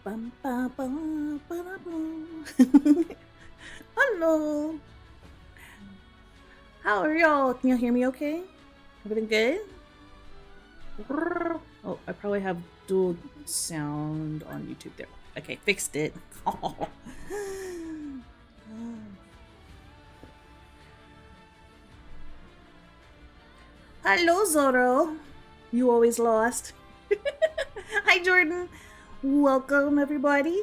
Bum, ba, ba, ba, da, bum. Hello. How are y'all? Can y'all hear me okay? Everything good? Oh, I probably have dual sound on YouTube there. Okay, fixed it. Hello, Zoro. You always lost. Hi, Jordan. Welcome, everybody.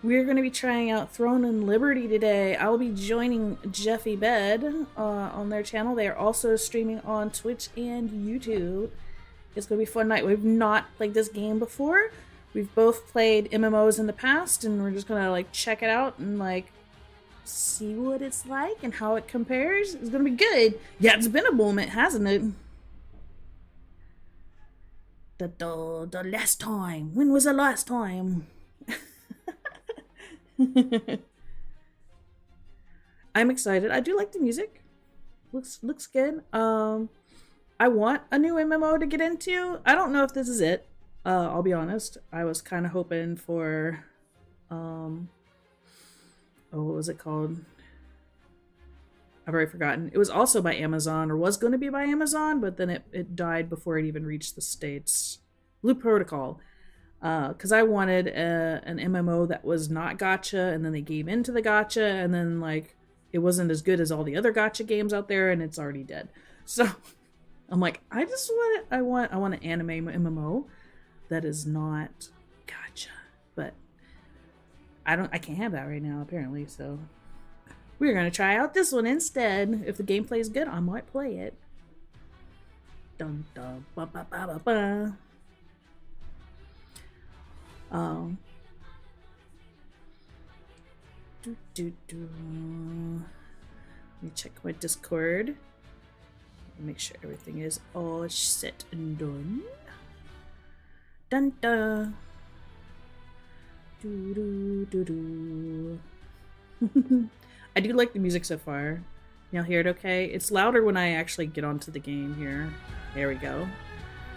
We're going to be trying out Throne and Liberty today. I'll be joining Jeffybed on their channel. They are also streaming on Twitch and YouTube. It's going to be a fun night. We've not played this game before. We've both played MMOs in the past, and we're just going to like check it out and like see what it's like and how it compares. It's going to be good. Yeah, it's been a moment, hasn't it? The last time. When was the last time? I'm excited. I do like the music. Looks good. I want a new MMO to get into. I don't know if this is it. I'll be honest. I was kind of hoping for oh, what was it called? I've already forgotten. It was also by Amazon, or was going to be by Amazon, but then it died before it even reached the States. Blue Protocol. Because I wanted an MMO that was not gacha, and then they gave into the gacha, and then like it wasn't as good as all the other gacha games out there, and it's already dead. So I'm like, I want an anime MMO that is not gacha, but I can't have that right now apparently. So we're gonna try out this one instead. If the gameplay is good, I might play it. Dun dun ba ba ba ba ba. Let me check my Discord. Make sure everything is all set and done. Dun dun. Do do do do. I do like the music so far. Y'all hear it okay? It's louder when I actually get onto the game here. There we go.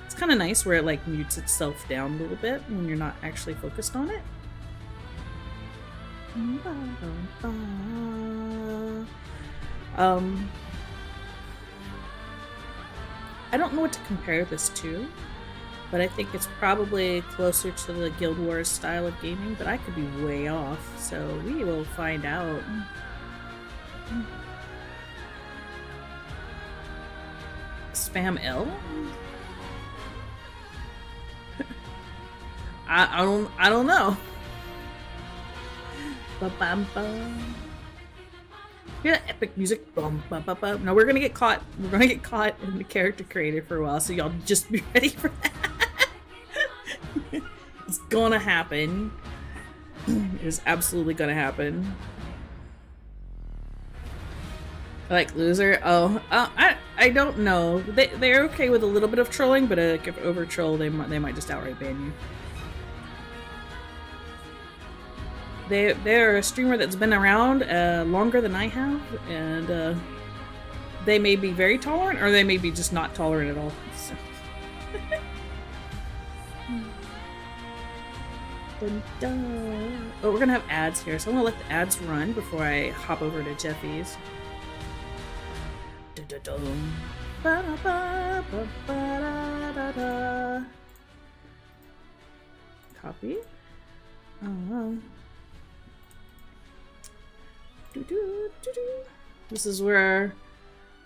It's kind of nice where it like mutes itself down a little bit when you're not actually focused on it. I don't know what to compare this to, but I think it's probably closer to the Guild Wars style of gaming, but I could be way off, so we will find out. Spam L? I don't know. Ba-bam-bam. Hear that epic music? Bum, bum, bum, bum. No, we're gonna get caught. We're gonna get caught in the character creator for a while, so y'all just be ready for that. It's gonna happen. It is absolutely gonna happen. Like loser? Oh, I don't know. They're okay with a little bit of trolling, but if over troll, they might just outright ban you. They're a streamer that's been around longer than I have, and they may be very tolerant, or they may be just not tolerant at all. So. Dun, dun. Oh, we're gonna have ads here, so I'm gonna let the ads run before I hop over to Jeffy's. Dun, dun, dun. Ba-da-ba, ba-ba-da-da-da. Copy. This is where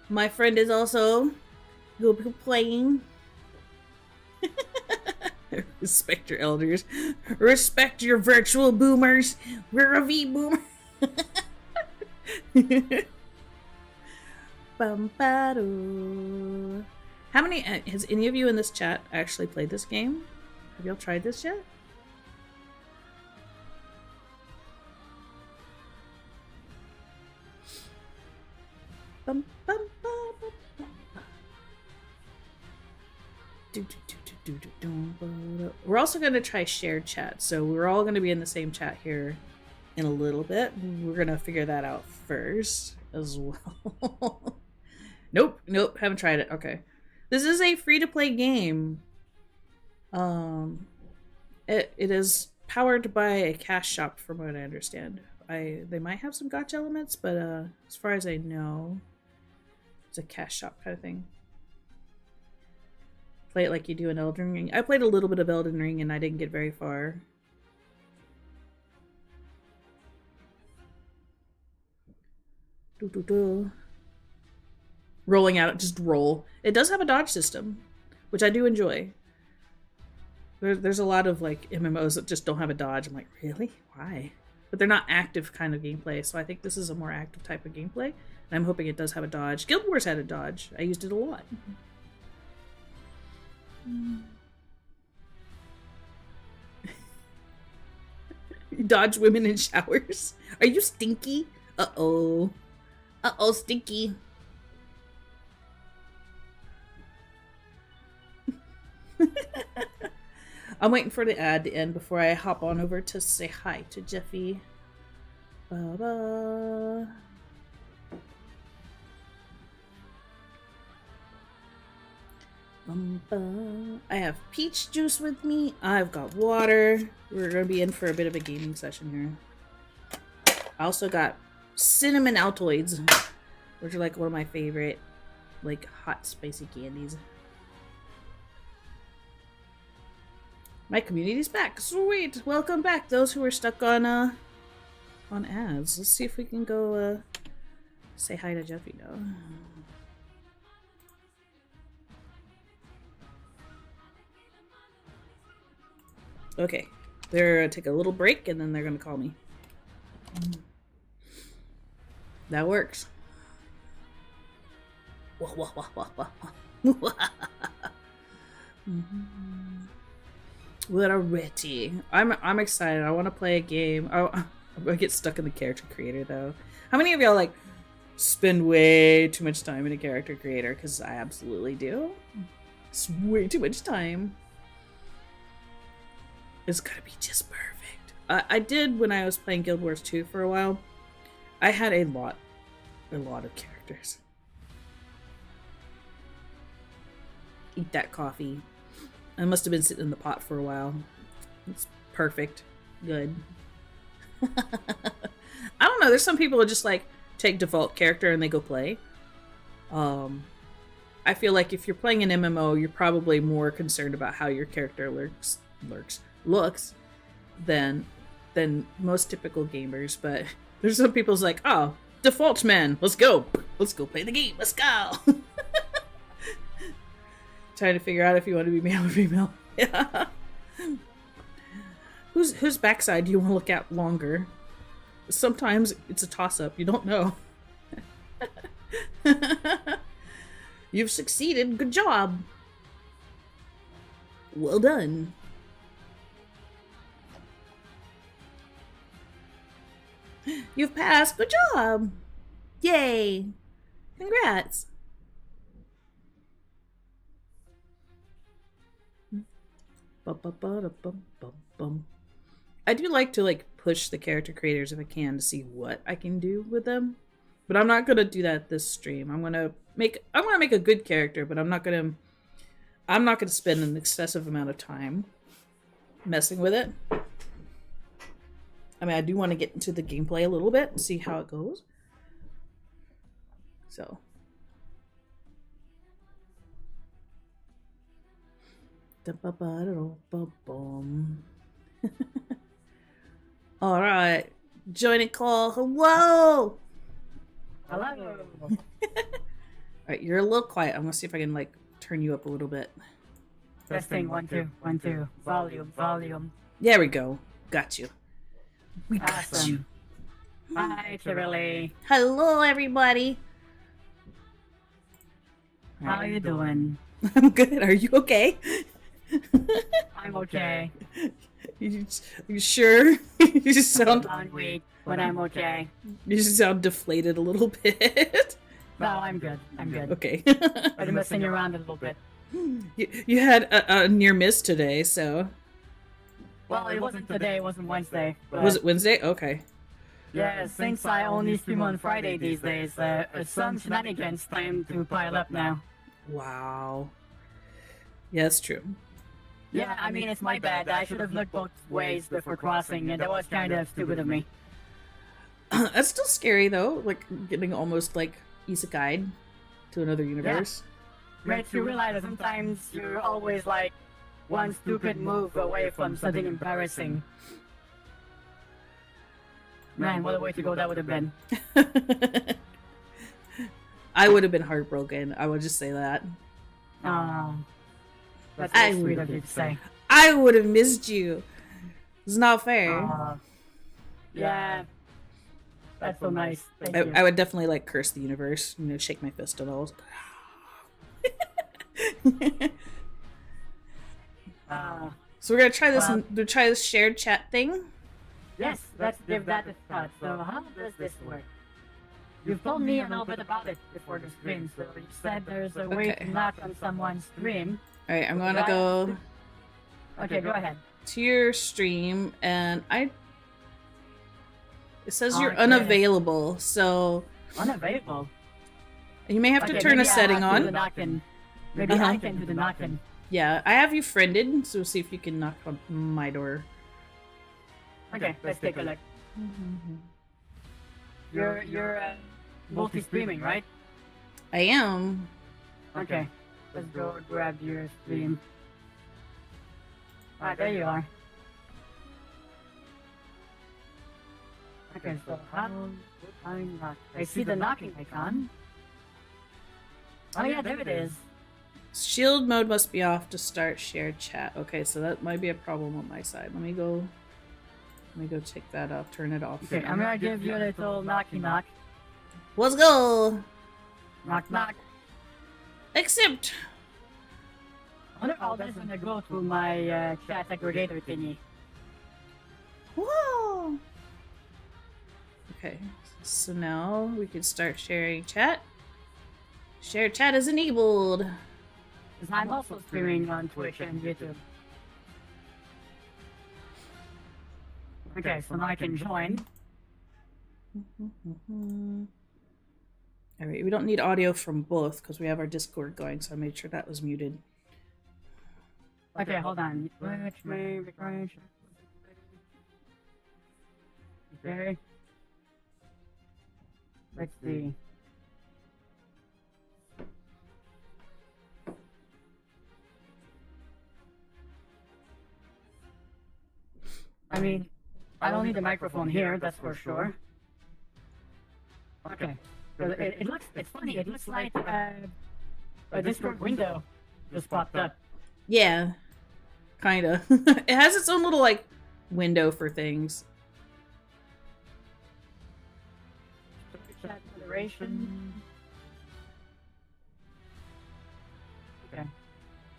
my friend is also will be playing. Respect your elders. Respect your virtual boomers. We're a V boomer. How many has any of you in this chat actually played this game? Have y'all tried this yet? Bum, bum, bum, bum, bum. We're also going to try shared chat, so we're all going to be in the same chat here in a little bit. We're going to figure that out first as well. Nope, haven't tried it. Okay. This is a free-to-play game. It is powered by a cash shop, from what I understand. They might have some gacha elements, but as far as I know, it's a cash shop kind of thing. Play it like you do in Elden Ring. I played a little bit of Elden Ring and I didn't get very far. Rolling out, just roll. It does have a dodge system, which I do enjoy. There's a lot of like MMOs that just don't have a dodge. I'm like, really? Why? But they're not active kind of gameplay, so I think this is a more active type of gameplay. And I'm hoping it does have a dodge. Guild Wars had a dodge. I used it a lot. You dodge women in showers? Are you stinky? Uh-oh. Uh-oh, stinky. I'm waiting for the ad to end before I hop on over to say hi to Jeffy. Ba-ba. I have peach juice with me. I've got water. We're gonna be in for a bit of a gaming session here. I also got cinnamon Altoids, which are like one of my favorite, like hot spicy candies. My community's back. Sweet. Welcome back, those who are stuck on ads. Let's see if we can go say hi to Jeffy now. Okay, they're gonna take a little break and then they're gonna call me. That works. We're ready. I'm excited. I want to play a game. I'm gonna get stuck in the character creator though. How many of y'all like spend way too much time in a character creator? Because I absolutely do. It's way too much time. It's gonna be just perfect. I did when I was playing Guild Wars 2 for a while. I had a lot of characters. Eat that coffee. I must have been sitting in the pot for a while. It's perfect. Good. I don't know. There's some people who just like take default character and they go play. I feel like if you're playing an MMO, you're probably more concerned about how your character looks than most typical gamers. But there's some people's like, oh, default man, let's go play the game, let's go. Trying to figure out if you want to be male or female. Yeah. Whose backside do you want to look at longer? Sometimes it's a toss-up. You don't know. You've succeeded. Good job. Well done. You've passed. Good job. Yay. Congrats. I do like to like push the character creators if I can to see what I can do with them, but I'm not gonna do that this stream. I'm gonna make a good character, but I'm not gonna spend an excessive amount of time messing with it. I mean, I do want to get into the gameplay a little bit and see how it goes. So. All right, joining call. Hello. Hello. All right, you're a little quiet. I'm gonna see if I can like turn you up a little bit. Testing 1 2 1 2. Volume. There we go. Got you. We got Awesome. you. Hi, Cherrily. Hello, everybody. How are you doing? I'm good. Are you okay? I'm okay. You sure? You just sound. I'm weak, but I'm okay. You just sound deflated a little bit. No, I'm good. Okay. I'm messing around a little bit. You had a near miss today, so. Well, it wasn't today. It wasn't Wednesday. Was it Wednesday? Okay. Yeah, since I only stream on Friday these days, some shenanigans time to pile up now. Wow. Yeah, that's true. Yeah, I mean, it's my bad. I should have looked both ways before crossing, and that was kind of stupid of me. That's still scary though, like getting almost like isekai'd to another universe. Yeah. Makes you realize that sometimes you're always like one stupid move away from something embarrassing. Man, what a way to go that would have been. I would have been heartbroken. I would just say that. That's very sweet of you to say. I would have missed you. It's not fair. Yeah. That's so nice. Thank you. I would definitely like curse the universe, you know, shake my fist at all. So we're gonna try this. Try this shared chat thing. Yes, let's give that a shot. So how does this work? You've told me a little bit about it before the stream. So you said there's a way to knock on someone's stream. All right, I'm gonna go. Okay, go ahead. To your stream, and it says you're unavailable, so... Unavailable? You may have to turn a setting on. Maybe I can do the knocking. Yeah, I have you friended, so see if you can knock on my door. Okay, let's take a look. You're multi-streaming, right? I am. Okay, let's go grab your stream. Alright, there you are. Okay, so how would I knock? I see the knocking icon. Oh yeah, there it is. Shield mode must be off to start shared chat. Okay, so that might be a problem on my side. Let me go check that up. Turn it off. Okay, I'm gonna give you a little knocky knock. Let's go. Knock knock. Accept. I wonder how that's gonna go through my chat aggregator thingy. Whoa. Okay, so now we can start sharing chat. Share chat is enabled. Because I'm also streaming on Twitch and YouTube. Okay, so now I can join. Alright, we don't need audio from both because we have our Discord going, so I made sure that was muted. Okay, hold on. Okay. Let's see. I mean, I don't need a microphone here, that's for sure. Okay. It's funny, it looks like a Discord window just popped up. Yeah. Kinda. It has its own little, like, window for things. Chat moderation. Okay.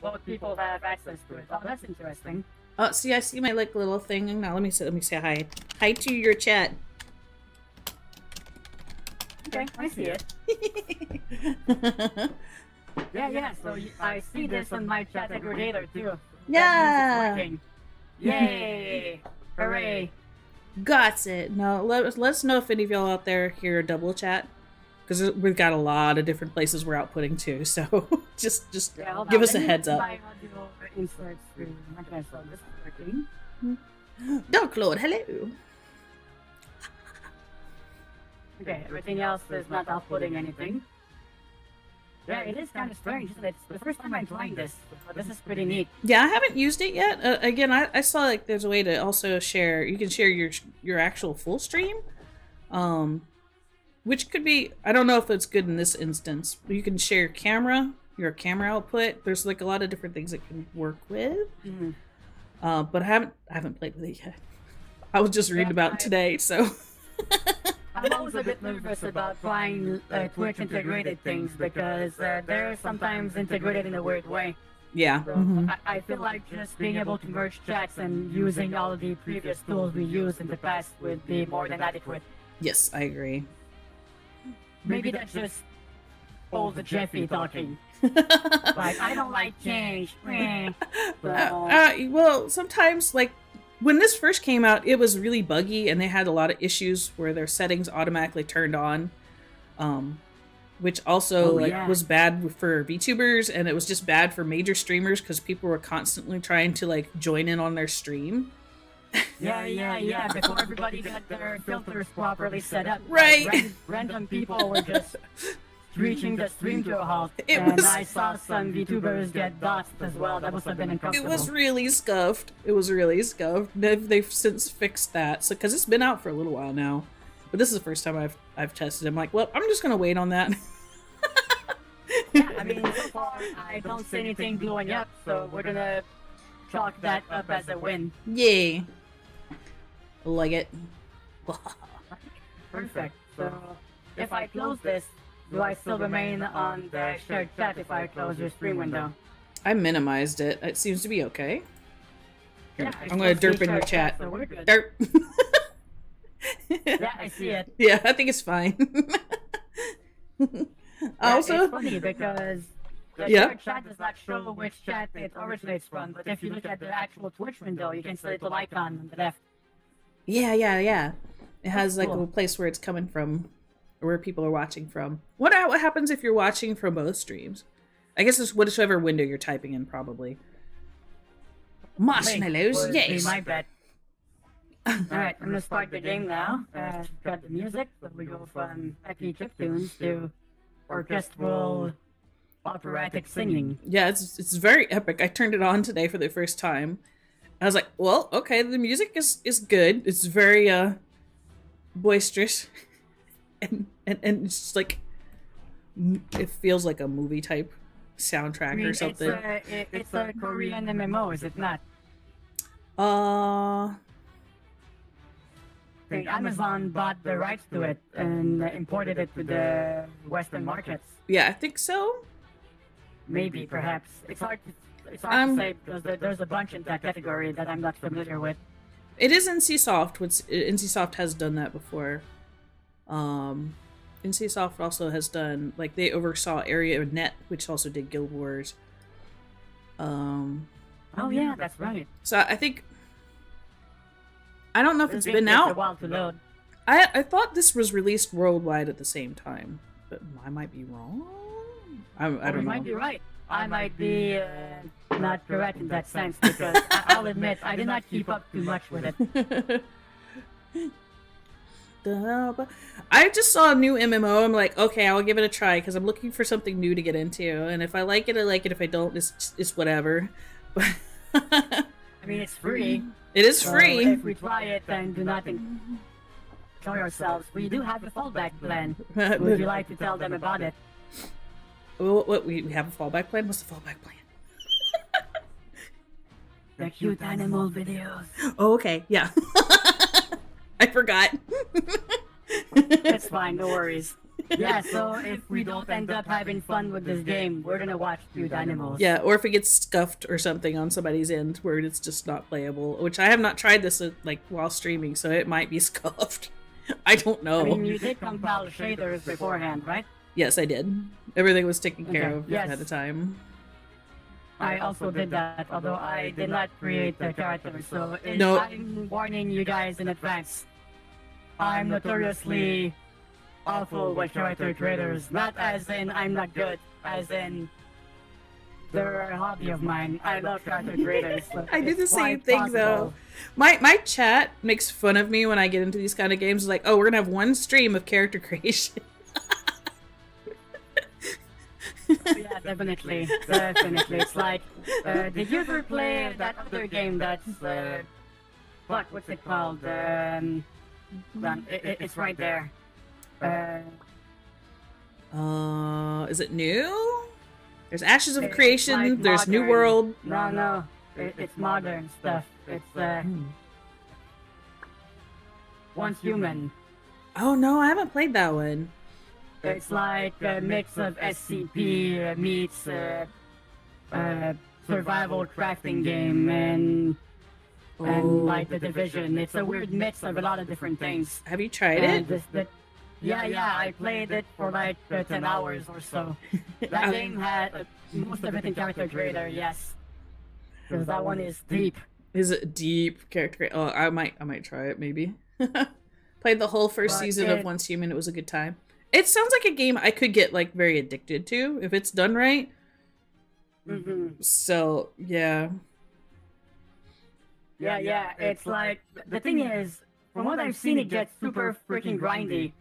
Both people have access to it. Oh, that's interesting. Oh, see, I see my, like, little thing. Now, let me say hi. Hi to your chat. Okay, I see it. Yeah, so I see this on my chat aggregator, too. Yeah! Yay! Hooray! Got it. Now, let us know if any of y'all out there hear a double chat. Because we've got a lot of different places we're outputting, too. So, just give us a heads up. Okay, so this is working. Dark Lord, hello! Okay, everything else is not outputting anything. Yeah, it is kind of strange, isn't it? It's the first time I'm trying this, but this is pretty neat. Yeah, I haven't used it yet. Again, I saw like there's a way to also share. You can share your actual full stream, which could be. I don't know if it's good in this instance. But you can share your camera output. There's like a lot of different things it can work with. Mm-hmm. But I haven't played with it yet. I was just reading about it today, so. I'm always a bit nervous about trying Twitch integrated things because they're sometimes integrated in a weird way. Yeah. So mm-hmm. I feel like just being able to merge chats and using all of the previous tools we used in the past would be more than adequate. Yes, I agree. Maybe that's just old Jeffy talking. Like, I don't like change. Well, sometimes, like, when this first came out, it was really buggy, and they had a lot of issues where their settings automatically turned on. which also was bad for VTubers, and it was just bad for major streamers because people were constantly trying to like join in on their stream. Yeah. Before everybody got their filters properly set up, right? Like, random people were just reaching the stream to a halt. I saw some VTubers get doxed as well. That must have been uncomfortable. It was really scuffed. They've since fixed that, so because it's been out for a little while now. But this is the first time I've tested it. I'm like, well, I'm just gonna wait on that. Yeah, I mean, so far I don't see anything blowing up, so we're gonna chalk that up as a win. Yay! Like it. Perfect. So, if I close this, do I still remain on the shared chat if I close your stream window? I minimized it. It seems to be okay. Yeah, I'm gonna derp in your chat. So we're good. Derp. Yeah, I see it. Yeah, I think it's fine. Also, it's funny because the shared chat does not show which chat it originates from, but if you look at the actual Twitch window, you can see the little icon on the left. Yeah. It has like a place where it's coming from, or where people are watching from. What happens if you're watching from both streams? I guess it's whichever window you're typing in, probably. Marshmallows, yes. My bet. Alright, I'm gonna start the game now. Got the music, so we go from happy chiptunes to orchestral operatic singing. Yeah, it's very epic. I turned it on today for the first time. I was like, well, okay, the music is good. It's very boisterous, and it's just like it feels like a movie type soundtrack or something. It's a Korean MMO, is it not? Amazon bought the rights to it and imported it to the Western markets. Yeah, I think so. Maybe, perhaps. It's hard to say because there's a bunch in that category that I'm not familiar with. It is NCSoft. NCSoft has done that before. NCSoft also has done, like, they oversaw Area Net, which also did Guild Wars. Oh yeah, that's right. So I think, I don't know if it's been out. out. A while to load. I thought this was released worldwide at the same time, but I might be wrong. I don't know. You might be right. I might be not correct in that sense because I'll admit I did not keep up too much with it. I just saw a new MMO. I'm like, okay, I'll give it a try because I'm looking for something new to get into. And if I like it, I like it. If I don't, it's whatever. I mean, it's free. It is free. If we try it and do not enjoy ourselves, we do have a fallback plan. Would you like to tell them about it? What we have a fallback plan? What's the fallback plan? The cute animal videos. Oh, okay. Yeah. I forgot. It's fine, no worries. Yeah, so if we don't end up having fun with this game, we're gonna watch cute animals. Yeah, or if it gets scuffed or something on somebody's end where it's just not playable, which I have not tried this like while streaming, so it might be scuffed. I don't know. I mean, you did compile shaders beforehand, right? Yes, I did. Everything was taken care of at the time. I also did that, although I did not create the character, so I'm warning you guys in advance. I'm notoriously awful with character creators. Not as in I'm not good, as in they're a hobby of mine. I love character creators. So I do the same thing though. My chat makes fun of me when I get into these kind of games. Like, oh, we're gonna have one stream of character creation. Yeah, definitely. It's like, did you ever play that other game that's, what's it called? It's right there. Is it new? There's Ashes of Creation, like there's modern. New World. No, it's modern stuff. It's, Once Human. Oh no, I haven't played that one. It's like a mix of SCP meets survival crafting game and like The Division. It's a weird mix of a lot of different things. Have you tried it? Yeah, I played it for like 10 hours or so. That game had most of it in character creator, yes. Because that one is deep. Is it deep character? I might try it maybe. Played the whole first season of Once Human. It was a good time. It sounds like a game I could get like very addicted to if it's done right. So yeah. Yeah. It's like the thing is, from what I've seen, it gets super freaking grindy,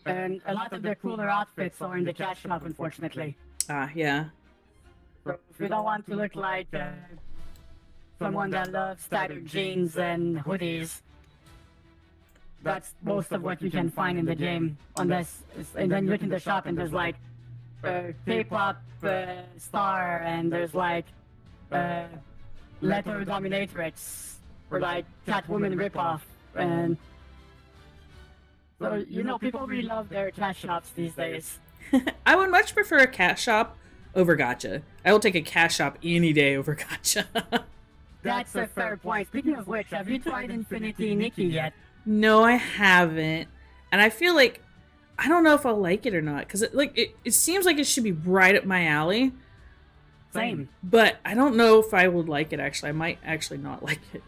and a lot of the cooler outfits are in the cash shop, unfortunately. Yeah. So if you don't want to look like someone that loves tattered jeans and hoodies, that's most of what you can find in the game. Unless, and then you look in the shop and there's like K-pop star, and there's like letter dominatrix, or like Catwoman ripoff, and so people really love their cash shops these days. I would much prefer a cash shop over gacha. I will take a cash shop any day over gacha. That's a fair point. Speaking of which, have you tried Infinity Nikki yet? No, I haven't. And I feel like I don't know if I'll like it or not, because it seems like it should be right up my alley. Same. But I don't know if I would like it, actually. I might actually not like it.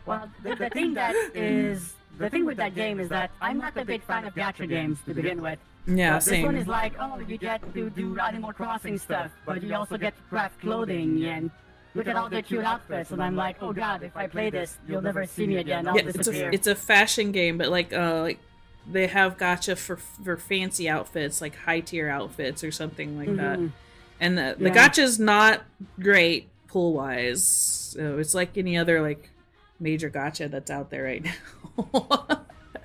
Well, the thing with that game is that I'm not a big fan of gacha games to begin with. Yeah, same. This one is like, oh, you get to do Animal Crossing stuff, but you also get to craft clothing and look at all the cute outfits, and I'm like, oh god, if I play this, you'll never see me again. I'll disappear. It's a fashion game, but like they have gacha for fancy outfits, like high tier outfits or something like that. And the gacha's not great pull wise. So it's like any other like major gacha that's out there right now.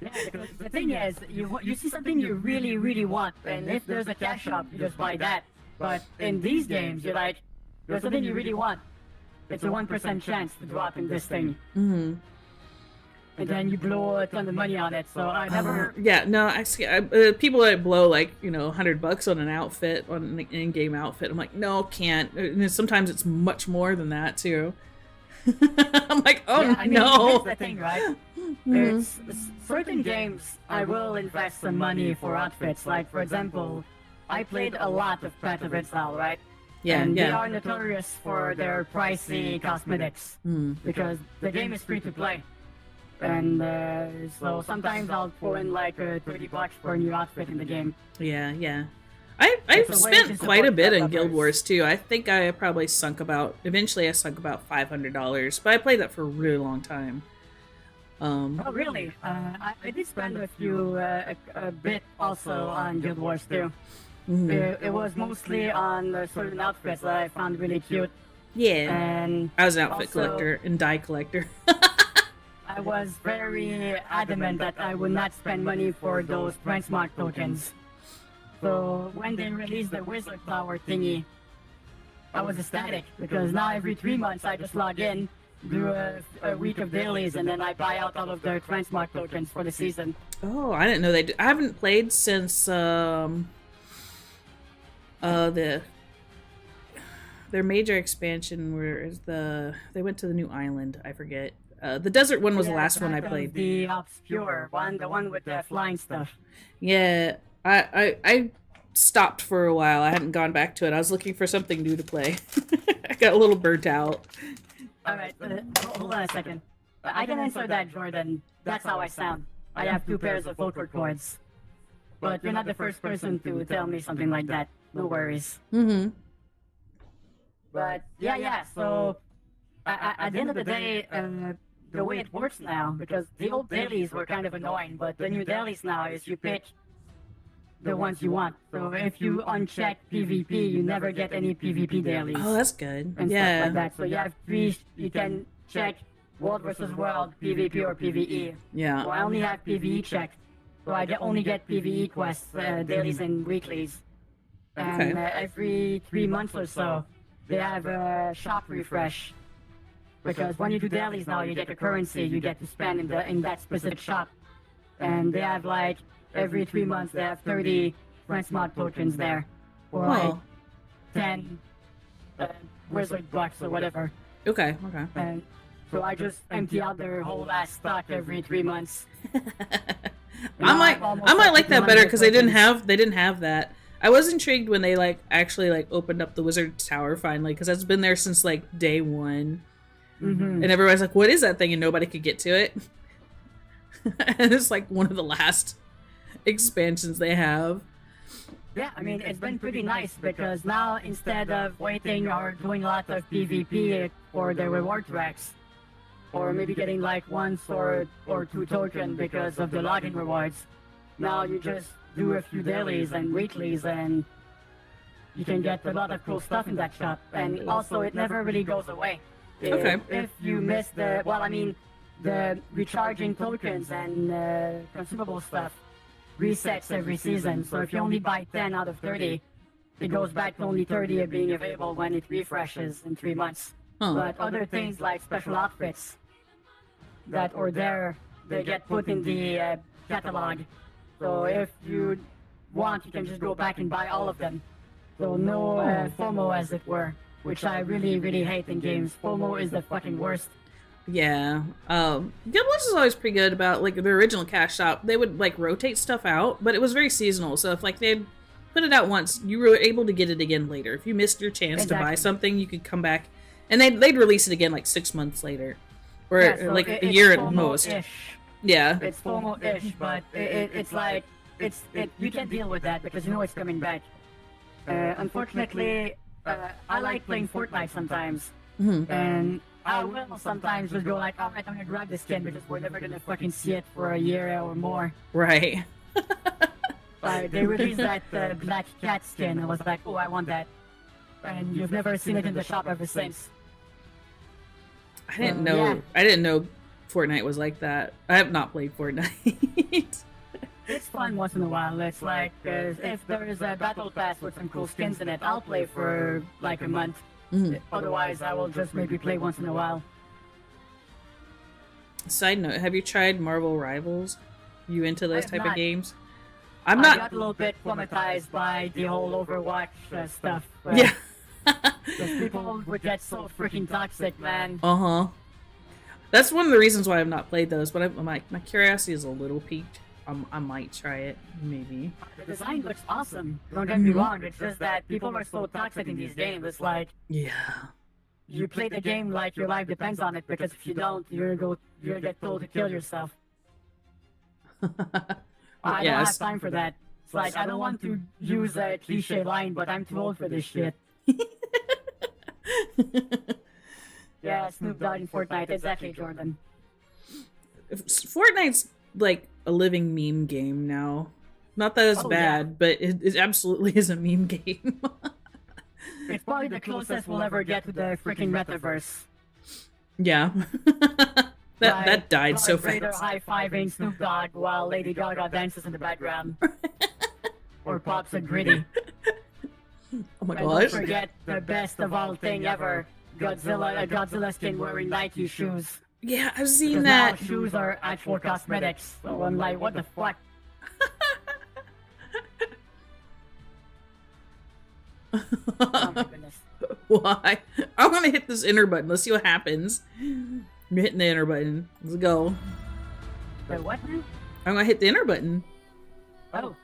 Yeah, the thing is, you see something you really, really want, and if there's a cash shop, you just buy that. But in these games, you're like, there's something you really want. It's a 1% chance to drop in this thing. And then you blow a ton of money on it, so I never... people that blow like, $100 on an outfit, on an in-game outfit, I'm like, no, can't. And sometimes it's much more than that, too. I'm like, no. That's the thing, right? It's certain games I will invest some money for outfits. Like, for example, I played a lot of Path of Exile, right? Yeah, and they are notorious for their pricey cosmetics because the game is free to play. And so sometimes I'll throw in like $30 for a new outfit in the game. Yeah. I've spent quite a bit in Guild Wars too. I think I probably eventually I sunk about $500, but I played that for a really long time. Oh really? I did spend a bit also on Guild Wars too. It was mostly on certain outfits that I found really cute. Yeah. And I was an outfit collector and dye collector. I was very adamant that I would not spend money for those Transmart tokens. So when they released the Wizard Flower thingy, I was ecstatic because now every 3 months I just log in, do a week of dailies, and then I buy out all of their Transmart tokens for the season. Oh, I didn't know they did. I haven't played since their major expansion where they went to the new island. I forget. The desert one was the last one I played. The obscure one, the one with the flying stuff. Yeah, I stopped for a while. I hadn't gone back to it. I was looking for something new to play. I got a little burnt out. Alright, hold on a second. I can answer that, Jordan. That's how I sound. I have 2 pairs of vocal cords. But you're not the first person to tell me something like that. No worries. But yeah, so at the end of the day, the way it works now, because the old dailies were kind of annoying, but the new dailies now is you pick the ones you want. So if you uncheck PvP, you never get any PvP dailies. Oh, that's good. And stuff like that. So you have 3, you can check World versus World, PvP or PvE. Yeah. So I only have PvE checked. So I only get PvE quests, dailies and weeklies. And every 3 months or so, they have a shop refresh. Because when you do dailies now, you get a currency you get to spend in that specific shop. And they have like, every 3 months, they have 30 Transmart tokens there. Or like 10 Wizard bucks or whatever. Okay. And so I just empty out their whole ass stock every 3 months. I might like that better because they didn't have that. I was intrigued when they actually opened up the Wizard Tower finally, because that's been there since day 1. And everybody's like, what is that thing? And nobody could get to it. And it's one of the last expansions they have. Yeah, I mean, it's been pretty nice because now instead of waiting or doing a lot of PvP for the reward tracks, or maybe getting like one sword or two token because of the login rewards, now you just do a few dailies and weeklies and you can get a lot of cool stuff in that shop. And also, it never really goes away. Okay. If you miss the, well, I mean, the recharging tokens and consumable stuff resets every season. So if you only buy 10 out of 30, it goes back to only 30 being available when it refreshes in 3 months. Huh. But other things like special outfits that are there, they get put in the catalog. So if you want, you can just go back and buy all of them. So no FOMO, as it were, which I really, really hate in games. FOMO is the fucking worst. Yeah. Guild Wars is always pretty good about, like, the original cash shop. They would, like, rotate stuff out, but it was very seasonal. So if, like, they'd put it out once, you were able to get it again later. If you missed your chance to buy something, you could come back. And they'd release it again, like, 6 months later. Or, yeah, so like, a year at most. Yeah. It's FOMO-ish, but it's like, you can deal with that because you know it's coming back. Unfortunately, I like playing Fortnite sometimes. Mm-hmm. And I will sometimes just go like, alright, I'm gonna grab this skin because we're never gonna fucking see it for a year or more. Right. They released that black cat skin. I was like, oh, I want that. And you've never seen it in the shop ever since. I didn't know Fortnite was like that. I have not played Fortnite. It's fun once in a while. It's like, if there is a battle pass with some cool skins in it, I'll play for like a month. Mm-hmm. Otherwise, I will just maybe play once in a while. Side note, have you tried Marvel Rivals? You into those type of games? I got a little bit traumatized by the whole Overwatch stuff. Yeah. Because people would get so freaking toxic, man. Uh-huh. That's one of the reasons why I've not played those, but my curiosity is a little piqued. I might try it, maybe. The design looks awesome. Don't get me wrong. It's just that people are so toxic in these games. It's like, yeah, you play the game like your life depends on it. Because if you don't, you're gonna get told to kill yourself. I don't have time for that. It's like, I don't want to use a cliche line, but I'm too old for this shit. Yeah, Snoop Dogg in Fortnite. Exactly, Jordan. Fortnite's like a living meme game now. Not that it's bad, but it absolutely is a meme game. It's probably the closest we'll ever get to the freaking metaverse. Yeah. that died so fast. Vader high-fiving Snoop Dogg while Lady Gaga dances in the background. Or pops a gritty. Oh my and gosh. Don't forget the best of all thing ever. Godzilla skin wearing Nike shoes. Yeah, I've seen that. Now shoes are actual cosmetics. So I'm like, what the fuck? Oh my goodness. Why? I'm gonna hit this enter button. Let's see what happens. I'm hitting the enter button. Let's go. The what now? I'm gonna hit the enter button. Oh.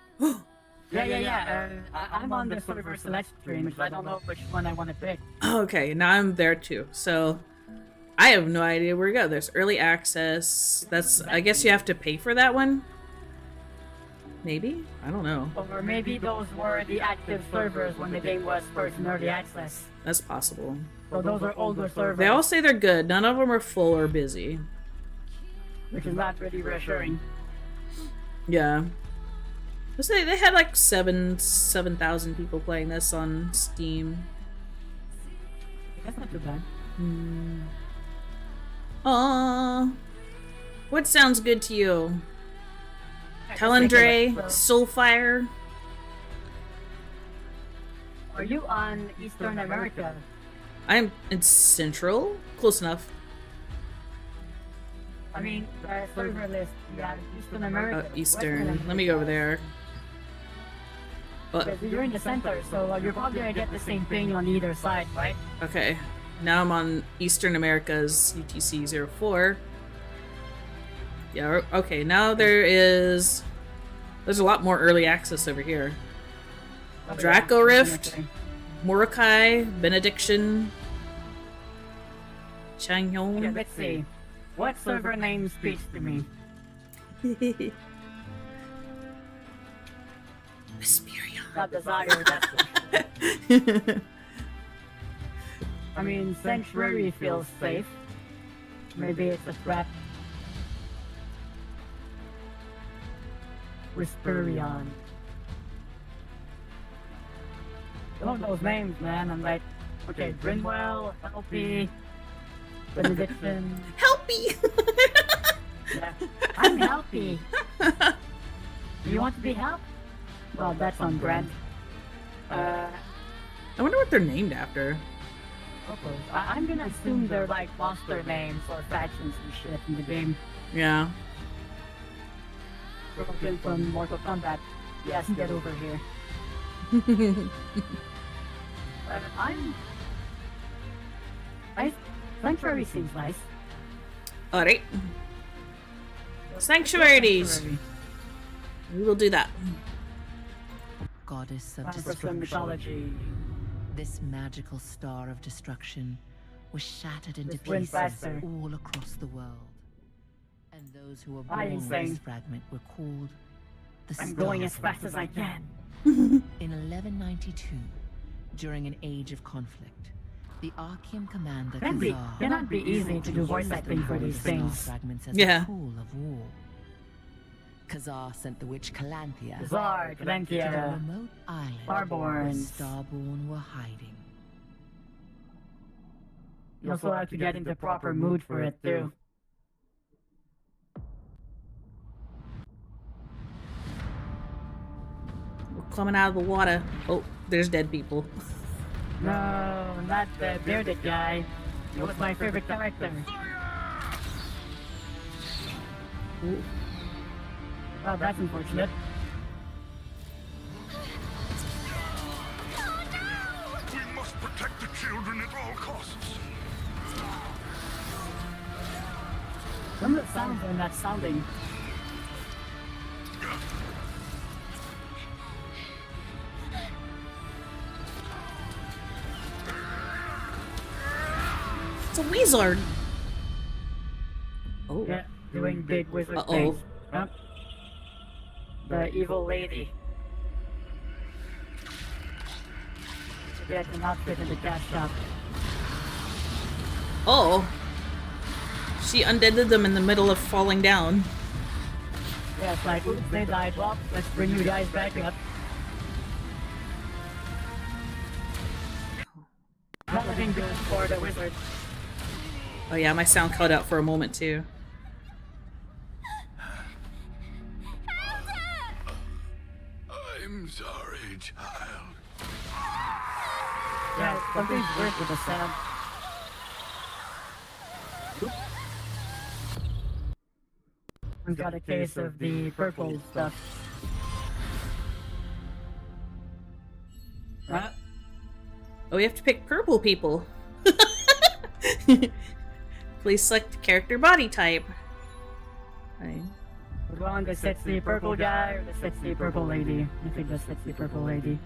Yeah. I'm on the server select stream, so I don't know which one I want to pick. Okay, now I'm there too. So I have no idea where to go. There's early access. I guess you have to pay for that one. Maybe? I don't know. Or maybe those were the active servers when the game was first in early access. That's possible. So those are older servers. They all say they're good. None of them are full or busy. Which is not really reassuring. Yeah. They had like 7,000 people playing this on Steam. That's not too bad. Aww. What sounds good to you? Talendray? Soulfire? Are you on Eastern America? I'm in Central. Close enough. I mean, server list. Yeah, Eastern America. Eastern. Let me go over there. Because you're in the center, so you're probably gonna get the same thing on either side, right? Okay. Now I'm on Eastern America's UTC 04. Yeah, okay, now there's a lot more early access over here. Draco Rift, Morokai, Benediction, Changyong. Okay, let's see. What server name speaks to me? Vesperion. Not desire, that's I mean, Sanctuary feels safe. Maybe it's a threat. Vesperion. Some of those names, man, I'm like, okay, Grinwell, Helpy, Benediction. Helpy! Yeah. I'm Helpy. Do you want to be helped? Well, that's on brand. I wonder what they're named after. Okay. I'm gonna assume they're like monster names or factions and shit in the game. Yeah. Broken from Mortal Kombat. Yes, get over here. Sanctuary seems nice. Alright. Sanctuaries! We will do that. Goddess of Destruction mythology. This magical star of destruction was shattered into This wind pieces faster. all across the world. And those who were I born with insane. this fragment were called the I'm going as Stars of fast as I can. In 1192, during an age of conflict, the Archean commander Khazar Cannot be easy to do voice used the acting for these star things. fragments as Yeah. a tool of war. Khazar sent the witch Calanthea Zar, to the Calanthea, remote island Starborns. where Starborn were hiding. you also have to get into proper mood for it too. We're coming out of the water. Oh, there's dead people. No, not the bearded guy. He was my favorite character. Ooh. Oh, that's unfortunate. We must protect the children at all costs. Some of the sounds are not sounding. It's a wizard. Oh. Yeah, doing big wizard Uh-oh. things. Huh? The evil lady. To get an outfit in the cash shop. Oh. She undeaded them in the middle of falling down. Yeah, it's like, oops, they died. Well, let's bring you guys back up. Not looking good for the wizard. Oh yeah, my sound cut out for a moment too. I'm sorry, child. Yeah, something's weird with the sound. I've got a case of the purple stuff. Huh? Oh, we have to pick purple people. Please select character body type. Right. Would you want the sexy purple guy or the sexy purple lady? I think the sexy purple lady.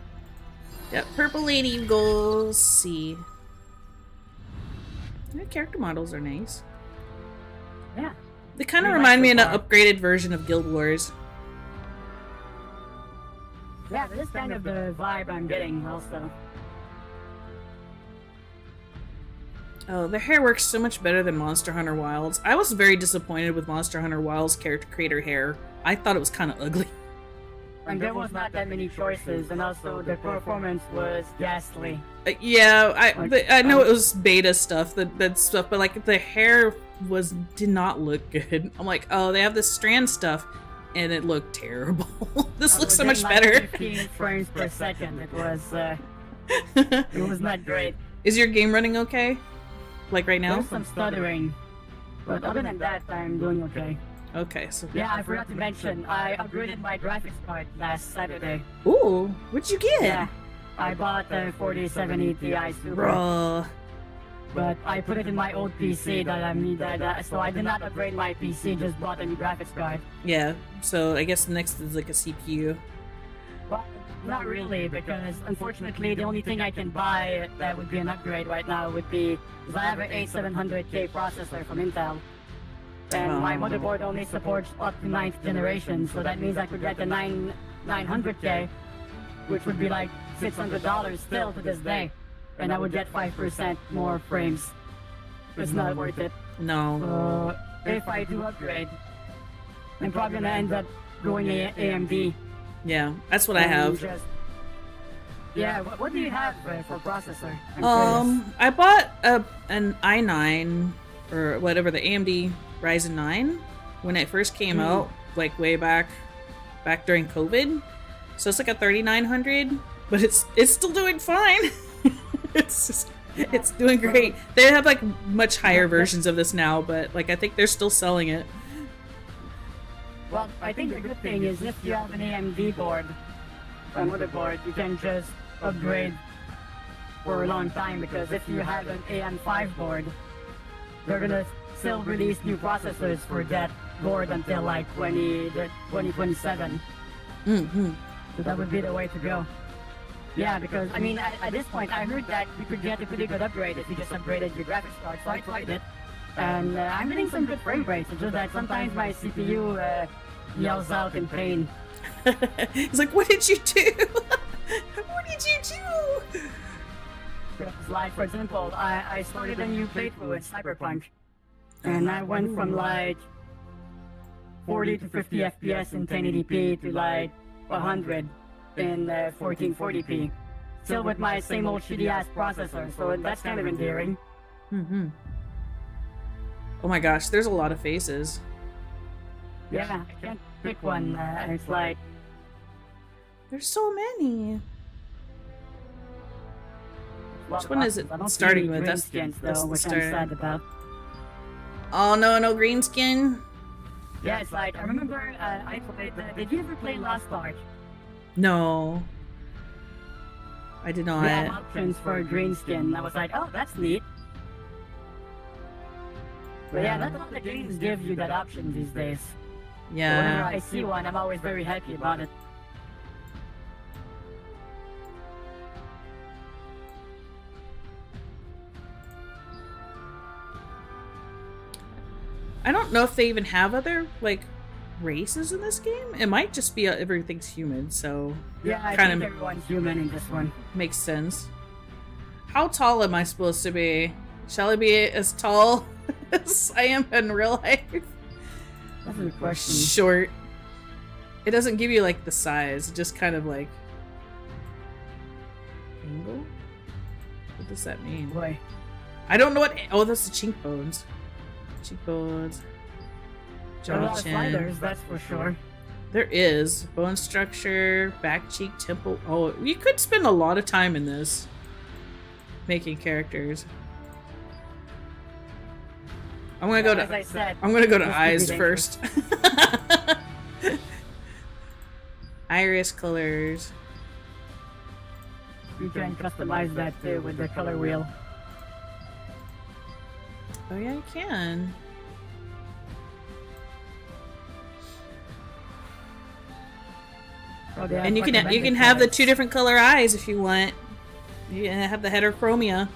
Yep, purple lady goes C. Yeah, character models are nice. Yeah. They kind of We remind like me of so an far. upgraded version of Guild Wars. Yeah, this is kind of the vibe I'm getting also. Oh, the hair works so much better than Monster Hunter Wilds. I was very disappointed with Monster Hunter Wilds character creator hair. I thought it was kind of ugly. And there was not that many choices, and also the performance was ghastly. Yeah, I know um, it was beta stuff, that stuff, but like the hair did not look good. I'm like, oh, they have this strand stuff, and it looked terrible. This looks so much Within, like, better. 15 frames per second. It was not great. Is your game running okay? Like right now? There's some stuttering, but other than that, I'm doing okay. Okay, so Yeah, I forgot to mention, I upgraded my graphics card last Saturday. ooh, what'd you get? Yeah, I bought a 4070 Ti Super, Bruh. but I put it in my old PC so I did not upgrade my PC, just bought a new graphics card. Yeah, so I guess the next is like a CPU. Well, not really, because unfortunately the only thing I can buy that would be an upgrade right now would be, because I have an A700K processor from Intel. And my motherboard only supports up to 9th generation, so that means I could get the 900K, which would be like $600 still to this day, and I would get 5% more frames. It's not worth it. No. If I do upgrade, I'm probably gonna end up going AMD. Yeah, that's what I have. Yeah, what do you have for processor? I bought an i9 or whatever, the AMD Ryzen 9 when it first came out, like way back during COVID. So it's like a 3900, but it's still doing fine. It's doing great. They have like much higher versions of this now, but like I think they're still selling it. Well, I think the good thing is if you have an AMD board, a motherboard, you can just upgrade for a long time, because if you have an AM5 board, they're gonna still release new processors for that board until like 2027. Mm-hmm. So that would be the way to go. Yeah, because I mean, at this point, I heard that you could get a pretty good upgrade if you just upgraded your graphics card, so I tried it. And I'm getting some good frame rates. It's just that sometimes my CPU yells out in pain. It's like, what did you do? What did you do? Like, for example, I started a new playthrough in Cyberpunk, and I went from like 40 to 50 FPS in 1080p to like 100 in 1440p. Still with my same old shitty ass processor, so that's kind of endearing. Mm-hmm. Oh my gosh, there's a lot of faces. Yeah, I can't pick one. It's like... There's so many. Well, Which one is it starting with? That's skins, that's though, the which start. I'm sad about. Oh no, no green skin? Yeah, it's like, I remember I played... did you ever play Lost Ark? No. I did not. They have options for a green skin. I was like, oh, that's neat. But yeah, not all the games give you that option these days. So whenever Yeah. I see one, I'm always very happy about it. I don't know if they even have other, like, races in this game. It might just be everything's human, so Yeah, I Kinda- think everyone's human in this one. makes sense. How tall am I supposed to be? Shall I be as tall as I am in real life? That's a good question. Short. It doesn't give you like the size, it just kind of like angle? What does that mean? Boy. I don't know what. Oh, that's the cheekbones. Cheekbones. There are a Jaw, lot of chin. sliders, that's for sure. There is bone structure, back cheek, temple. Oh, you could spend a lot of time in this making characters. I'm gonna go As I to. said, I'm gonna go to this could be eyes dangerous. first. Iris colors. You can customize that too with the color wheel. Oh yeah, you can. Oh, they have And you can recommended have the colors. 2 different color eyes if you want. You can have the heterochromia.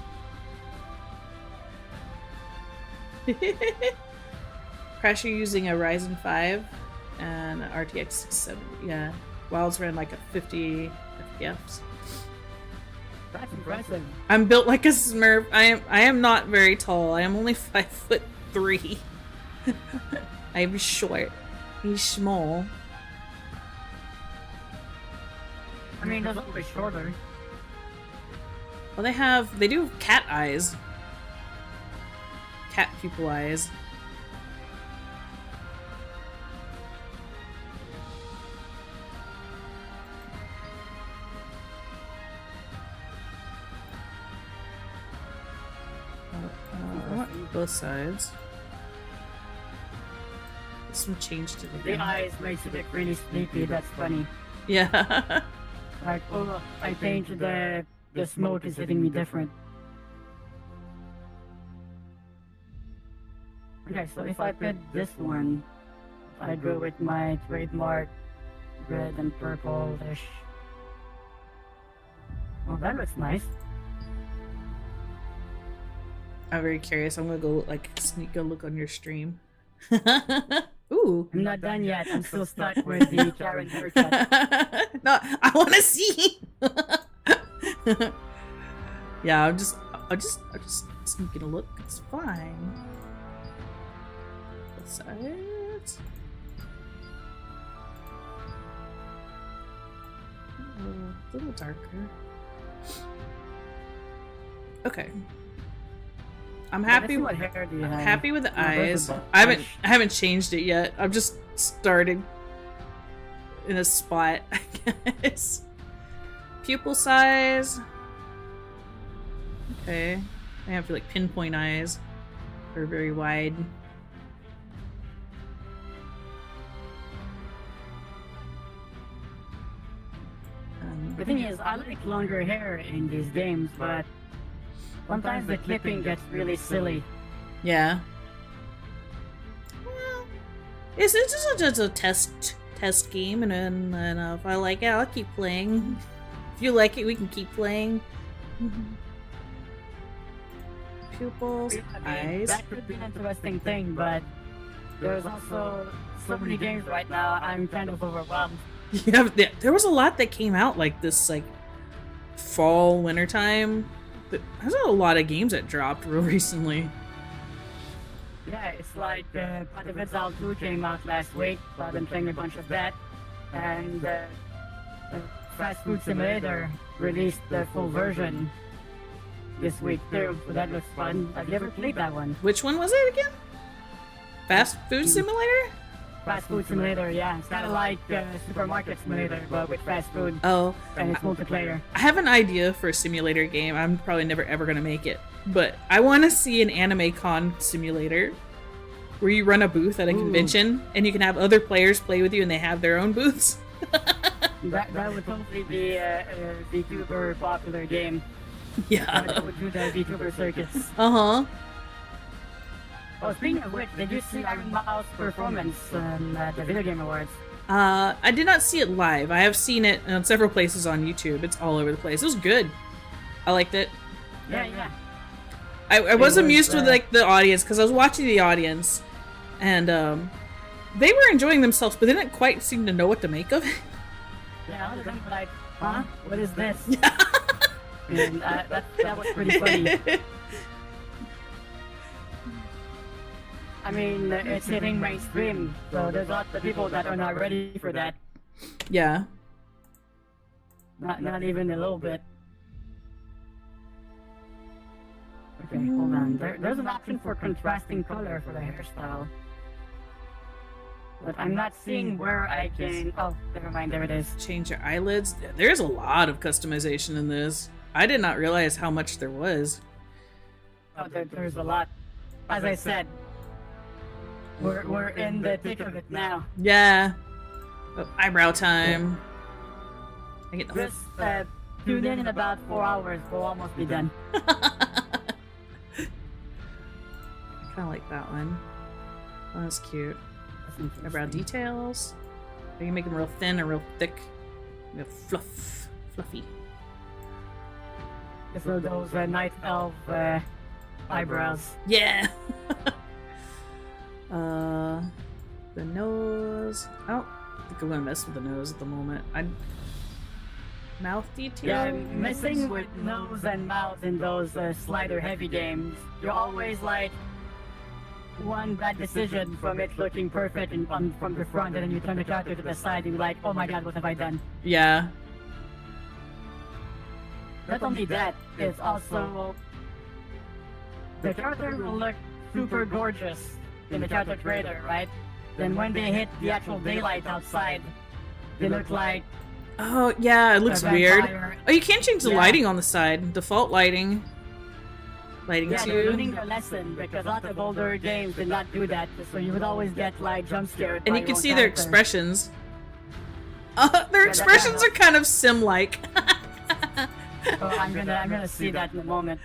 Crasher using a Ryzen 5 and an RTX 670. Yeah, Wilds ran like a 50 FPS. That's impressive. I'm built like a Smurf. I am not very tall. I am only 5'3". I am short. He's small. I mean, that's always shorter. Well, they do cat eyes. Cat pupil eyes. I want both sides. This one changed it The again. eyes makes it look really sleepy, that's funny. Yeah. Like, oh, I think the smoke is hitting me different. Okay, so if I pick this one, I go with my trademark red and purple-ish. Oh, that looks nice. I'm very curious. I'm gonna go sneak a look on your stream. Ooh. I'm not done yet. I'm still stuck with the Karen haircut. No, I want to see. Yeah, I'm just sneaking a look. It's fine. Both sides. A little darker. Okay. I'm happy. What hair do you have? Happy with the Oh, those eyes. are I haven't changed it yet. I've just started in a spot, I guess. Pupil size. Okay. I have like pinpoint eyes. They're very wide. The thing is, I like longer hair in these games, but sometimes the clipping gets really silly. Yeah. Well, it's just a test game, and then if I like it, I'll keep playing. If you like it, we can keep playing. Pupils, eyes. That could be an interesting thing, but there's also so many games right now. I'm kind of overwhelmed. Yeah, there was a lot that came out like this, like fall, winter time. There's a lot of games that dropped real recently. Yeah, it's like Vtuber 2 came out last week, so I've been playing a bunch of that. And Fast Food Simulator released the full version this week too, so that looks fun. Have you ever played that one? Which one was it again? Fast Food Simulator? Fast Food Simulator, yeah. It's kind of like Supermarket Simulator, but with fast food. Oh. And it's multiplayer. I have an idea for a simulator game. I'm probably never ever gonna make it. But I want to see an anime con simulator where you run a booth at a convention and you can have other players play with you and they have their own booths. that would totally be a VTuber popular game. Yeah. I would do the VTuber circus. Uh-huh. Oh, speaking of which, did you see Iron Mouse performance at the Video Game Awards? I did not see it live. I have seen it on several places on YouTube. It's all over the place. It was good. I liked it. Yeah. I was amused with like the audience because I was watching the audience, and they were enjoying themselves, but they didn't quite seem to know what to make of it. Yeah, all of them were like, huh? What is this? And that was pretty funny. I mean, it's hitting mainstream, so there's lots of people that are not ready for that. Yeah. Not even a little bit. Okay, hold on. There's an option for contrasting color for the hairstyle. But I'm not seeing where I can... Oh, never mind, there it is. Change your eyelids. There's a lot of customization in this. I did not realize how much there was. Oh, there's a lot. As I said, we're in the thick of it now. Yeah. Oh, eyebrow time. I get Just tune in about 4 hours. We'll almost be done. I kind of like that one. Oh, that's cute. Eyebrow details. You can make them real thin or real thick. Fluffy. So those night elf eyebrows. Yeah. The nose. I don't think I'm gonna mess with the nose at the moment. Mouth detail. Yeah, messing with nose and mouth in those slider heavy games, you're always like one bad decision from it looking perfect from the front, and then you turn the character to the side and you're like, oh my god, what have I done? Yeah. Not only that, it's also the character will look super gorgeous in the character creator, right? Then when they hit the actual daylight outside, they look like Oh, yeah, it looks a weird. vampire. Oh, you can change the lighting on the side. Default lighting. Lighting Yeah, they're learning too. their lesson because a lot of older games did not do that, so you would always get like jump scared. And by you your can own see their character. expressions. Their expressions are kind of sim-like. Oh, I'm gonna see that in a moment.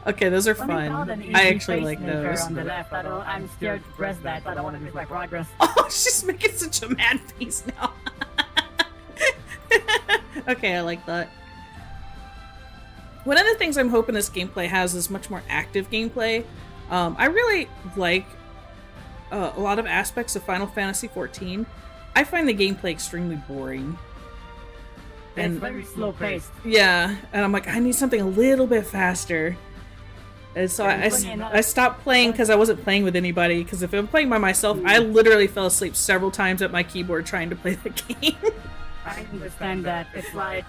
Okay, those are Something called fun. an I easy actually like pacemaker those. On the left, I'm scared to press that. I don't want to lose my progress. Oh, she's making such a mad face now. Okay, I like that. One of the things I'm hoping this gameplay has is much more active gameplay. I really like a lot of aspects of Final Fantasy XIV. I find the gameplay extremely boring. And it's very slow paced. Yeah, and I'm like, I need something a little bit faster. And so I stopped playing because I wasn't playing with anybody. Because if I'm playing by myself, I literally fell asleep several times at my keyboard trying to play the game. I understand that. It's like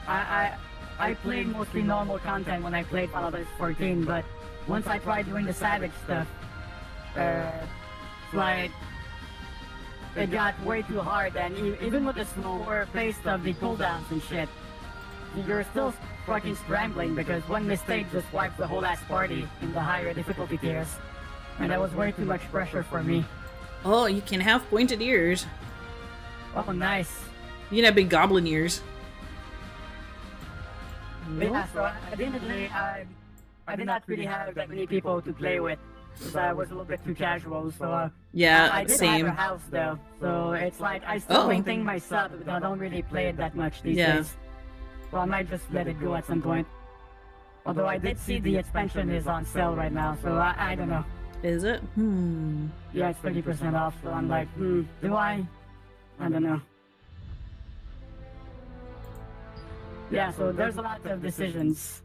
I played mostly normal content when I played Final Fantasy 14, but once I tried doing the Savage stuff, like it got way too hard, and even with the slower pace of the cooldowns and shit, you're still fucking scrambling because one mistake just wipes the whole ass party in the higher difficulty tiers, and that was way too much pressure for me. Oh, you can have pointed ears. Oh, nice. You can have big goblin ears. Yeah, so at the end of the day, I did not really have that many people to play with because I was a little bit too casual. So yeah, I did same. have a house though, so it's like I still maintain my sub, but I don't really play it that much these days. So I might just let it go at some point. Although I did see the expansion is on sale right now, so I don't know. Is it? Yeah, it's 30% off. So I'm like, do I? I don't know. Yeah, so there's a lot of decisions.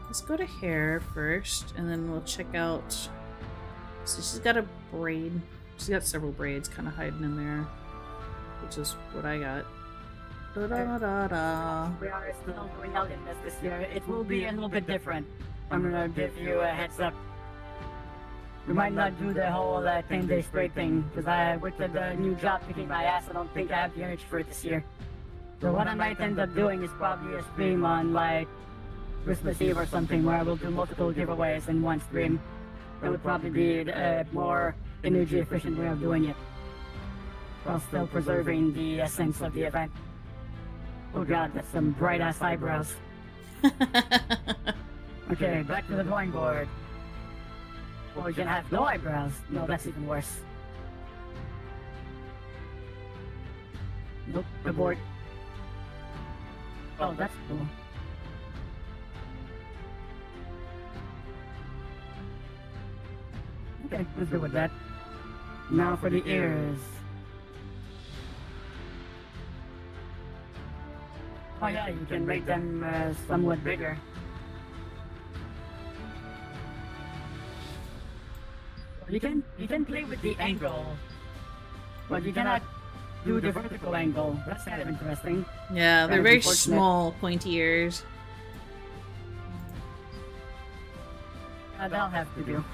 Let's go to hair first, and then we'll check out... So she's got a braid. She's got several braids kind of hiding in there, which is what I got. Da-da-da-da. We are still going out in this year. It will be a little bit different. I'm gonna give you a heads up. We might not do the whole 10-day straight thing, because with the new job kicking my ass, I don't think I have the energy for it this year. So what I might end up doing is probably a stream on like Christmas Eve or something, where I will do multiple giveaways in one stream. That would probably be a more energy efficient way of doing it, while still preserving the essence of the event. Oh god, that's some bright ass eyebrows. Okay, back to the drawing board. Or you can have no eyebrows. No, that's even worse. Nope, the board. Oh, that's cool. Okay, let's go with that. Now for the ears. Oh yeah, you can make them somewhat bigger. You can play with the angle, but you cannot do the vertical angle. That's kind of interesting. Yeah, they're very small, pointy ears. That'll have to do.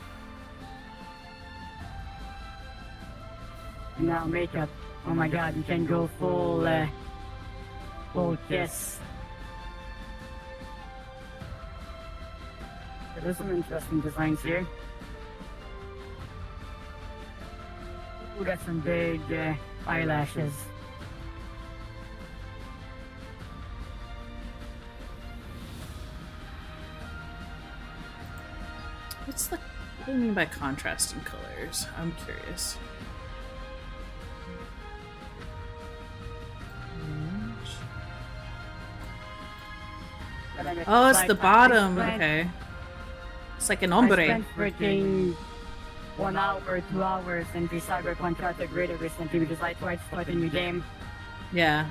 Now makeup. Oh my god, you can go full kiss. There's some interesting designs here. We got some big eyelashes. What do you mean by contrasting colors? I'm curious. Oh, it's the bottom. Okay. It's like an ombre. I spent freaking 1 hour, 2 hours in the Cyberpunk Charter Grader recently because I tried to start a new game. Yeah.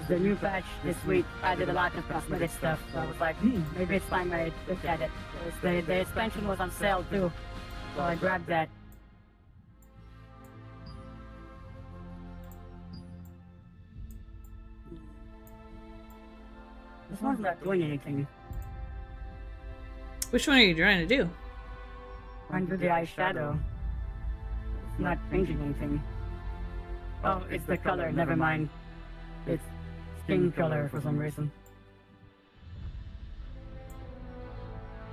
The new patch this week added a lot of cosmetic stuff, so I was like, maybe it's time I look at it. The expansion was on sale too, so I grabbed that. This one's not doing anything. Which one are you trying to do? Under the eyeshadow. It's not changing anything. Oh, it's the color, never mind. It's skin color for some reason.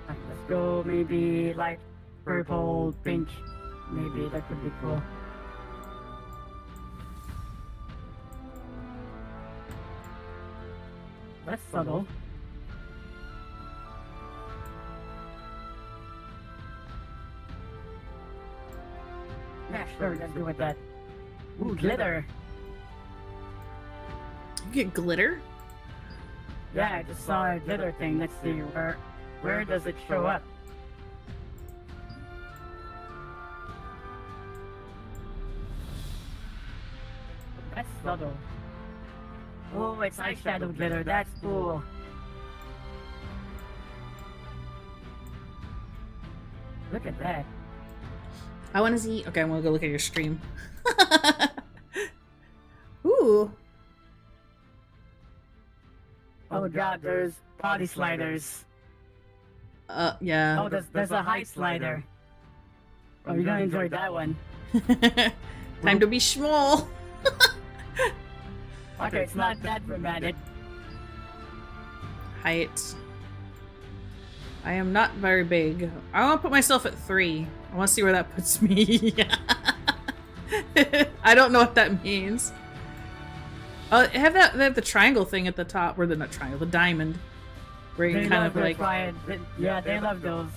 Let's go maybe like purple, pink. Maybe that could be cool. That's subtle. Yeah, sure, let's go with that. Ooh, glitter! You get glitter? Yeah, I just saw a glitter thing. Let's see, where does it show up? That's subtle. Oh, it's eyeshadow glitter. That's cool. Look at that. I want to see. Okay, I'm gonna go look at your stream. Ooh. Oh god, there's body sliders. Yeah. Oh, there's a height slider. Oh, you're gonna enjoy that one. Time to be small. Okay, it's not that dramatic. Height. I am not very big. I want to put myself at 3. I want to see where that puts me. I don't know what that means. They have the triangle thing at the top, or the not triangle, the diamond, where you can kind of like. Yeah, they love those.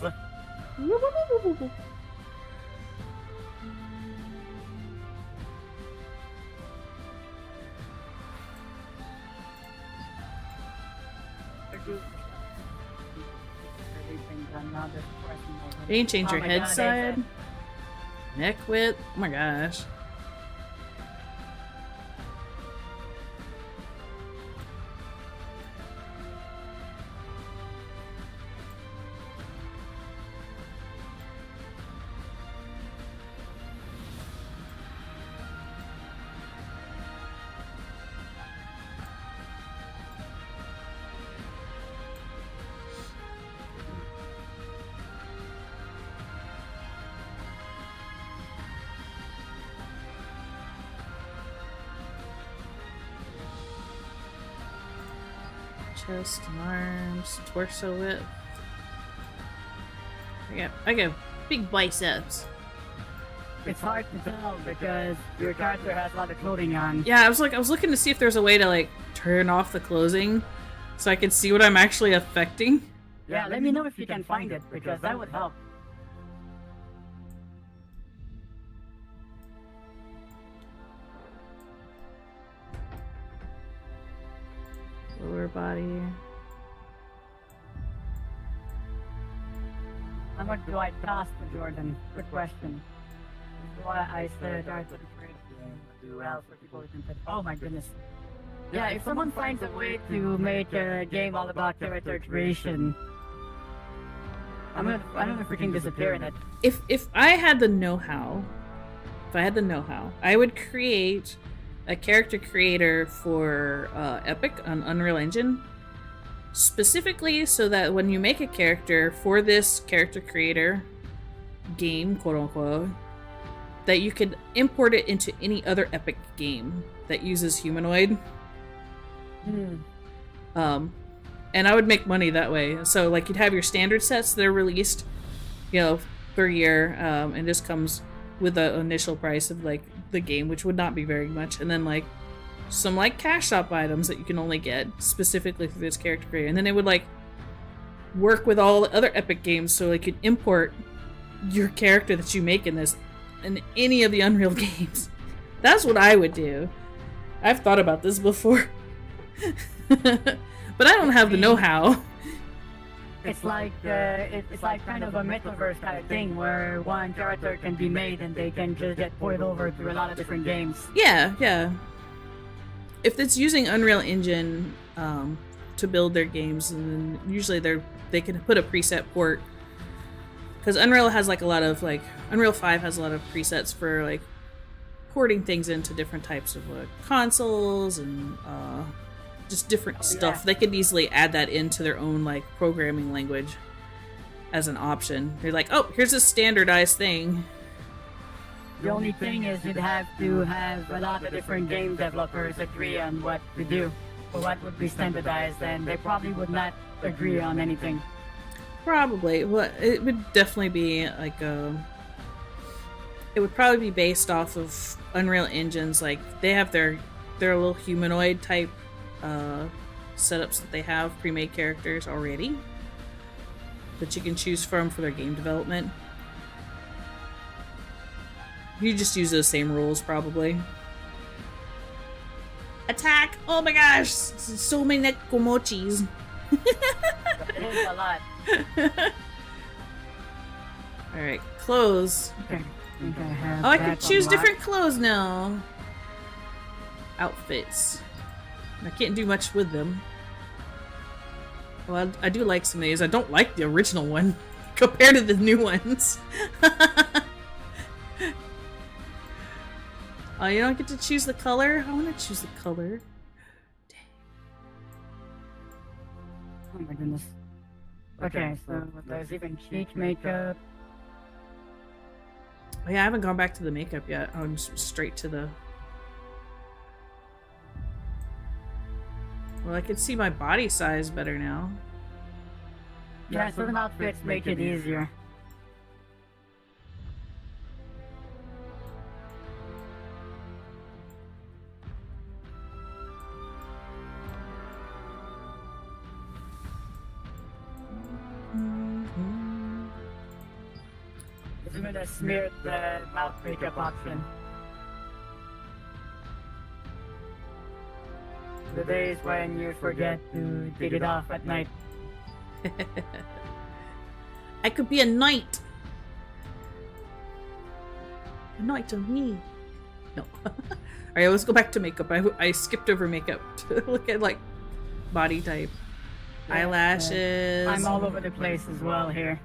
You didn't change your head God, side? Neck width? Oh my gosh. Chest and arms, torso width. I got big biceps. It's hard to tell because your character has a lot of clothing on. Yeah, I was looking to see if there's a way to like turn off the closing so I can see what I'm actually affecting. Yeah, let me know if you can find it because that would help. Lower body. How much do I cost for Jordan? Good question. This is why I said I would do well for people who can. Oh my goodness. Yeah, if someone finds a way to make a game all about character creation, I'm gonna freaking disappear in it. If I had the know-how, I would create a character creator for Epic on Unreal Engine, specifically so that when you make a character for this character creator game, quote unquote, that you could import it into any other Epic game that uses humanoid. And I would make money that way. So like you'd have your standard sets that are released, per year, and this comes with the initial price of like the game, which would not be very much, and then like some like cash shop items that you can only get specifically for this character creator, and then it would like work with all the other Epic games, so like you'd import your character that you make in this in any of the Unreal games. That's what I would do. I've thought about this before. But I don't have the know-how. It's like kind of a metaverse kind of thing where one character can be made and they can just get poured over through a lot of different games. Yeah. If it's using Unreal Engine to build their games, and then usually they can put a preset port, because Unreal has like a lot of like Unreal 5 has a lot of presets for like porting things into different types of consoles and just different stuff. They could easily add that into their own like programming language as an option. They're like, oh, here's a standardized thing. The only thing is you'd have to have a lot of different game developers agree on what to do, or what would be standardized, and they probably would not agree on anything. Probably. Well, it would definitely be like it would probably be based off of Unreal Engines. Like they have their little humanoid type setups that they have pre-made characters already that you can choose from for their game development. You just use those same rules probably. Attack! Oh my gosh! So many Nekomochis. It is a lot. Alright, clothes. Okay. Oh, I can choose different clothes now. Outfits. I can't do much with them. Well, I do like some of these. I don't like the original one compared to the new ones. Oh, you don't get to choose the color? I want to choose the color. Dang. Oh my goodness. Okay, so there's even cheek makeup. Oh, yeah, I haven't gone back to the makeup yet. I'm just straight to the... Well, I can see my body size better now. Yeah, certain outfits make it easier. I'm gonna smear the mouth makeup option. The days when you forget to take it off at night. I could be a knight. A knight of me. No. Alright, let's go back to makeup. I skipped over makeup to look at like body type. Yeah, eyelashes. I'm all over the place as well here.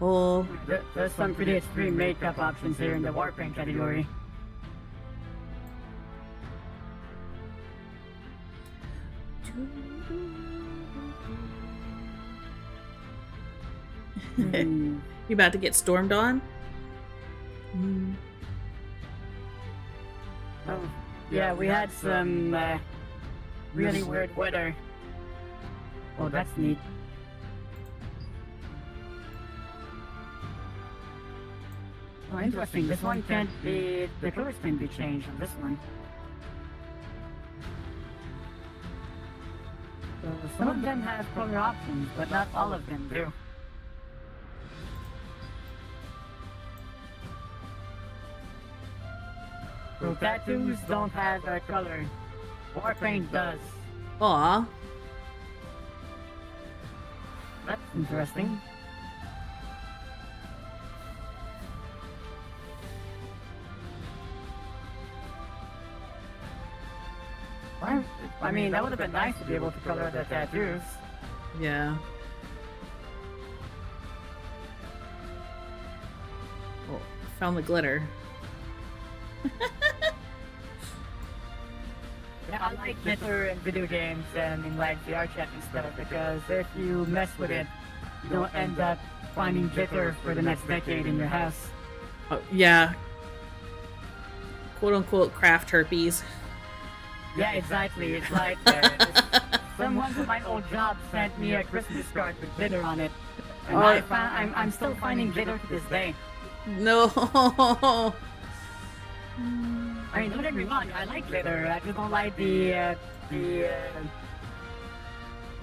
Oh. There's some pretty extreme makeup options here in the Warpaint category. You about to get stormed on? Oh, yeah, we had some really weird weather. Oh, that's neat. Oh, interesting. This one can't be... The colors can be changed on this one. So some of them have color options, but not all of them do. So tattoos don't have a color. Warpaint does. Aw. That's interesting. Well, I mean, that would have been nice to be able to color the tattoos. Yeah. Oh, found the glitter. Yeah, I like glitter in video games and in like VR chat and stuff because if you mess with it, you don't end up finding glitter for the next decade in your house. Oh, yeah. Quote unquote craft herpes. Yeah, exactly. It's like someone from my old job sent me a Christmas card with glitter on it. And I'm still finding glitter to this day. No. I mean, don't get me wrong, I like glitter. I just don't like the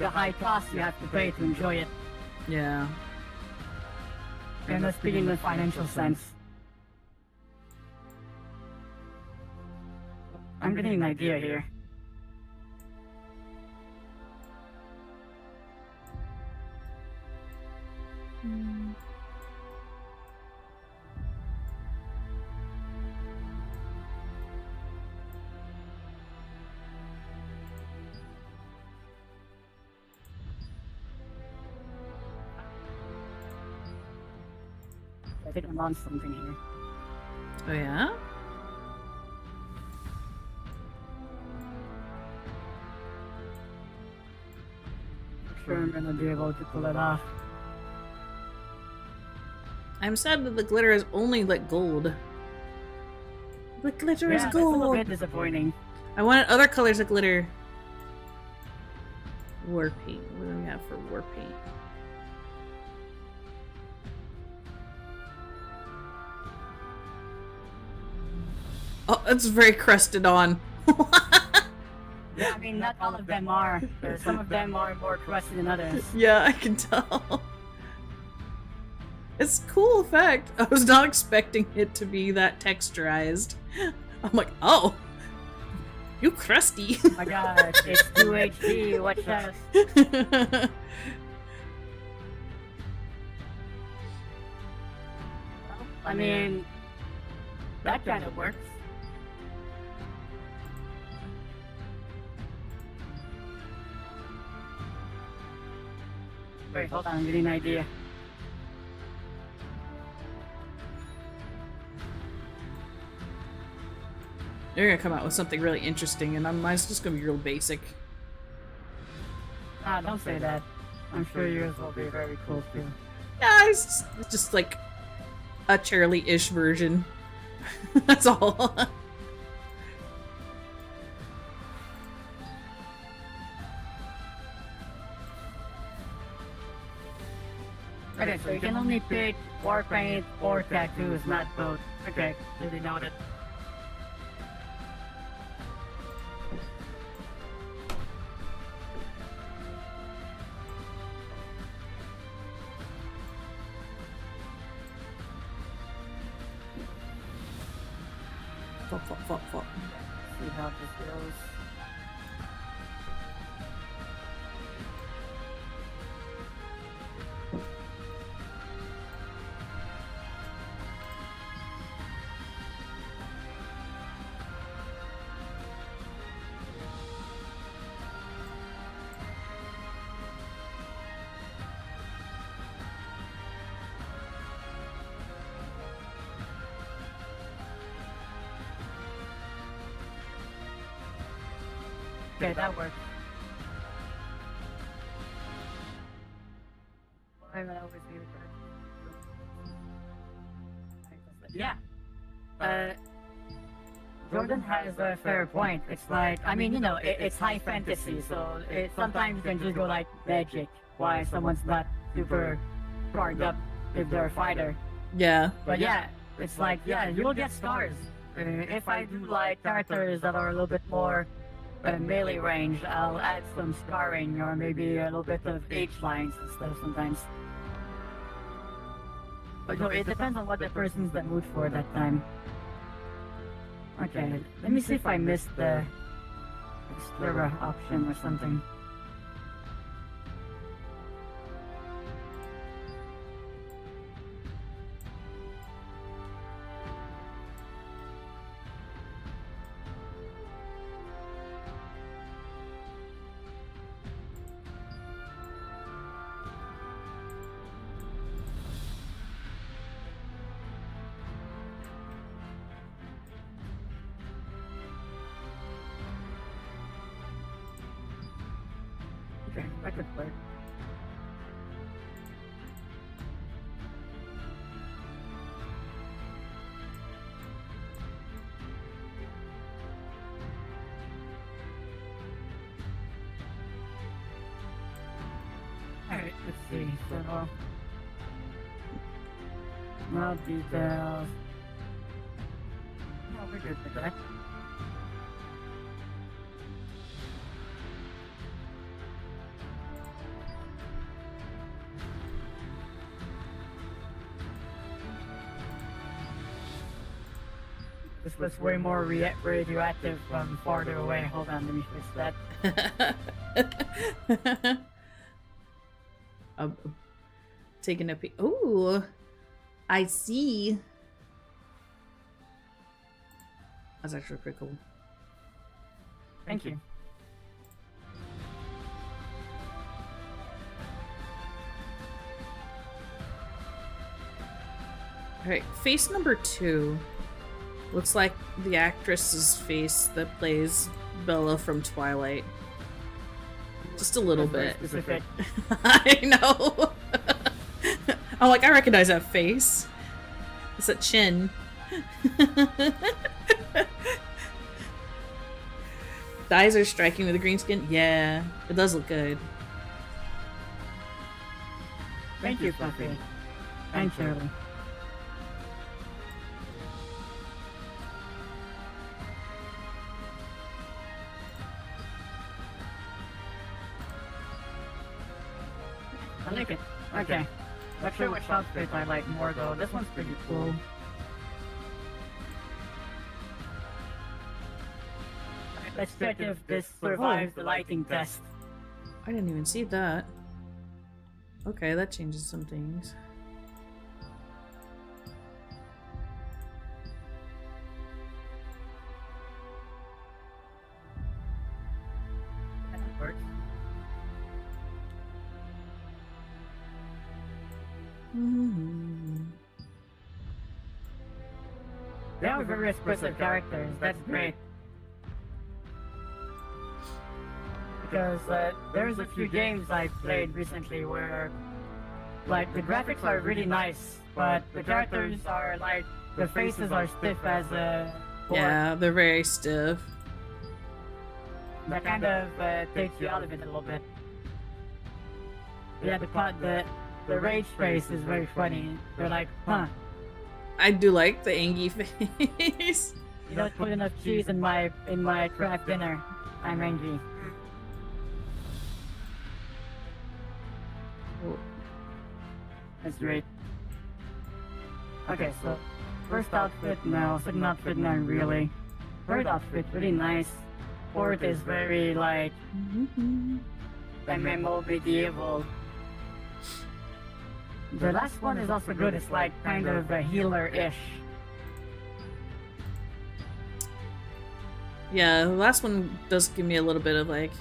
high cost you have to pay to enjoy it. Yeah. And that's speaking in the financial sense. I'm getting an idea here. I think I'm on something here. Oh yeah? I'm sure I'm gonna be able to pull it off. I'm sad that the glitter is only like gold. The glitter is That's gold. a little bit disappointing. I wanted other colors of glitter. War paint. What do we have for war paint? Oh, it's very crusted on. Yeah, I mean, not all of them are. Some of them are more crusty than others. Yeah, I can tell. It's a cool effect. I was not expecting it to be that texturized. I'm like, oh. You crusty. Oh my god, it's 2 HD, watch out. I mean, that kind of works. Wait, hold on, I'm getting an idea. They're gonna come out with something really interesting, and mine's just gonna be real basic. Ah, don't say that. I'm sure yours will be very cool too. Yeah, it's just like a Cherrily-ish version. That's all. Okay, so you can only pick war paint or tattoos, not both. Okay, really noted. Fuck. See how this goes. Okay, that works. I would always be the yeah. Jordan has a fair point. It's like, I mean, you know, it's high fantasy, so sometimes you can just go like magic. Why someone's not super powered up if they're a fighter. Yeah. But yeah, it's like, yeah, you'll get scars. If I do like characters that are a little bit more melee range, I'll add some scarring or maybe a little bit of H lines and stuff sometimes. But no, it depends on what the person's in the mood for that time. Okay, let me see if I missed the Explorer option or something. Okay, that could work. Alright, let's see. So, no details. No, we're good with that. This was way more radioactive from farther away. Hold on, let me fix that. I'm taking a peek. Ooh, I see. That's actually pretty cool. Thank you. Alright, face number 2. Looks like the actress's face that plays Bella from Twilight. Just a little bit. Specific. I know. I'm like, I recognize that face. It's that chin. The eyes are striking with the green skin. Yeah, it does look good. Thank you, Fluffy. And Cherrily. I like it. Okay. Not sure which outfit I like more though. This one's pretty cool. Let's check if this survives the lighting test. I didn't even see that. Okay, that changes some things. That works. They are very expressive characters. That's great. Because there's a few games I played recently where, like, the graphics are really nice, but the characters are like, the faces are stiff as a board. Yeah, they're very stiff. That kind of takes you out of it a little bit. Yeah, the rage face is very funny. They're like, huh. I do like the Angie face. You don't put enough cheese in my craft dinner. I'm angry. Oh. That's great. Okay, so first outfit now, second outfit not really. Third outfit really nice. Fourth is very like MMO medieval. The last one is also good. It's like kind of a healer-ish. Yeah, the last one does give me a little bit of like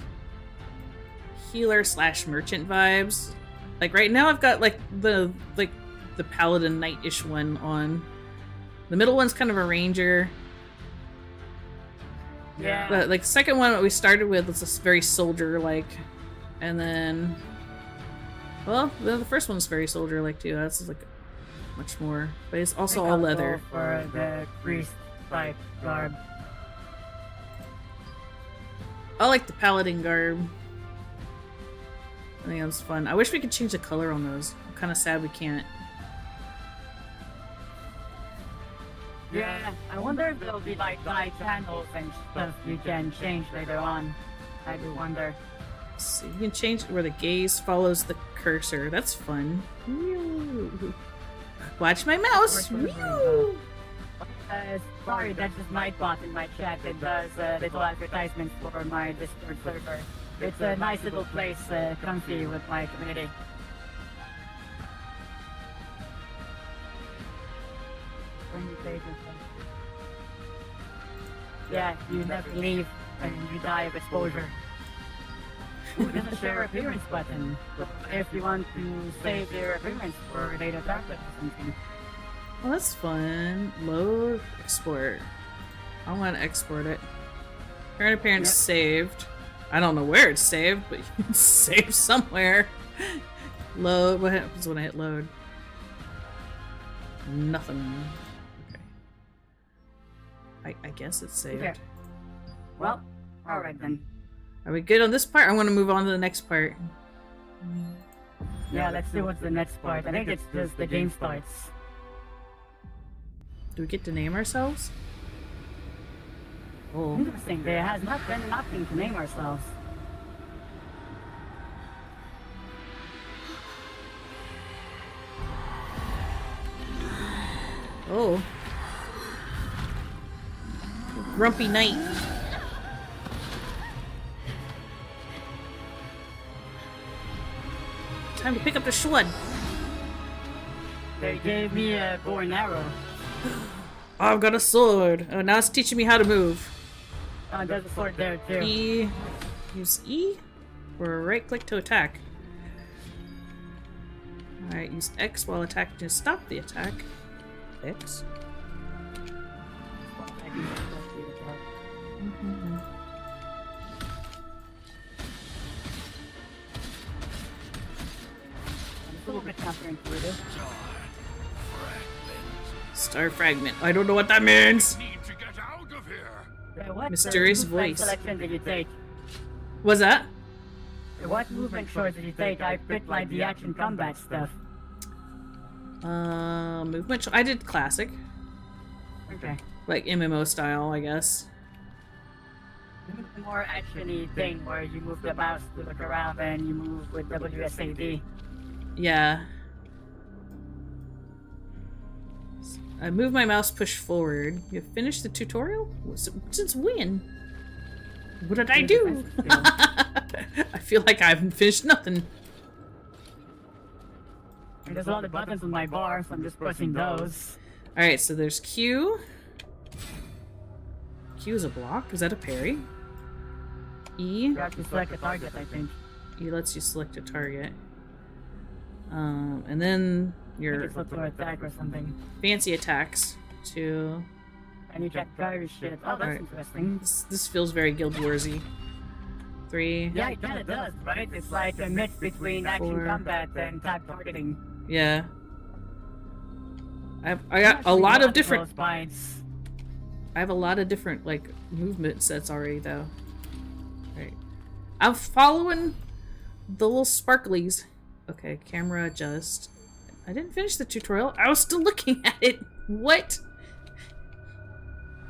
healer / merchant vibes. Like right now I've got like the paladin knight-ish one on. The middle one's kind of a ranger. Yeah. The like second one that we started with was just very soldier-like. And then well, the first one's very soldier-like too. That's like much more, but it's also all leather. For the priest type garb. I like the paladin garb. I think that was fun. I wish we could change the color on those. I'm kind of sad we can't. Yeah, I wonder if there'll be like side channels and stuff you can change later on. I do wonder. Let's see, you can change where the gaze follows the cursor. That's fun. Whew. Watch my mouse. Whew. Sorry, that's just my bot in my chat. It does little advertisements for my Discord server. It's a nice little place, comfy with my community. Yeah, you never leave and you die of exposure. Ooh, there's a share appearance button. So if you want to save your appearance for later tablet or something. Well, that's fun. Load, export. I want to export it. Current appearance saved. I don't know where it's saved, but you can save somewhere. Load. What happens when I hit load? Nothing. Okay. I guess it's saved. Okay. Well, alright then. Are we good on this part? I want to move on to the next part. Yeah, let's see what's the next part. I think it's just the game starts. Do we get to name ourselves? Oh. Interesting, there has not been an option to name ourselves. Oh. Grumpy Knight. Time to pick up the sword. They gave me a bow and arrow. Oh, I've got a sword. Oh, now it's teaching me how to move. Oh, there's a sword there too. E. Use E or right click to attack. Alright, use X while attacking to stop the attack. X. A little bit counterintuitive. Star fragment. I don't know what that means. Need to get out of here. What Mysterious movement voice. selection did you take? What's that? What movement choice did you take? I picked like the action combat stuff. Movement. I did classic. Okay. Like MMO style, I guess. The more action-y thing where you move the mouse to look around and you move with WSAD. Yeah. I move my mouse, push forward. You finished the tutorial? Since when? What did I do? I feel like I haven't finished nothing. And there's a lot of buttons on my bar, so I'm just pressing those. Alright, so there's Q. Q is a block. Is that a parry? E. You have to select a target, I think. E lets you select a target. And then your It's to attack or something. fancy attacks to... And you can carry shit. Oh, that's interesting. This feels very Guild Warsy. 3. Yeah, it kinda does, right? It's like a mix between action 4. combat and type targeting. Yeah. I got a lot of different... Spines. I have a lot of different, like, movement sets already, though. Right. I'm following the little sparklies. Okay, camera adjust. I didn't finish the tutorial. I was still looking at it. What?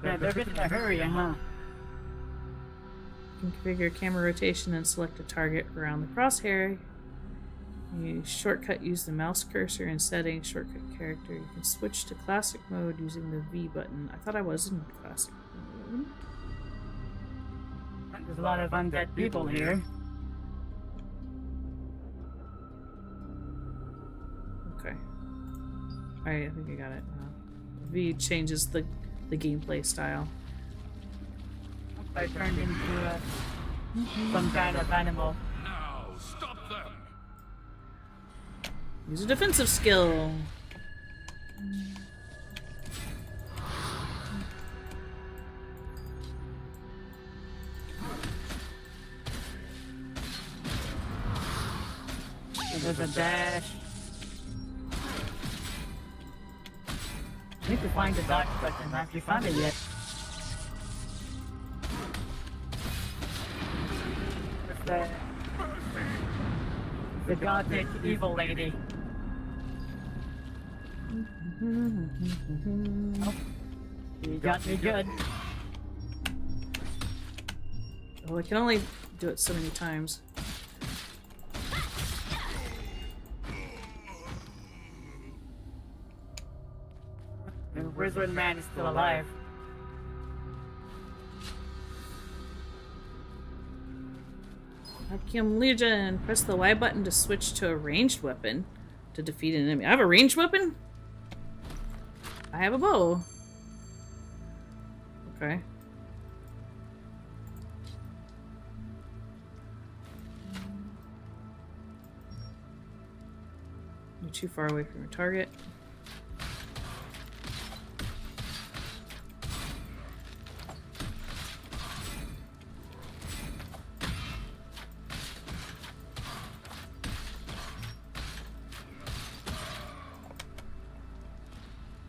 Yeah, they're a bit in a hurry, huh? Configure camera rotation and select a target around the crosshair. You shortcut, use the mouse cursor in settings, shortcut character. You can switch to classic mode using the V button. I thought I was in classic mode. There's a lot of undead people here. Okay. Alright, I think I got it. V changes the gameplay style. I turned into some kind of animal. Now, stop them! Use a defensive skill. There's a dash. I need to find the dodge button. I haven't actually found it yet. Where's the gothic evil lady? Oh, you got me good. Oh, I can only do it so many times. The wizard man is still alive. Vacuum Legion. Press the Y button to switch to a ranged weapon to defeat an enemy. I have a ranged weapon? I have a bow. Okay. You're too far away from your target.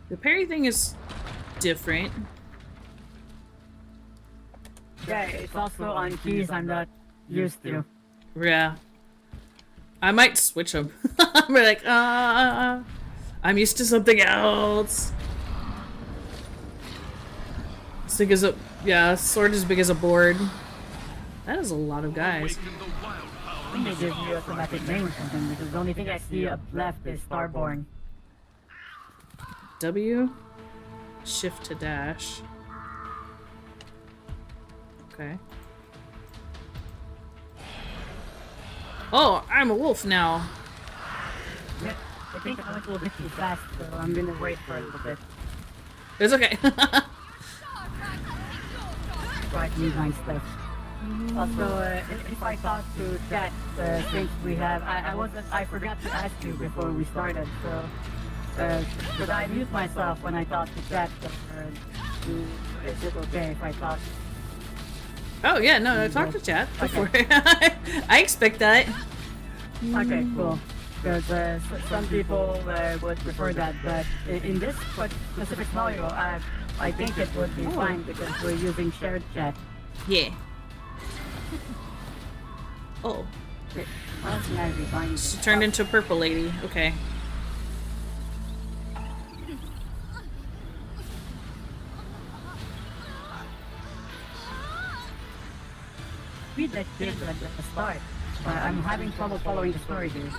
The parry thing is different. Yeah, it's also on keys I'm not used to. Yeah. I might switch them. I'm like, I'm used to something else. As big as a, yeah, sword as big as a board. That is a lot of guys. I think they give you automatic name or something, because the only thing I see up left is Starborn. W, shift to dash. Okay. Oh, I'm a wolf now. Yeah, I think I went a little bit too fast, so I'm gonna wait for a little bit. It's okay. Right, need my stuff. Also, if I talk to chat, since we have, I forgot to ask you before we started, so. Should I mute myself when I talk to chat? Is it okay if I talk? Oh yeah, no, talk to chat before. Okay. I expect that. Okay, cool. Because some people would prefer that, but in this specific scenario, I think it would be fine because we're using shared chat. Yeah. Oh. She turned into a purple lady. Okay. Read that shit at the start. I'm having trouble following the story here.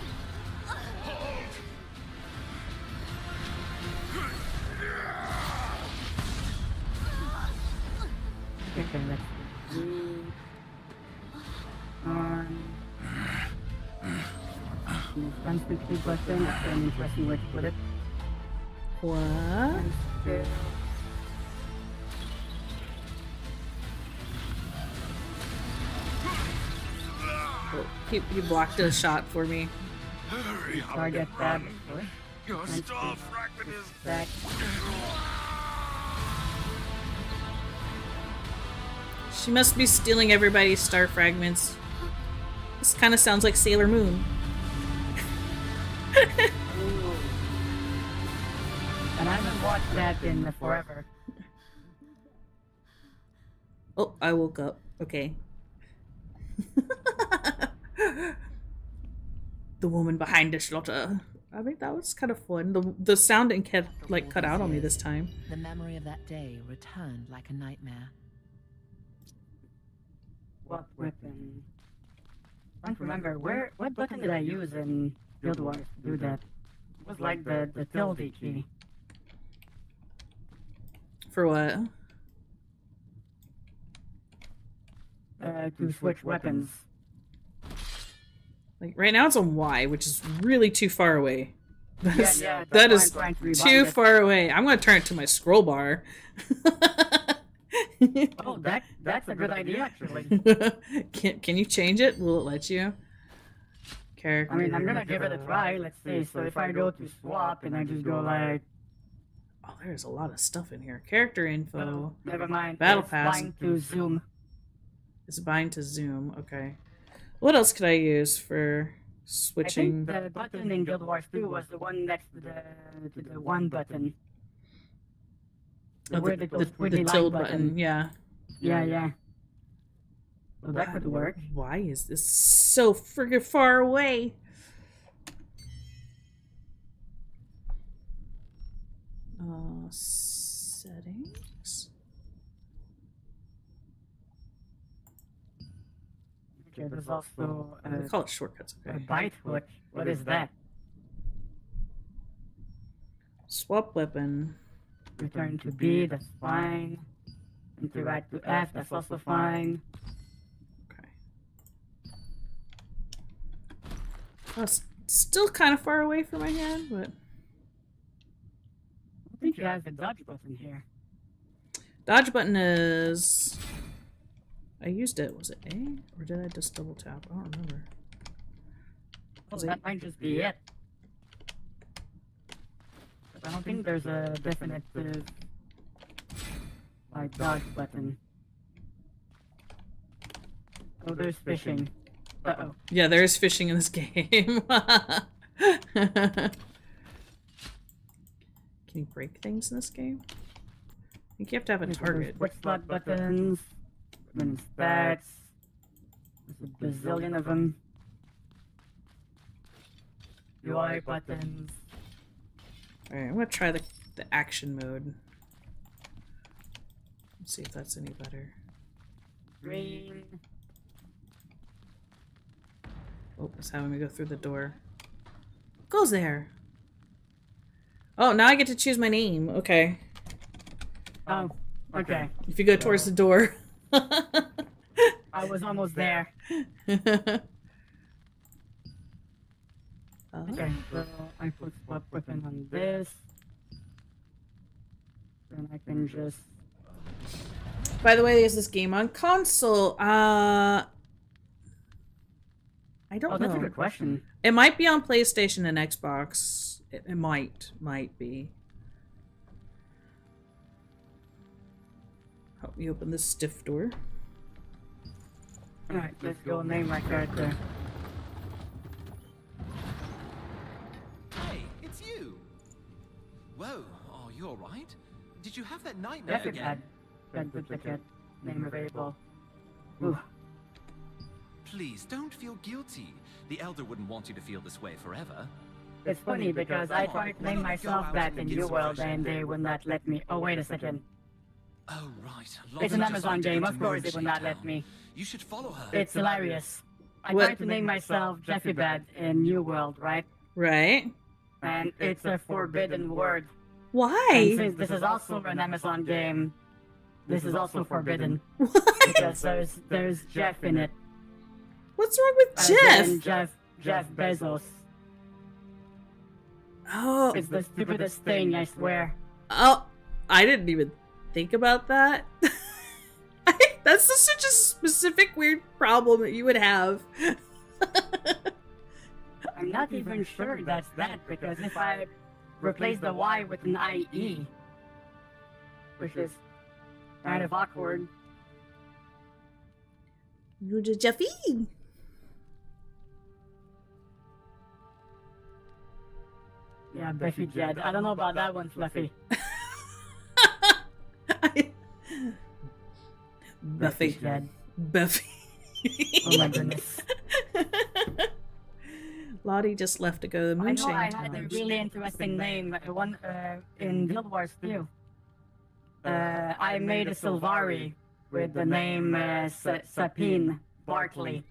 Okay, let's see. Constantly button, that's an interesting way to put it. What? Oh, he blocked a shot for me. Hurry up, Target tab. your star fragment is Back. She must be stealing everybody's star fragments. This kind of sounds like Sailor Moon. And I haven't watched that in forever. Oh, I woke up. Okay. The woman behind the slaughter. I mean, that was kind of fun. The sound didn't cut out on me this time. The memory of that day returned like a nightmare. What weapon? I don't remember. What button did I use in Guild Wars to do that? It was like the tilde key. For what? To switch weapons. Like right now it's on Y, which is really too far away. Yeah, That is trying to too rewind it. far away. I'm gonna turn it to my scroll bar. Oh, that's a good idea, actually. Can you change it? Will it let you? Character. I mean, I'm gonna give it a try. Let's see. So if I go to swap and I just go like, Oh, there's a lot of stuff in here. Character info. never mind. Battle it's Pass. fine to zoom. It's bind to zoom. Okay. What else could I use for I switching? think the button in Guild Wars 2 was the one next to the one button. Oh, Where the goes with line tilde button. Yeah. Yeah. So that could work. Why is this so friggin' far away? Settings. Okay, there's also They call it shortcuts. a Okay. bite hook. What is that? Swap weapon. Return to B, that's fine. Interact to F, that's also fine. Okay. Oh, it's still kind of far away from my hand, but I think you have the dodge button here. dodge button is. I used it. Was it A or did I just double tap? I don't remember. Oh, that might just be it. But I don't think there's a definitive like dodge button. Oh, there's fishing. Uh-oh. Yeah, there is fishing in this game. Can you break things in this game? I think you have to have a target. Quick slot buttons. Then stats. There's a bazillion of them. UI buttons. Alright, I'm gonna try the action mode. Let's see if that's any better. Green. Oh, it's having me go through the door. What goes there? Oh, now I get to choose my name. Okay. Oh, okay. If you go towards the door. I was almost there. Okay, so I put swap weapon on this. Then I can just... By the way, is this game on console? I don't Oh, that's a know. good question. It might be on PlayStation and Xbox. It might be. Help me open this stiff door. Alright, let's go name my character. Hey, it's you! Whoa, oh, you alright? Did you have that nightmare again? Red duplicate. Name available. Ooh. Please, don't feel guilty. The Elder wouldn't want you to feel this way forever. It's funny because I tried to name myself that in New World and they would not let me. Oh, wait a second. Oh, right. It's an Lotta just Amazon wanted to game, go of to course they would not Moonshade let Town. me. You should follow her. It's hilarious. I What- tried to name myself Jeffybed in New World, right? Right? And it's a forbidden word. And Why? since this is also an Amazon game, this is also forbidden. What? Because there's Jeff in it. What's wrong with As Jeff? in Jeff Bezos. Oh, It's the stupidest thing, I swear. oh, I didn't even think about that. That's just such a specific weird problem that you would have. I'm not even sure that's that, because if I replace the Y with an IE, which is kind of awkward. You're the Jeffy. Yeah, Buffy Jed. I don't know about that one, Fluffy. Buffy. Jed. Buffy. Oh my goodness. Lottie just left to go to the Moonshine I know I had a Towers. really interesting name, one in Guild Wars too. I made a Sylvari with the name Sapine Barkley.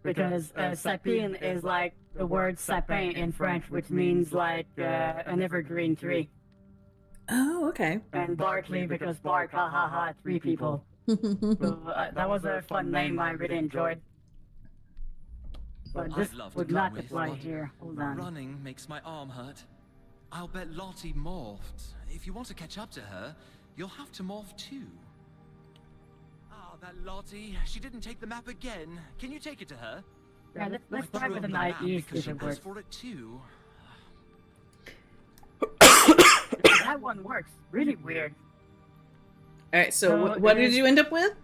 Because sapine is like the word sapin in French, which means like an evergreen tree. Oh, okay. And Barkley because bark, ha ha ha, 3 people. So that was a fun name I really enjoyed. But this I'd love to would come not with, apply but here. Hold on. Running makes my arm hurt. I'll bet Lottie morphed. If you want to catch up to her, you'll have to morph too. Ah, that Lottie. She didn't take the map again. Can you take it to her? Yeah, let's I try drew with up an the map IE because she stupid word. asked for it too. That one works. Really weird. Alright, so So what it did is- you end up with?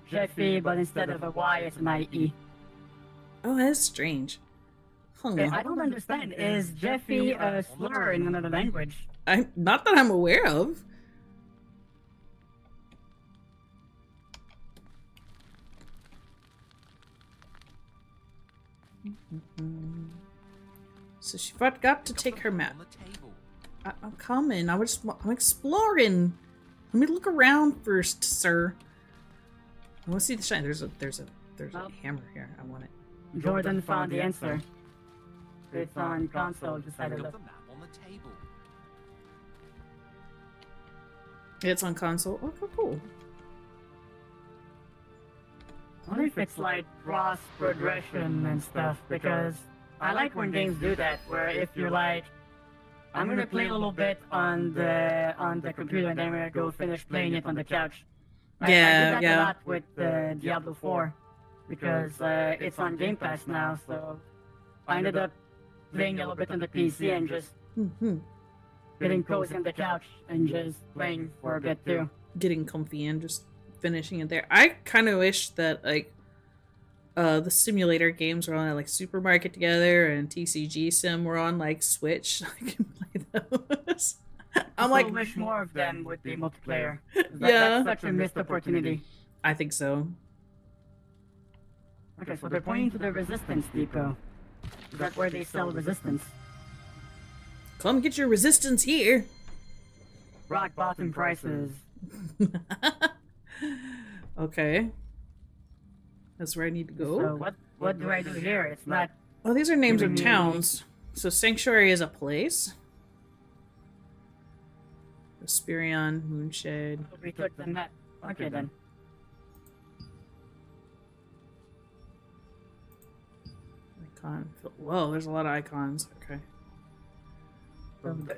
Jeffy, but instead of a Y, it's an IE. Oh, that's strange. Huh. I don't understand. Is Jeffy a slur in another language? Not that I'm aware of. So she forgot to take her map. On the table. I'm coming. I'm exploring. Let me look around first, sir. I want to see the shine. There's a Oh. hammer here. I want it. Jordan found the answer. It's on console. Look Decided at to the map on the table. It's on console. Oh, cool. I wonder if it's like cross progression and stuff, because I like when games do that, where if you're like, I'm gonna play a little bit on the computer and then I'm gonna go finish playing it on the couch. I did that a lot with Diablo 4, because it's on Game Pass now, so I ended up playing a little bit on the PC and just getting cozy on the couch and just playing for a bit too. Getting comfy and just finishing it there. I kind of wish that like the simulator games were on like Supermarket Together and TCG Sim were on like Switch. I can play those. I'm I like, wish more of them would be multiplayer. Yeah. That's such a missed opportunity. I think so. Okay, so they're pointing to the Resistance Depot. Is that where they sell Resistance? Come get your resistance here. Rock bottom prices. Okay. That's where I need to go. So what do I do here? It's not. Oh, these are names of Mhm. towns. So Sanctuary is a place. Esperion, Moonshade. We took the map. Okay then. Icon. Whoa, there's a lot of icons. Okay.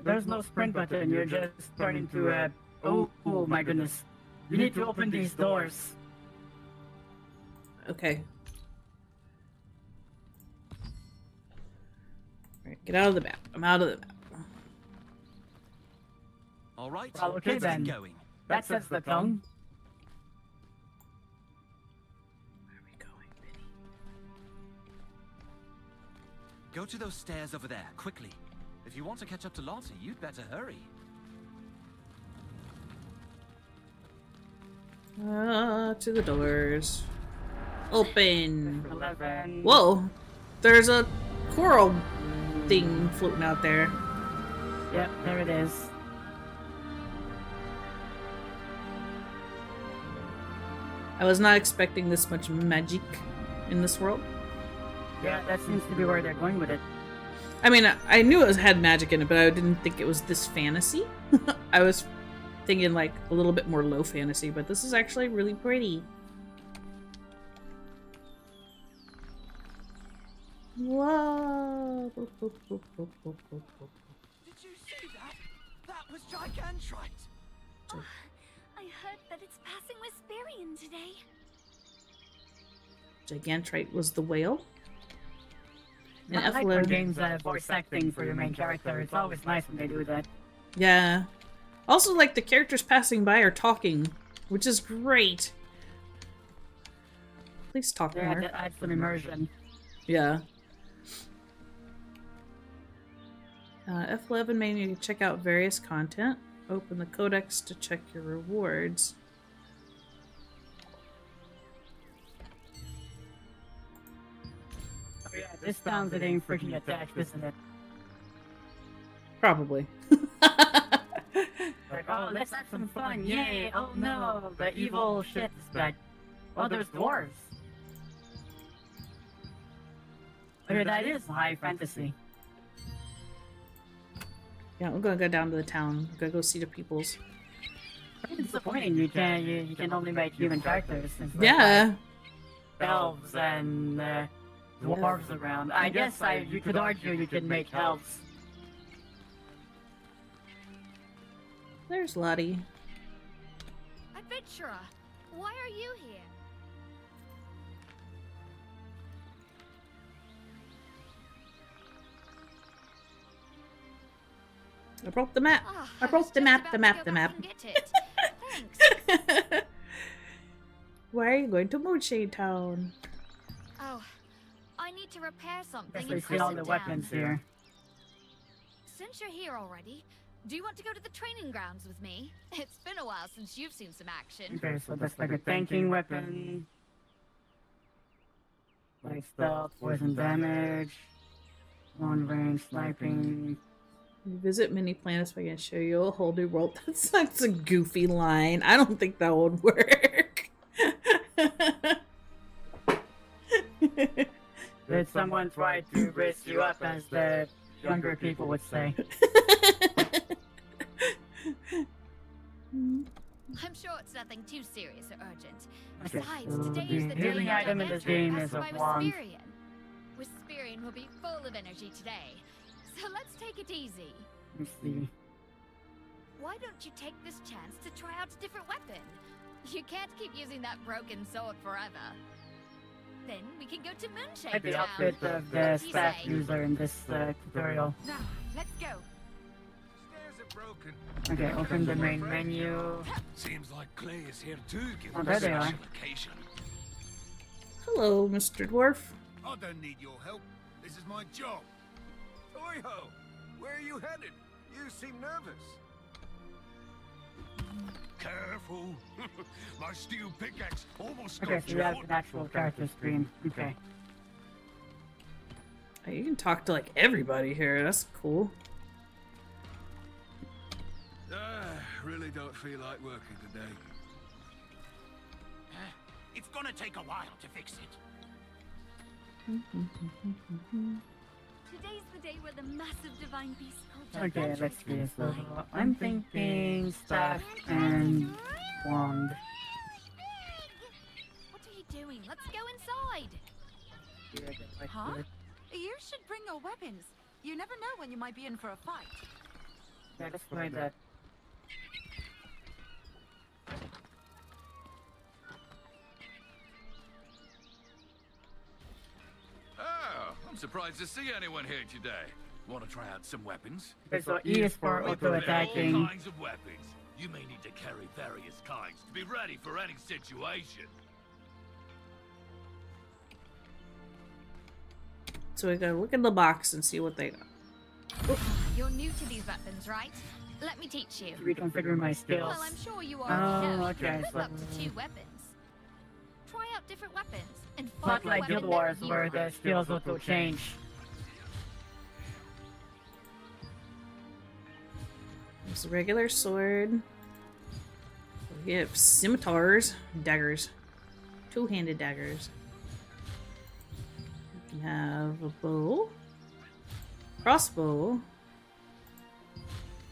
There's no sprint button. You're just turning to a. Oh my goodness! You need to open these doors. Okay. Alright, get out of the map. I'm out of the map. All right. Well, okay let's then. get going. That sets the tone. Where are we going, Benny? Go to those stairs over there, quickly. If you want to catch up to Lottie, you'd better hurry. To the doors. Open. 11. Whoa! There's a coral thing floating out there. Yep, there it is. I was not expecting this much magic in this world. Yeah, that seems to be where they're going with it. I mean, I knew it had magic in it, but I didn't think it was this fantasy. I was thinking like a little bit more low fantasy, but this is actually really pretty. Whoa! Did you see that? That was Gigantrite! Oh, I heard that it's passing Wisperian today. Gigantrite was the whale. And I like F11 when games that have voice acting for your main character. It's always nice when they do that. Yeah. Also, like, the characters passing by are talking, which is great. Please talk Yeah, more. that adds some immersion. Yeah. F11 made you check out various content. Open the codex to check your rewards. Oh yeah, this sounds like being freaking attached, isn't it? Probably. Like, oh, let's have some fun, yay! Oh no, the evil shit is back. Oh, there's dwarves. Okay, that is high fantasy. Yeah, I'm gonna go down to the town. I'm gonna go see the peoples. It's disappointing you can only make human characters. Since Yeah. elves and dwarves around. I guess you could argue you could make elves. There's Lottie. Adventurer, why are you here? I broke the map. Ah, I broke was the just map, about the to map, go the back map. and get it. Thanks. Why are you going to Moonshade Town? Oh, I need to repair something Guess in we see all the Crescent weapons Town. here. Since you're here already, do you want to go to the training grounds with me? It's been a while since you've seen some action. Okay, so that's like a tanking weapon. Like stealth, poison damage, long range sniping. You visit many planets, but I can show you a whole new world. That's a goofy line. I don't think that would work. Did someone try to raise you up, as the younger people would say? I'm sure it's nothing too serious or urgent. Okay, Besides, so today the is the day healing the item in this Gigantrite game passes is a by wand. Wisperian. Wisperian will be full of energy today. So let's take it easy. Let's see. Why don't you take this chance to try out a different weapon? You can't keep using that broken sword forever. Then we can go to Moonshade Like the Town. outfit of the What do you staff say? user in this tutorial. Now, let's go. Stairs are broken. Okay, open the main menu. Seems like Clay is here too, given Oh, the there they are. special occasion. Hello, Mr. Dwarf. I don't need your help. This is my job. Oi-ho! Where are you headed? You seem nervous. Careful! My steel pickaxe almost Okay, got so you your have foot. an actual character screen. Okay. Oh, you can talk to like everybody here. That's cool. Really don't feel like working today. It's gonna take a while to fix it. Today's the day where the massive divine beast called Okay, Gigantrite let's see. will So fly. I'm thinking staff and wand. What are you doing? Let's go inside. Huh? You should bring your weapons. You never know when you might be in for a fight. Yeah, let's try that. Oh, I'm surprised to see anyone here today. Want to try out some weapons? Okay, so E is for auto All attacking. kinds of weapons. You may need to carry various kinds to be ready for any situation. So we gotta look in the box and see what they got. You're new to these weapons, right? Let me teach you. Reconfigure my skills. Well, I'm sure you already Oh, know okay, you can so- up to 2 weapons. Try out different weapons and find Not the like weapon Guild that Wars you where the like. skills auto change. There's a regular sword. We have scimitars, daggers, two-handed daggers. We can have a bow, crossbow,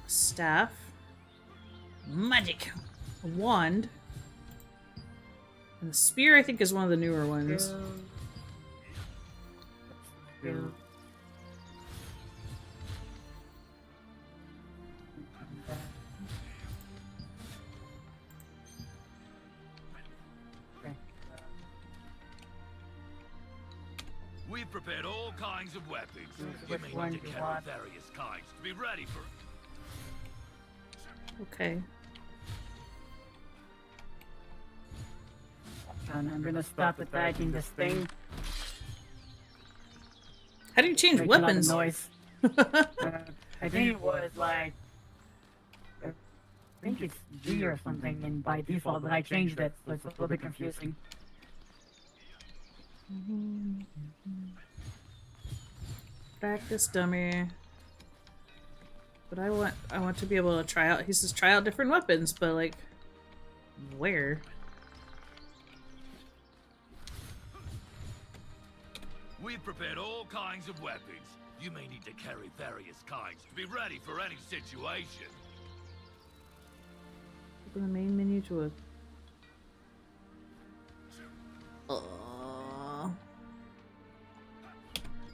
staff, magic, a wand, and the spear. I think is one of the newer ones. to. We've prepared all kinds of weapons. You Which may one need do to you carry want? various kinds to be ready for. Okay. And I'm gonna stop attacking this thing. How do you change Making a lot of weapons? noise. I think it was like. I think it's G or something and by default, but I changed it, so it's a little bit confusing. Practice dummy. But I want to be able to try out. He says try out different weapons, but like, where? We've prepared all kinds of weapons. You may need to carry various kinds to be ready for any situation. Open the main menu to a.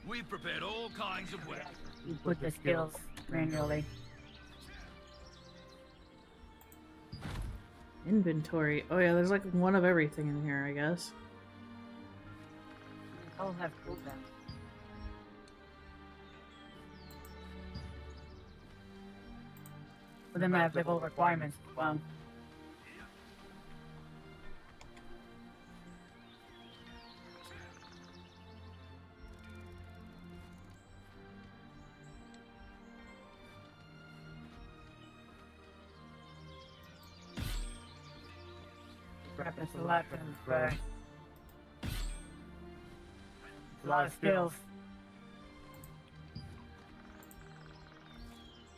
We've prepared all kinds of weapons. You put the skills manually. Inventory. Oh yeah, there's like one of everything in here, I guess. I'll have cooldown. But then I have level requirements as well. Weapons selections, right? A lot of skills.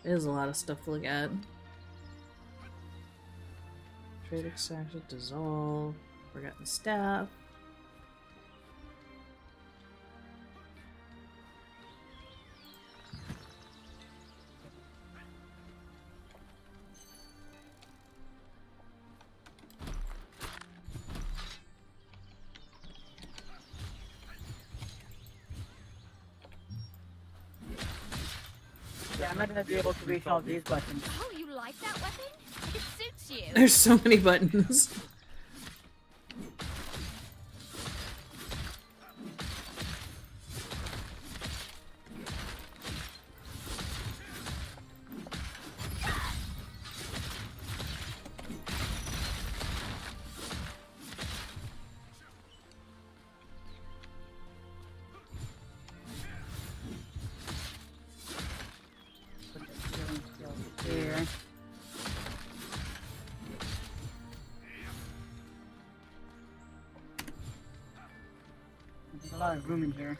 There's a lot of stuff to look at. Trade extraction, dissolve, forgotten staff. Yeah, I'm not gonna be able to reach all these buttons. Oh, you like that weapon? It suits you. There's so many buttons. Here. There's a lot of room in here.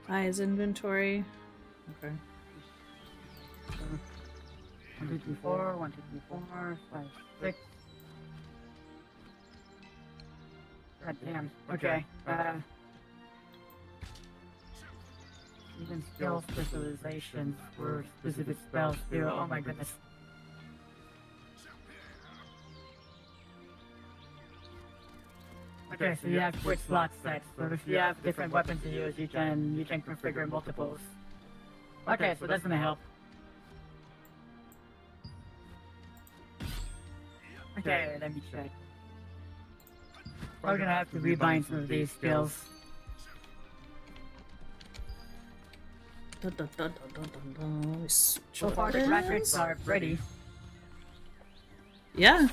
His inventory. Okay. 1, 2, 3, 4, 1, 2, 3, 4, 5, 6. God damn. Okay. Even skill specializations for specific spells too. Oh my goodness. Okay, so you have quick slot sets. So if you have different weapons to use, you can configure multiples. Okay, so that's gonna help. Okay, let me check. We're gonna have to rebind some of these skills. Dun, dun, dun, dun, dun, dun, dun. So far, the graphics are pretty. Yeah.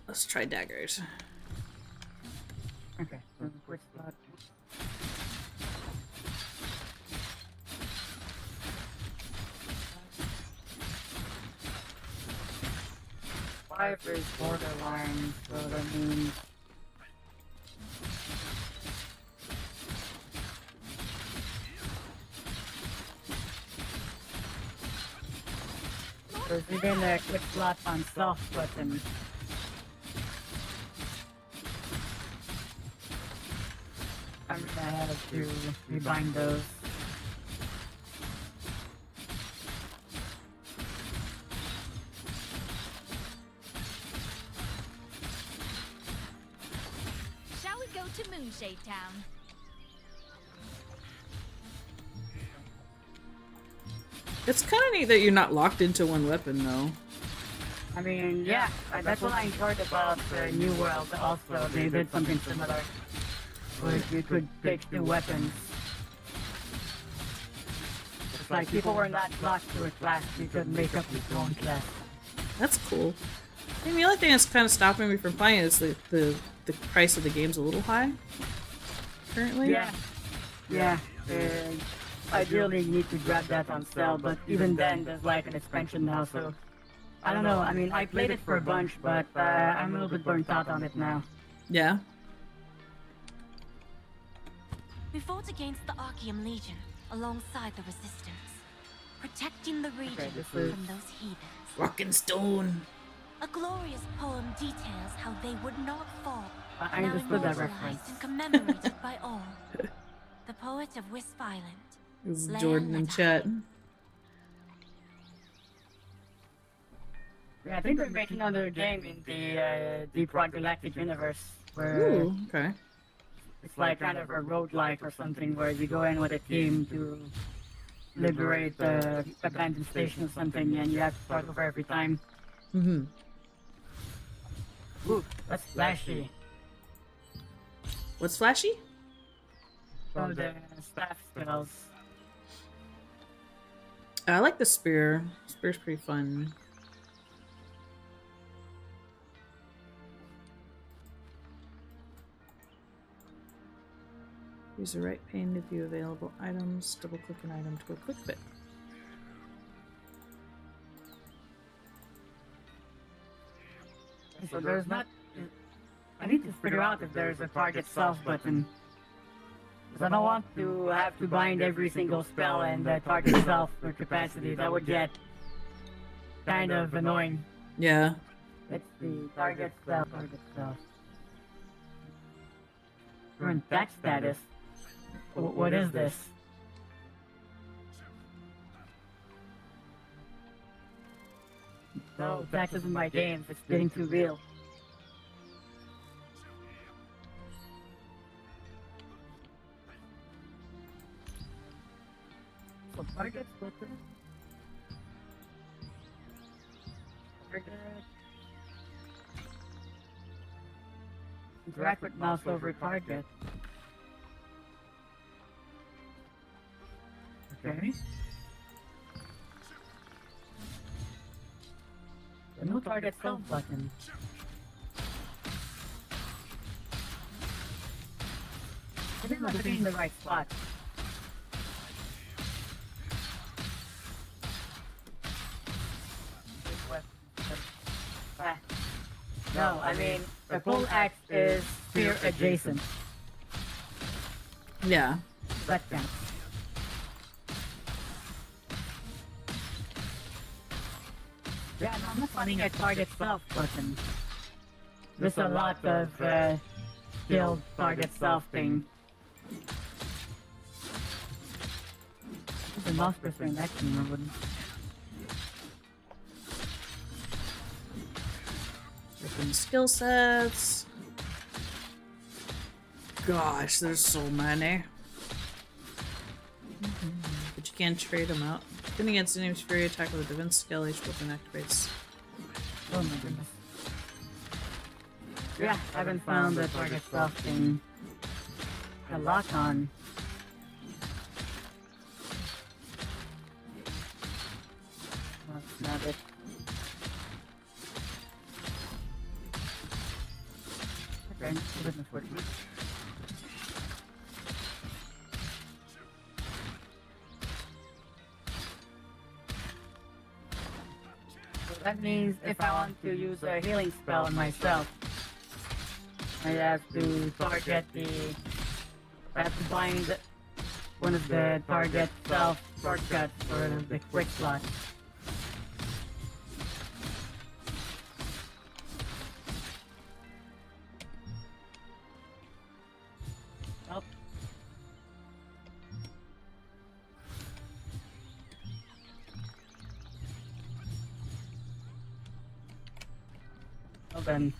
Let's try daggers. Okay, so quick slot. Five is borderline, so that means there's even a quick slot on soft button. I'm gonna have to rebind those. to Moonshade Town. It's kind of neat that you're not locked into one weapon, though. I mean, yeah, that's what I enjoyed about the New World. Also, they did something similar, where you could pick two weapons. It's like people were not locked to a class; you could make up your own class. That's cool. I mean, the only thing that's kind of stopping me from playing is the price of the game's a little high currently. Yeah. Ideally, you need to grab that on sale, but even then, there's like an expansion now, so I don't know. I mean, I played it for a bunch, but I'm a little bit burnt out on it now. Yeah. We fought against the Archeum Legion alongside the Resistance, protecting the region from those heathens. Rockin' Stone. A glorious poem details how they would not fall. I understood that reference. And commemorated by all. The poet of Wisp Island. This is Jordan in chat. Yeah, I think they're making another game in the Deep Rock Galactic universe, where Ooh, okay. it's like kind of a roguelike or something, where you go in with a team to liberate the abandoned station or something, and you have to start over every time. Mm-hmm. Ooh, that's flashy. What's flashy? So the staff spells. I like the spear. Spear's pretty fun. Use the right pane to view available items. Double click an item to equip it. So there's not... I need to figure out if there's a target self button. Because I don't want to have to bind every single spell and target self for capacity. That would get kind of annoying. Yeah. Let's see. Target self. Current attack status. What is this? No, that isn't my game. It's getting too real. So target splitter. Target. Interact with mouse over target. Okay. The no target self button. I think I'm putting in the right spot. No, I mean, the full axe is spear adjacent. Yeah. That counts. Yeah, no, I'm not finding a target self button. There's a lot of skill target self thing. The mouse pressure in action, I wouldn't. Different skill sets. Gosh, there's so many. But you can't trade them out. Then against an enemy's fury attack with a defense skill, each weapon activates. Oh my goodness. Yeah, I haven't found the target self thing. A lock on. That's not it. Okay, a bit unfortunate. So that means if I want to use a healing spell on myself, I have to target I have to bind one of the target self shortcuts for the quick slot. Nope. Well then,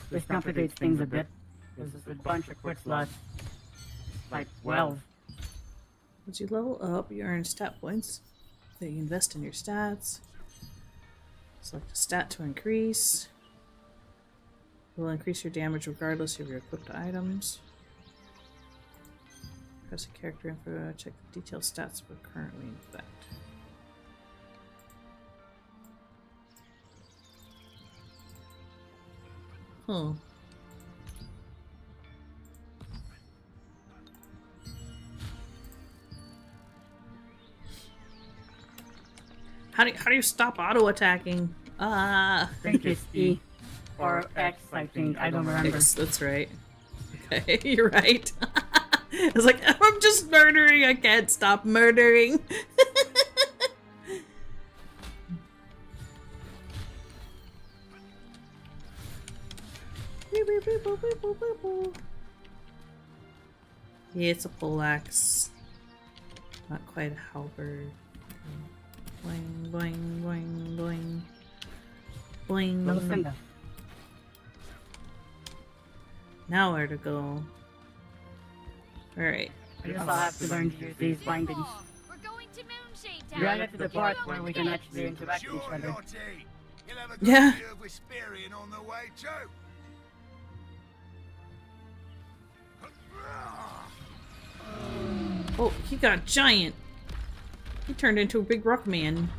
this complicates things a bit. This is a bunch of quick slots. Like 12. As you level up, you earn stat points that you invest in your stats. Select a stat to increase. It will increase your damage regardless of your equipped items. Press a character info to check the detailed stats we're currently in effect. Huh. How do you stop auto attacking? I think it's E or X, I think. I don't remember. X, that's right. Okay, you're right. I was like, I'm just murdering. I can't stop murdering. Yeah, it's a poleaxe. Not quite a halberd. Boing, boing, boing, boing. Boing. Now where to go? Alright. I guess I'll have to learn to use these bindings. We're going to Moonshade Town. We gotta get to the part where we can actually interact with each other. You'll have a good Yeah. view of Whisperian on the way too. Oh, he got giant. He turned into a big rock man.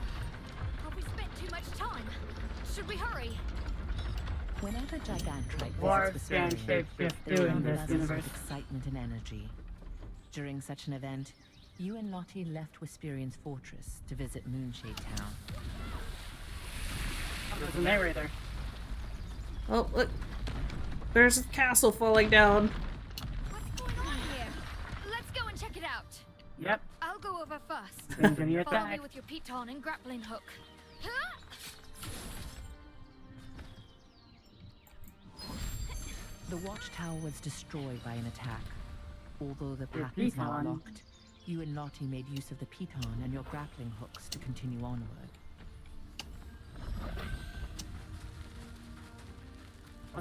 Have we spent too much time? Should we hurry? Whenever Gigantrite Dwarves visits can Whisperian, shapeshift there too are in this buzz universe. of excitement and energy. During such an event, you and Lottie left Whisperian's fortress to visit Moonshade Town. There's a narrator. Oh, look. There's a castle falling down. What's going on here? Let's go and check it out. Yep. I'll go over first. Continue Follow me attack. with your piton and grappling hook. Huh? The watchtower was destroyed by an attack. Although the path is now piton. locked, you and Lottie made use of the piton and your grappling hooks to continue onward.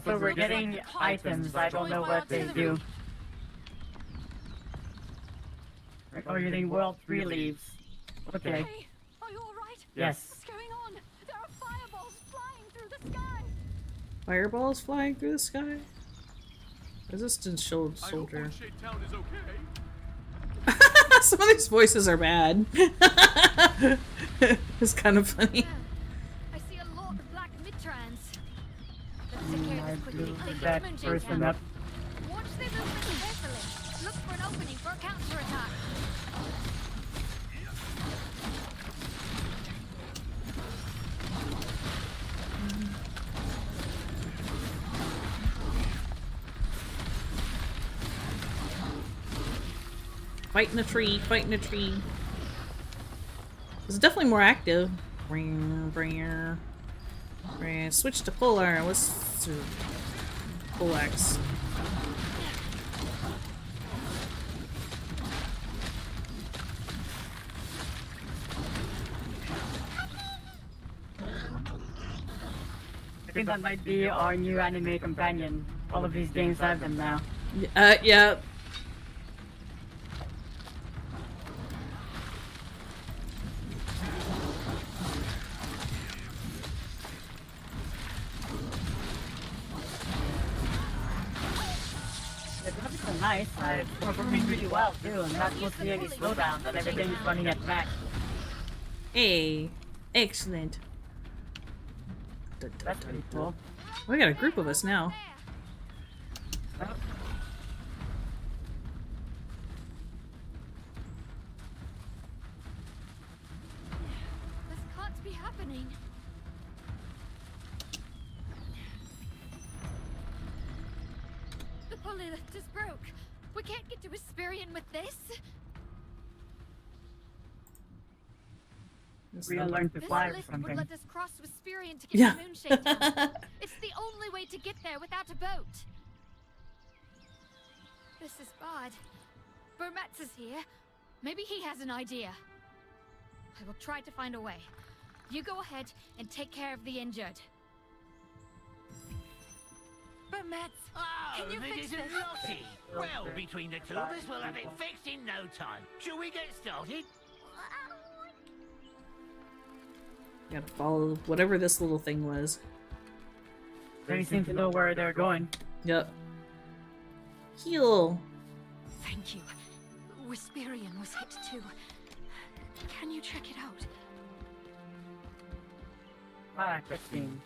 So we're getting items. I don't know what they do. Oh, you're getting World 3 leaves. Okay. Hey, are you alright? Yes. What's going on? There are fireballs flying through the sky. Fireballs flying through the sky? Resistance shield soldier. Town is okay. Some of these voices are bad. It's kind of funny. I see a lot of black mid-trans. Let's take care of I this quickly. blew They hit that Moonshade person Town. up. Watch their movements carefully. Look for an opening for a counter-attack. Fight in a tree, fight in a tree. It's definitely more active. Switch to polar. Let's do poleaxe. I think that might be our new anime companion. All of these games have them now. Yeah. The graphics are nice. It's performing really well too. I'm not supposed to see any slowdown, but everything is running at max. Hey, excellent. That's pretty cool. We got a group of us now. Oh. This can't be happening. The pulley lift is broke. We can't get to Hesperian with this. We gotta learn to This fly or lift would something. let us cross Hesperian to get Yeah. to Moonshade Town. It's the only way to get there without a boat. This is bad. Burmatz is here. Maybe he has an idea. I will try to find a way. You go ahead and take care of the injured. But your meds. Oh, Can you fix this is this? Lottie. Well, between the two of us, we'll have it fixed in no time. Shall we get started? Gotta follow whatever this little thing was. They seem to know where they're going. Yep. Heal. Thank you. Wisperian was hit too. Can you check it out? Ah, Christine.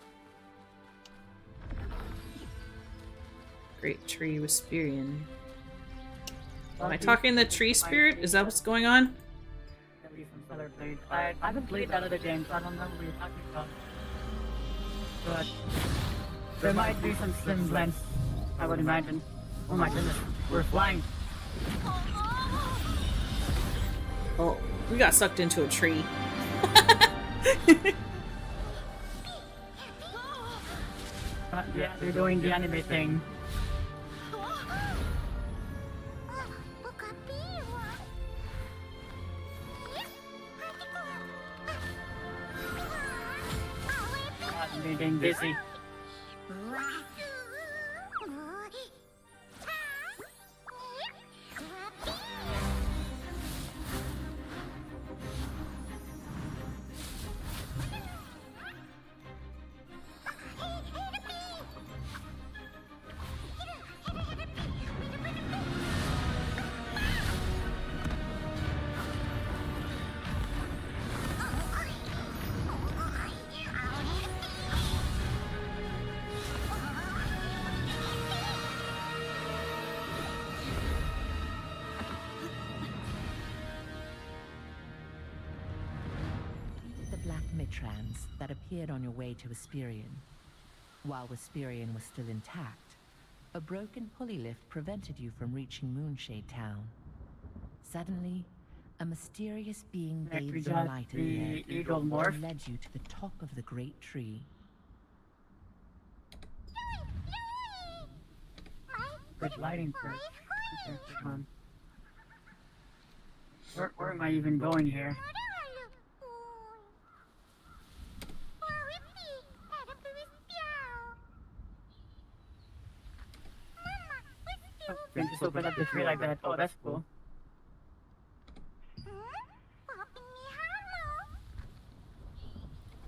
Great tree Wisperian. Am I talking the tree spirit? Is that what's going on? I haven't played that other game, so I don't know what you're talking about. But there might be some semblance, I would imagine. Oh my goodness, we're flying. Oh, we got sucked into a tree. Yeah, they're doing the anime thing. They're getting busy. Trans that appeared on your way to Wisperian. While Wisperian was still intact, a broken pulley lift prevented you from reaching Moonshade Town. Suddenly, a mysterious being bathed in light in the air Eagle Morph and led you to the top of the great tree. Good lighting first. Okay, come on. Where am I even going here? Can just open up the tree like that. Oh, that's cool.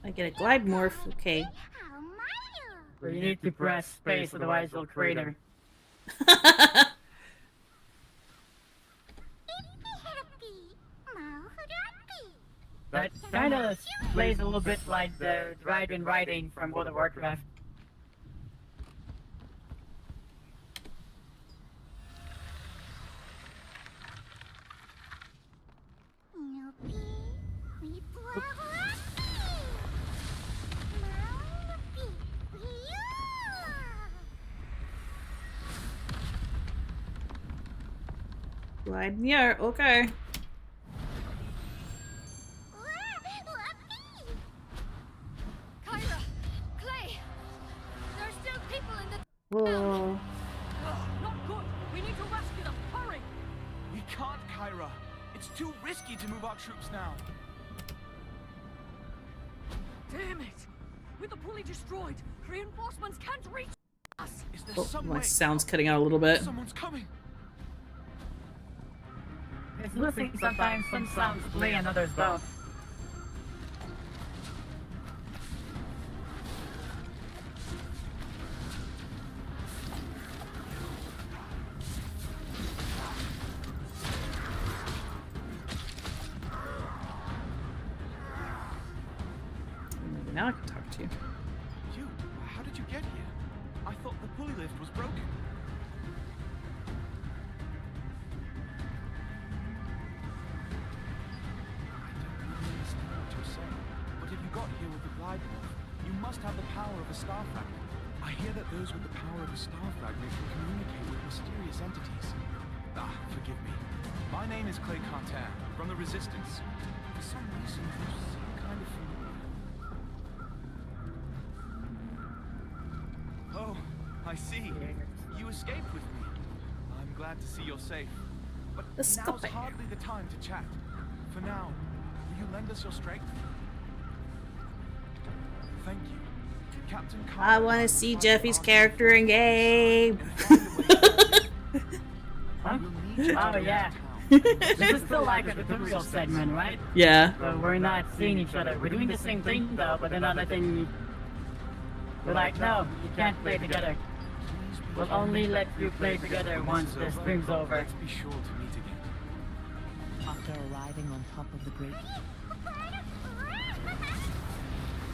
I get a glide morph. Okay. You need to press space, otherwise you'll crater. That kind of plays a little bit like the dragon riding from World of Warcraft. Glide in the air. Okay. Kyra! Clay! There are still people in the... Whoa. Not good! We need to rescue them! Hurry! We can't, Kyra. It's too risky to move our troops now. Damn it! With the pulley destroyed, reinforcements can't reach us! Is there Oh, some my way? sound's cutting out a little bit. Someone's coming. It's listening sometimes, some sounds play and others don't. Maybe now I can talk to you. You? How did you get here? I thought the pulley lift was broken. You must have the power of a star fragment. I hear that those with the power of a star fragment can communicate with mysterious entities. Ah, forgive me. My name is Clay Carter, from the Resistance. For some reason, you seem kind of familiar. Oh, I see. You escaped with me. I'm glad to see you're safe. But now's hardly the time to chat. For now, will you lend us your strength? Thank you. I want to see Jeffy's character in game. Huh? Oh yeah. This is still like a tutorial segment, right? Yeah. So we're not seeing each other. We're doing the same thing though, but another thing. We're like, no, you can't play together. We'll only let you play together once the stream's over. Let's be sure to meet again. After arriving on top of the great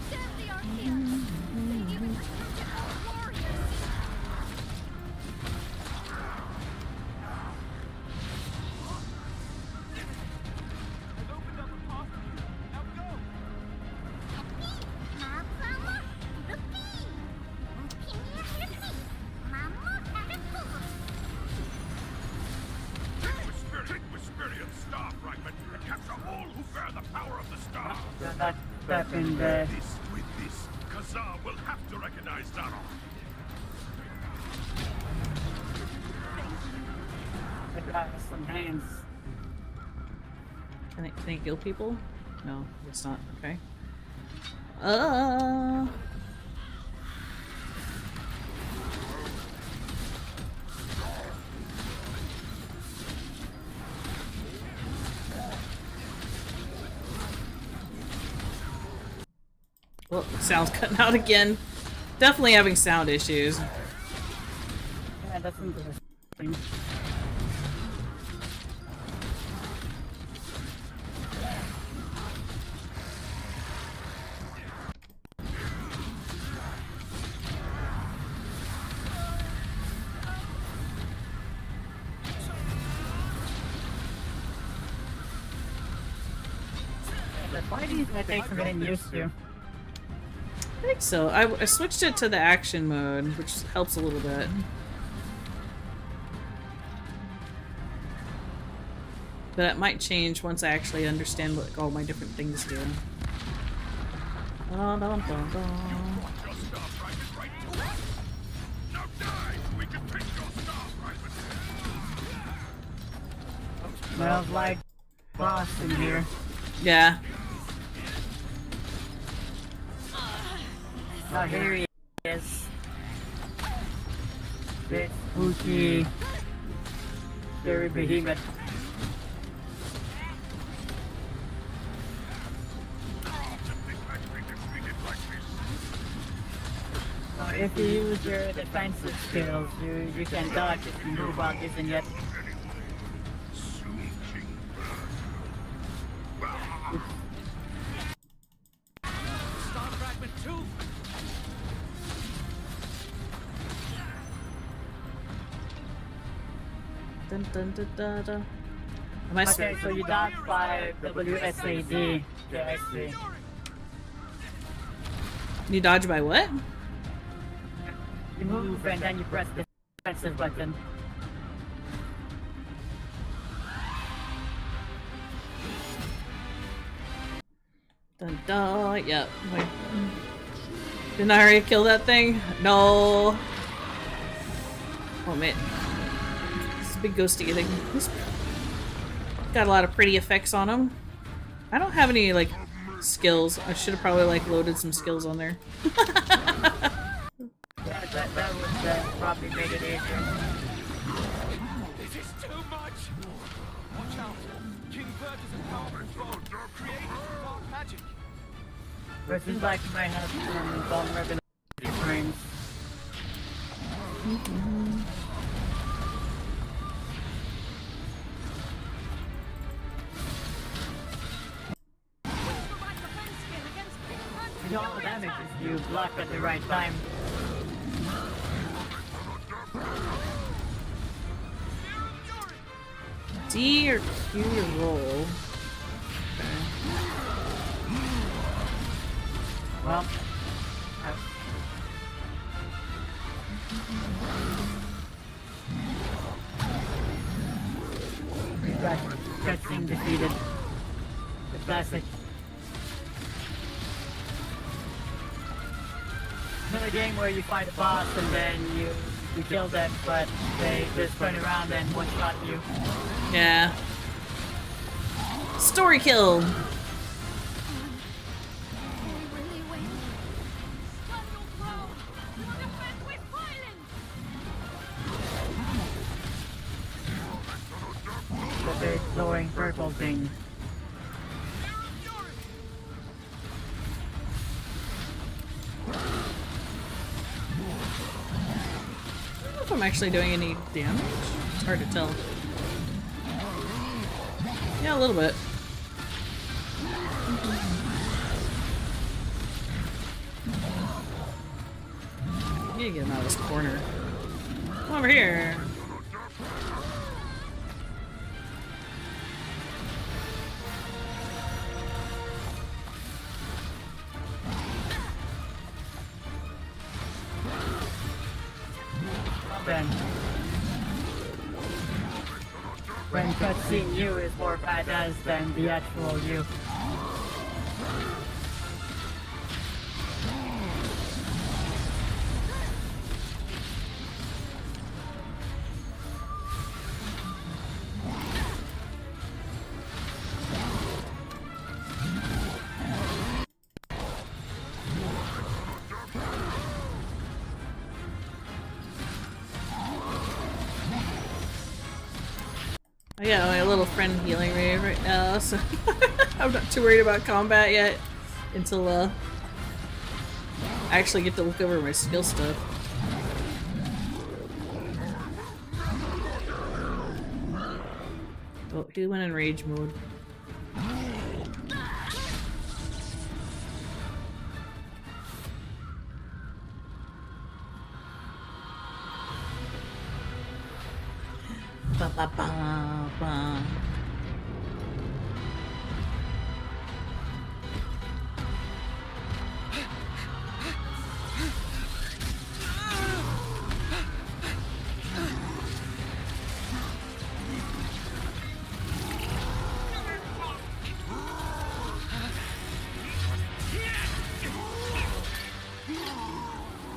Serve the Archaeans. They even recruited more warriors. Step in the... With this, Kazar will have to recognize Zara. I got some hands. Can I kill people? No, it's not. Okay. Well, sound's cutting out again. Definitely having sound issues. Yeah, that's interesting. The fighting I think I'm getting used to. I think so. I switched it to the action mode, which helps a little bit. But it might change once I actually understand what all my different things do. Dun, dun, dun, dun. Smells like boss in here. Yeah. Oh, here he is. Big spooky, very behemoth. So if you use your defensive skills, you can dodge if you move while isn't yet. Star Fragment 2! Dun, dun, dun, dun, dun. Am I Okay, so you dodge by WSAD. Yeah, I see. You dodge by what? You move and then you press the defensive button. Dun, dun. Yep. Wait. Didn't I already kill that thing? No. Oh man. This big ghosty thing. He's got a lot of pretty effects on him. I don't have any like skills. I should have probably like loaded some skills on there. Yeah, that would probably make it easier. This is too much! Watch out! King Bird is a powerful foe, created from dark magic. But it seems like you might have some vulnerability frames. You know all damage if you block at the right time. D or Q to roll. Well, got cutscene defeated. The classic. Another game where you fight a boss and then you kill them, but they just turn around and one-shot you. Yeah. Story kill. glowing purple thing. I don't know if I'm actually doing any damage. It's hard to tell. Yeah, a little bit. I need to get him out of this corner. Come over here. Then when cutscene you is more badass than the actual you. I got my little friend healing me right now, so I'm not too worried about combat yet until I actually get to look over my skill stuff. Oh, he went in rage mode. Ba ba ba ba.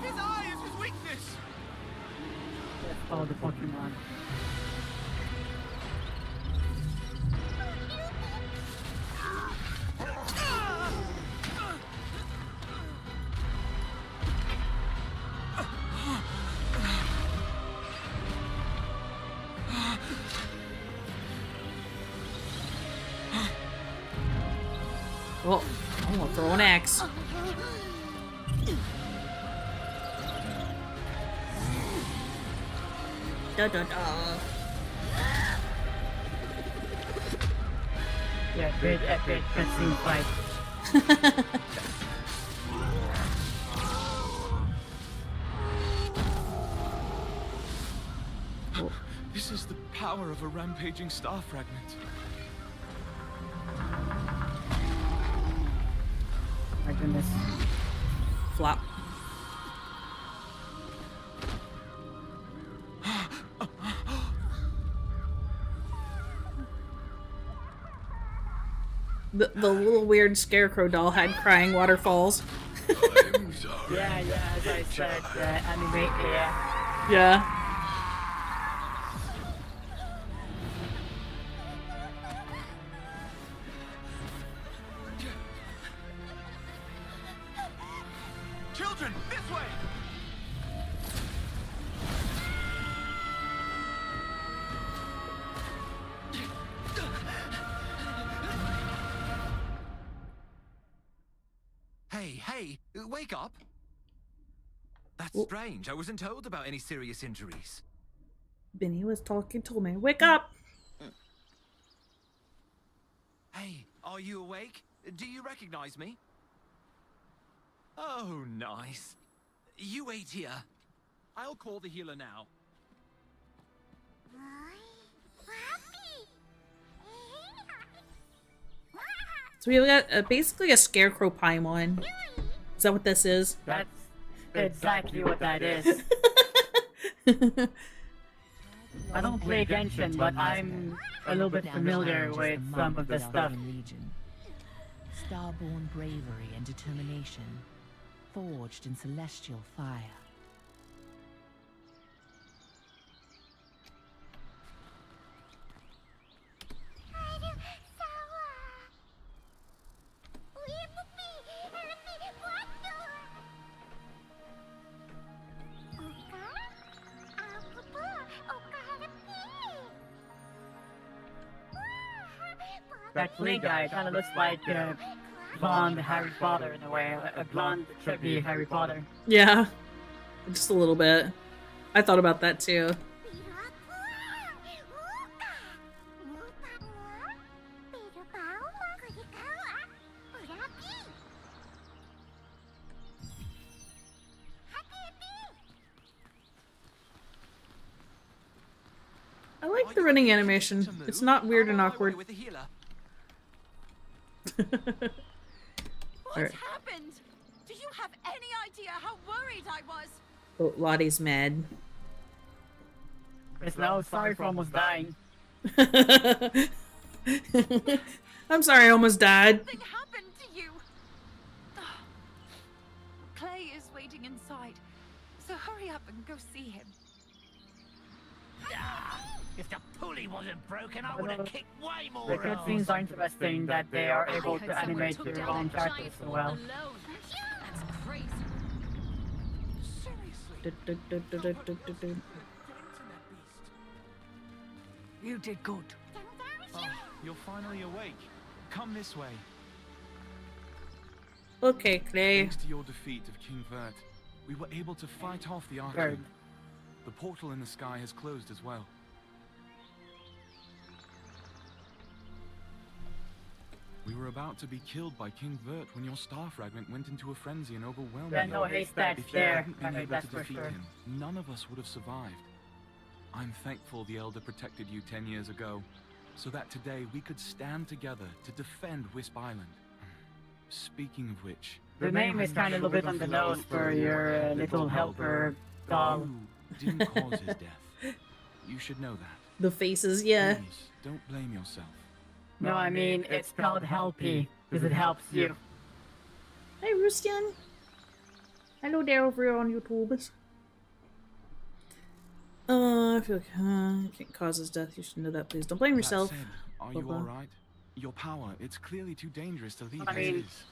His eye is his weakness! Follow the Pokemon. Well, I'm gonna throw an axe. Da da da. Yeah, great epic cutscene fight. This is the power of a rampaging star fragment. My goodness. Flop. The little weird scarecrow doll had crying waterfalls. Yeah, as I said, anime, yeah. Yeah. Children, this way! Hey, wake up! That's strange. I wasn't told about any serious injuries. Benny was talking to me. Wake up! Hey, are you awake? Do you recognize me? Oh, nice. You wait here. I'll call the healer now. So we got basically a scarecrow Paimon. Is that what this is? That's exactly what that is. I don't play Genshin, but I'm a little bit familiar with some of the stuff. Starborn bravery and determination, forged in celestial fire. that Flea guy kind of looks like blonde Harry Potter in a way, a blonde chubby Harry Potter. Yeah, just a little bit. I thought about that too. I like the running animation. It's not weird and awkward. What Alright. happened? Do you have any idea how worried I was? Oh, Lottie's mad. It's no, sorry for almost dying. I'm sorry I almost died. Something happened to you. Clay is waiting inside, so hurry up and go see him. If the pulley wasn't broken, I would have kicked way more. The cutscenes are interesting that they are able to animate their own characters so well. That's crazy. You did good. Oh, you're finally awake. Come this way. Okay, Clay. Thanks to your defeat of King Vert, we were able to fight off the Archon. The portal in the sky has closed as well. We were about to be killed by King Vert when your star fragment went into a frenzy and overwhelmed There are you. no haystacks If you there. hadn't been able That's to for defeat sure. him, none of us would have survived. I'm thankful the Elder protected you 10 years ago, so that today we could stand together to defend Wisp Island. Speaking of which... The name is kind of a bit on the nose for your little helper doll. You didn't cause his death. You should know that. The faces, yeah. Please, don't blame yourself. No, I mean, it's called Helpy, because it helps you. Hey, Rustian. Hello there over here on YouTube. I feel like you can't cause his death. You should know that. Please don't blame yourself. That said, are you alright? Your power, it's clearly too dangerous to leave I as it mean, is.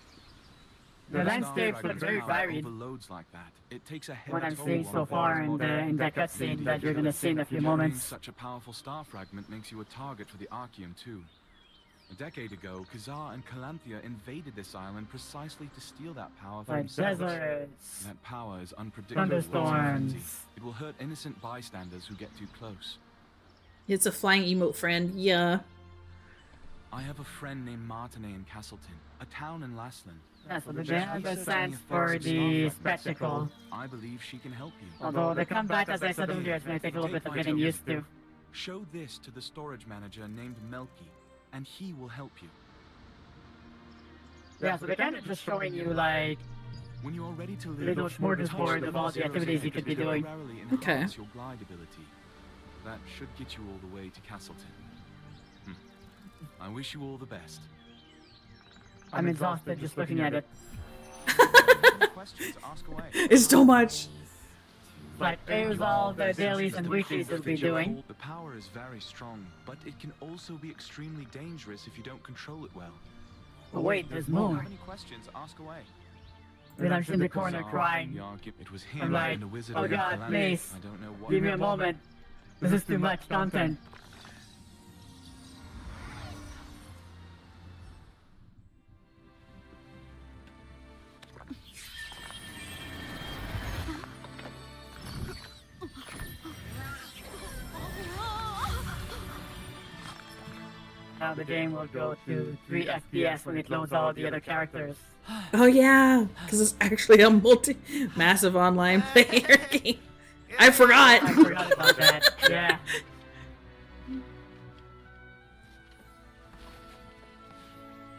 the landscapes look very varied. Overloads like that. It takes a heavy What I'm toll seeing on so a far very in modern that cutscene that you're gonna see in a few Carrying moments. Such a powerful star fragment makes you a target for the Archeum too. A decade ago, Khazar and Calanthea invaded this island precisely to steal that power for Like themselves. deserts, That power is unpredictable. thunderstorms. It will hurt innocent bystanders who get too close. It's a flying emote friend. Yeah. I have a friend named Martinet in Castleton, a town in Lastland. Yeah, so the Jana stands for the spectacle. I believe she can help you. Although the combat, as I said earlier, is going to take a little bit of getting used to. Show this to the storage manager named Melky, and he will help you. Yeah, so they're kind of just showing you, like, When you are ready to little live, smorgasbord of all the activities you could be doing. Okay. Your glide ability. That should get you all the way to Castleton. I wish you all the best. I'm exhausted just looking at it. Questions, ask away. It's too much. But here's all the dailies and weeklies you'll be doing. The power is very strong, but it can also be extremely dangerous if you don't control it well. But wait, there's If you more. have any questions, ask away. Then I'm in the corner crying. It was him I'm like, and the wizard oh of god, Calamity. please, I don't know what give me a moment. This is too much content. Now the game will go to 3 FPS when it loads all the other characters. Oh yeah, because it's actually a massive online player game. I forgot. I forgot about that, yeah.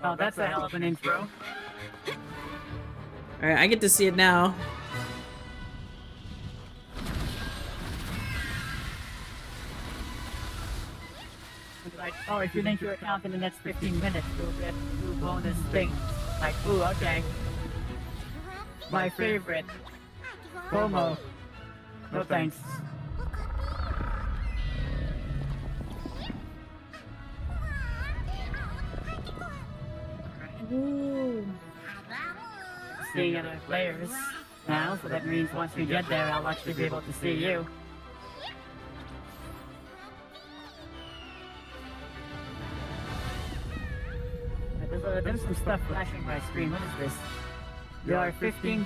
Oh, that's a hell of an intro. Alright, I get to see it now. Like, oh, if you link your account in the next 15 minutes, you'll get 2 bonus things. Like, ooh, okay. My favorite. Promo. No thanks. Ooh. Seeing other players now, so that means once we get there, I'll actually be able to see you. So there's some stuff flashing my screen. What is this? There are 15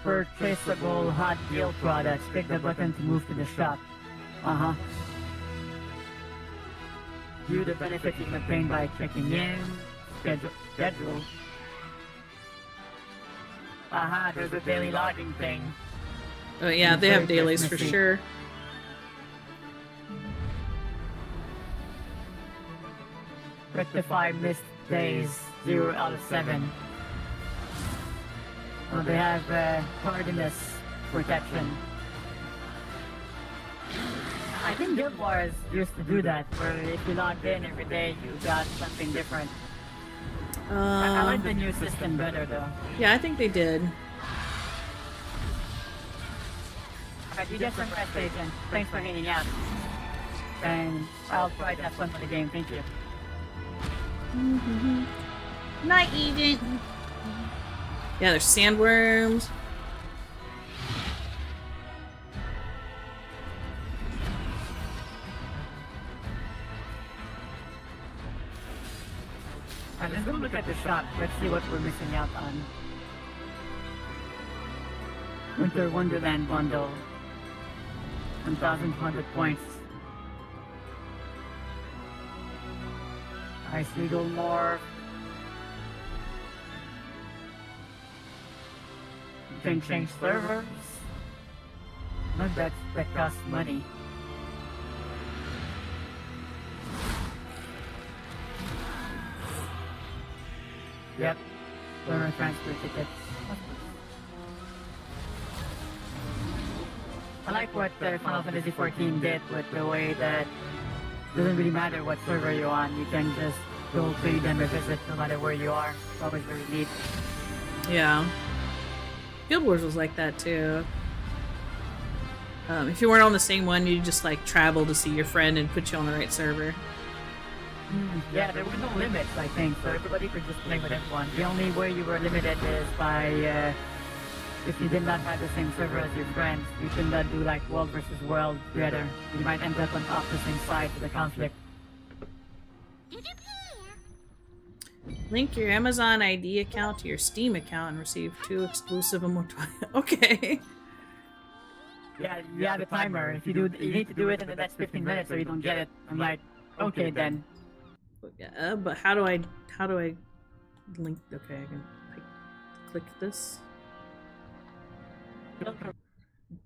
purchasable hot deal products. Click the button to move to the shop. Uh-huh. View the benefits you can obtain by checking in. Schedule. Aha, there's a daily logging thing. Oh yeah, they have dailies for sure. Rectify missed days, 0 out of 7. They have tardiness protection. I think Guild Wars used to do that, where if you logged in every day, you got something different. I like the new system better, though. Yeah, I think they did. Alright, you get some rest, Agent. Thanks for hanging out. And I'll try to have fun with the game, thank you. Night, Agent! Yeah, there's sandworms. Alright, let's go look at the shop. Let's see what we're missing out on. Winter Wonderland bundle. 1,200 points. Ice Eagle Morph. You can change servers. Not that costs money. Yep. Server transfer tickets. I like what Final Fantasy 14 did with the way that it doesn't really matter what server you're on, you can just go feed and revisit no matter where you are. It's always very neat. Yeah. Guild Wars was like that too. If you weren't on the same one, you just like travel to see your friend and put you on the right server. Yeah, there were no limits, I think, so everybody could just play with everyone. The only way you were limited is by if you did not have the same server as your friends. You could not do like world versus world together. You might end up on opposite sides of the conflict. Link your Amazon ID account to your Steam account and receive 2 exclusive MMO. Okay. Yeah, you have a timer. If you need to do it in the next 15 minutes or you don't get it. I'm like, okay then. Yeah, but how do I link? Okay, I can like click this.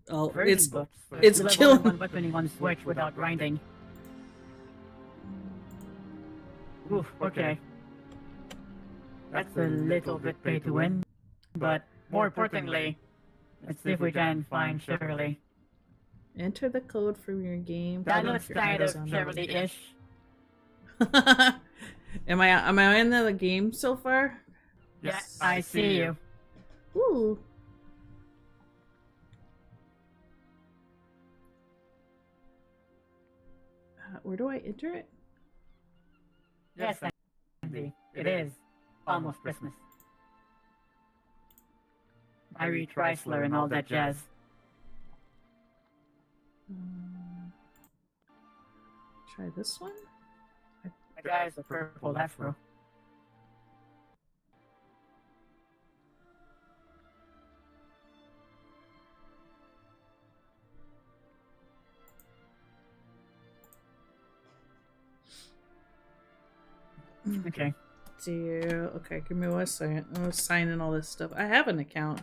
Oh, it's killing. One weapon in one switch without grinding. Oof. Okay. That's a little bit pay to win, but more importantly, let's see if we can find Cherrily. Enter the code from your game. That looks kind of Cherrily-ish. Am I in the game so far? Yeah, I see you. Ooh. Where do I enter it? Yes, Andy. It is almost Christmas. Irie Chrysler and all that jazz. Try this one? The guy has a purple afro. Okay. Okay, give me 1 second. I'm gonna sign in all this stuff. I have an account.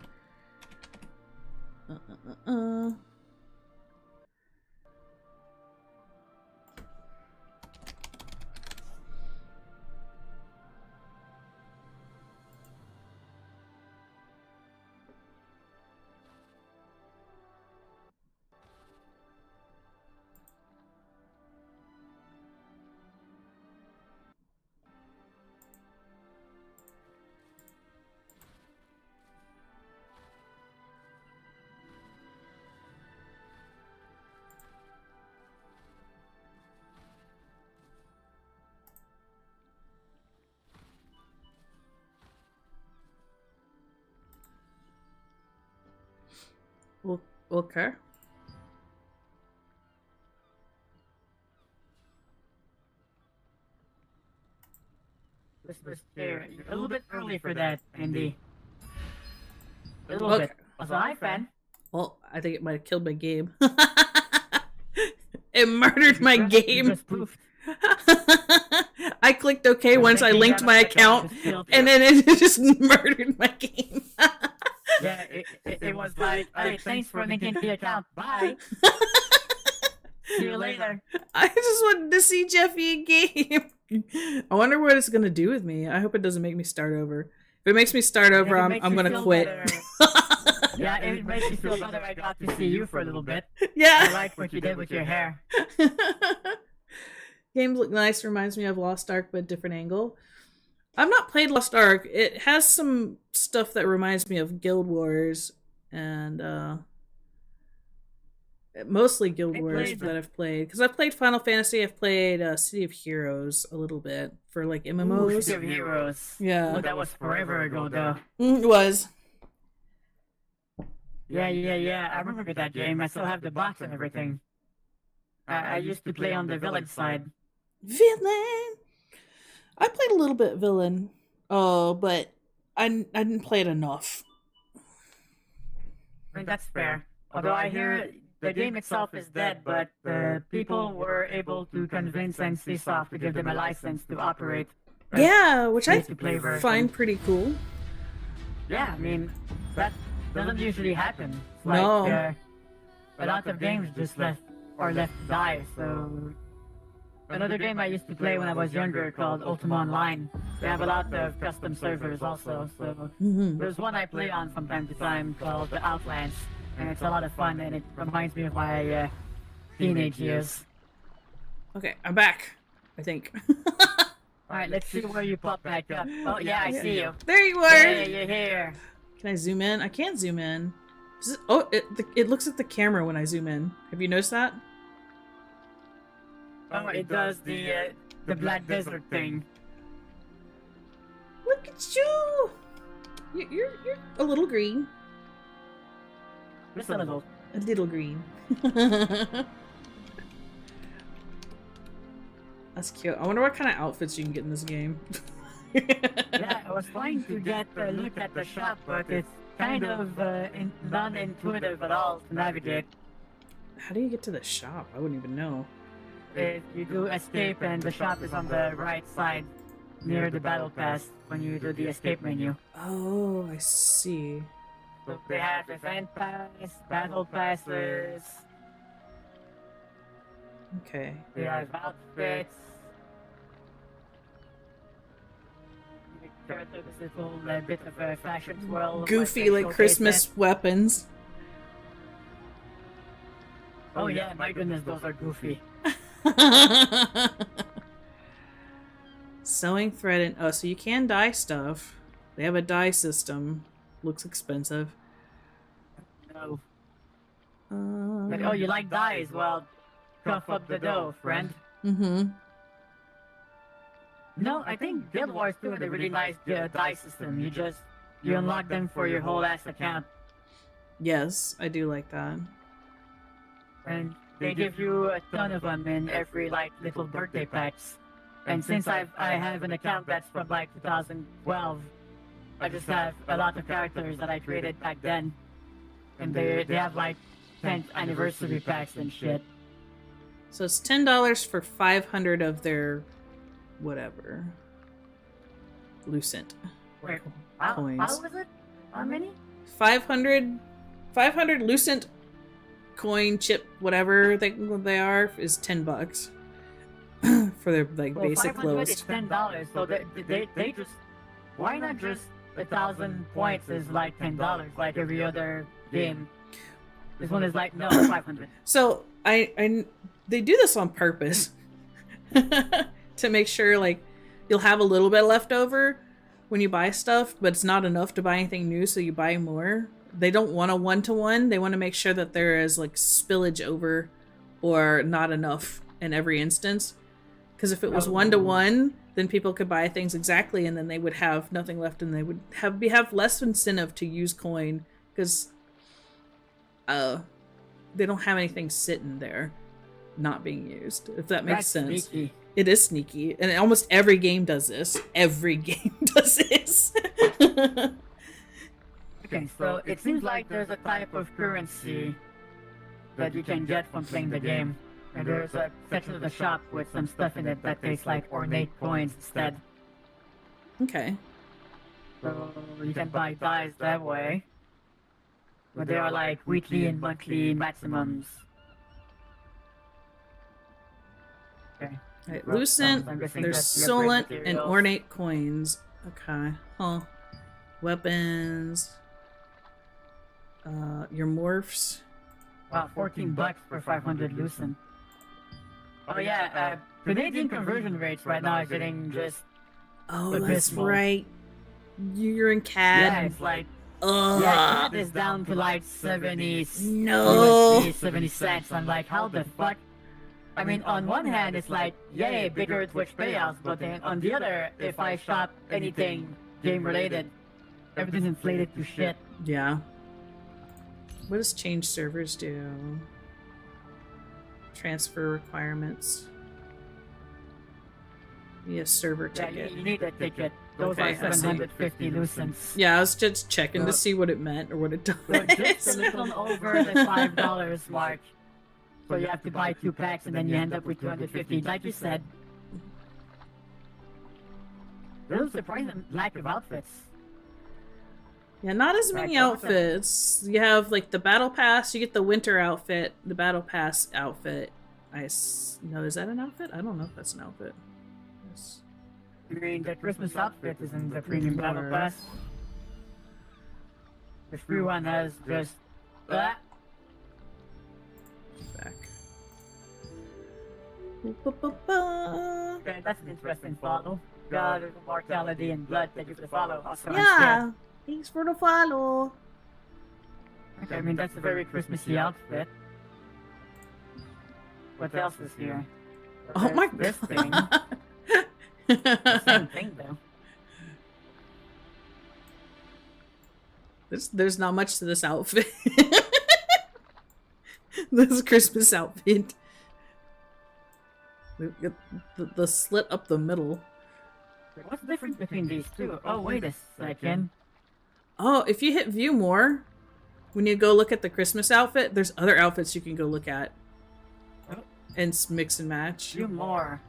Okay. This was a little bit early for that, Andy. A little Okay. bit. Also, hi, fan. Well, I think it might have killed my game. It murdered my game. Just poofed. I clicked OK once I linked my account, and then it just murdered my game. Yeah, it was like, hey, thanks for linking the account. Bye. See you later. I just wanted to see Jeffy game. I wonder what it's gonna do with me. I hope it doesn't make me start over. If it makes me start over, I'm gonna quit. Yeah, it makes me feel better. I got to see you for a little bit. Yeah. I like what you did with your hair. Games look nice. Reminds me of Lost Ark, but different angle. I've not played Lost Ark. It has some stuff that reminds me of Guild Wars, and mostly Guild Wars that I've played. Because I've played Final Fantasy. I've played City of Heroes a little bit for like MMOs. Ooh, City of Heroes. Yeah. Well, that was forever ago, though. It was. Yeah. I remember that game. I still have the box and everything. I used to play on the villain side. Villain. I played a little bit villain. Oh, but I didn't play it enough. I mean, that's fair. Although I hear the game itself is dead, but people were able to convince NCSoft to give them a license to operate. Yeah, which I find pretty cool. Yeah, I mean, that doesn't usually happen. It's No. Like, a lot of games just left to die, so... Another game I used to play when I was younger called Ultima Online. They have a lot of custom servers also, so... There's one I play on from time to time called The Outlands, and it's a lot of fun, and it reminds me of my teenage years. Okay, I'm back, I think. Alright, let's see where you pop back up. Oh yeah, I see you. There you are! Yeah, you're here. Can I zoom in? I can't zoom in. It looks at the camera when I zoom in. Have you noticed that? Oh, it does the Black Desert thing. Look at you! You're a little green. Just a little. A little green. That's cute. I wonder what kind of outfits you can get in this game. Yeah, I was trying to get a look at the shop, but it's kind of non-intuitive at all to navigate. How do you get to the shop? I wouldn't even know. You do escape, and the shop is on the right side, near the battle pass, when you do the escape menu. Oh, I see. So they have event pass, battle passes. Okay. They have outfits. There's this little bit of a fashion swirl. Goofy, like Christmas weapons. Oh yeah, my goodness, those are goofy. Sewing thread and oh, so you can dye stuff. They have a dye system. Looks expensive. No. But, oh, you like dyes? Well, cough up the dough, friend. No, I think Guild Wars 2 had a really nice dye system. You unlock them for your whole ass account. Yes, I do like that. And they give you a ton of them in every like little birthday packs. And since I have an account that's from like 2012, I just have a lot of characters that I created back then. And they have like 10th anniversary packs and shit. So it's $10 for 500 of their whatever. Lucent. Wait, coins. How was it? How many? 500 Lucent coin chip whatever they are is $10 for their like basic clothes. It's $10, so they just why not just 1,000 points is like $10 like every other game. This one is like no 500. So I they do this on purpose to make sure like you'll have a little bit left over when you buy stuff, but it's not enough to buy anything new, so you buy more. They don't want a one-to-one. They want to make sure that there is like spillage over or not enough in every instance. Because if it was one-to-one, then people could buy things exactly, and then they would have nothing left, and they would have less incentive to use coin because they don't have anything sitting there not being used. If that makes sense. Sneaky. It is sneaky, and almost every game does this. Every game does this. Okay, so it seems like there's a type of currency that you can get from playing the game. And there's a section of the shop with some stuff in it that tastes like ornate coins instead. Okay. So you can buy dies that way. But they are like weekly and monthly maximums. Okay. Right, Lucent, there's Solent, and Ornate coins. Okay. Huh. Weapons. Your morphs. Wow, $14 for 500 Lucent. Oh yeah, Canadian conversion rates right now are getting just... Oh, that's right. You're in CAD. Yeah, it's like... Yeah, CAD is down to like 70... No! USD, 70 cents. I'm like, how the fuck? I mean, on one hand, it's like, yay, bigger Twitch payouts, but then on the other, if I shop anything game-related, everything's inflated to shit. Yeah. What does change servers do? Transfer requirements. Yeah, server ticket. Yeah, you need a ticket. Those are 750 Lucents. Yeah, I was just checking to see what it meant or what it does. So just a little over the $5 mark. So you have to buy 2 packs and then you end up with 250. Like you said, there's a surprising lack of outfits. Yeah, not as many outfits. You have like the battle pass. You get the winter outfit, the battle pass outfit. No, is that an outfit? I don't know if that's an outfit. Yes. I mean, the Christmas outfit is in the premium battle pass. The free one has just that. Back. Okay, that's an interesting follow. God of mortality and blood that you can follow. Also, yeah, thanks for the follow. Okay, I mean that's a very Christmassy outfit. What else is here? Oh my this god! Thing. The same thing though. There's not much to this outfit. This Christmas outfit. The slit up the middle. What's the difference between these two? Oh, wait a second. Oh, if you hit view more, when you go look at the Christmas outfit, there's other outfits you can go look at. And mix and match. View more.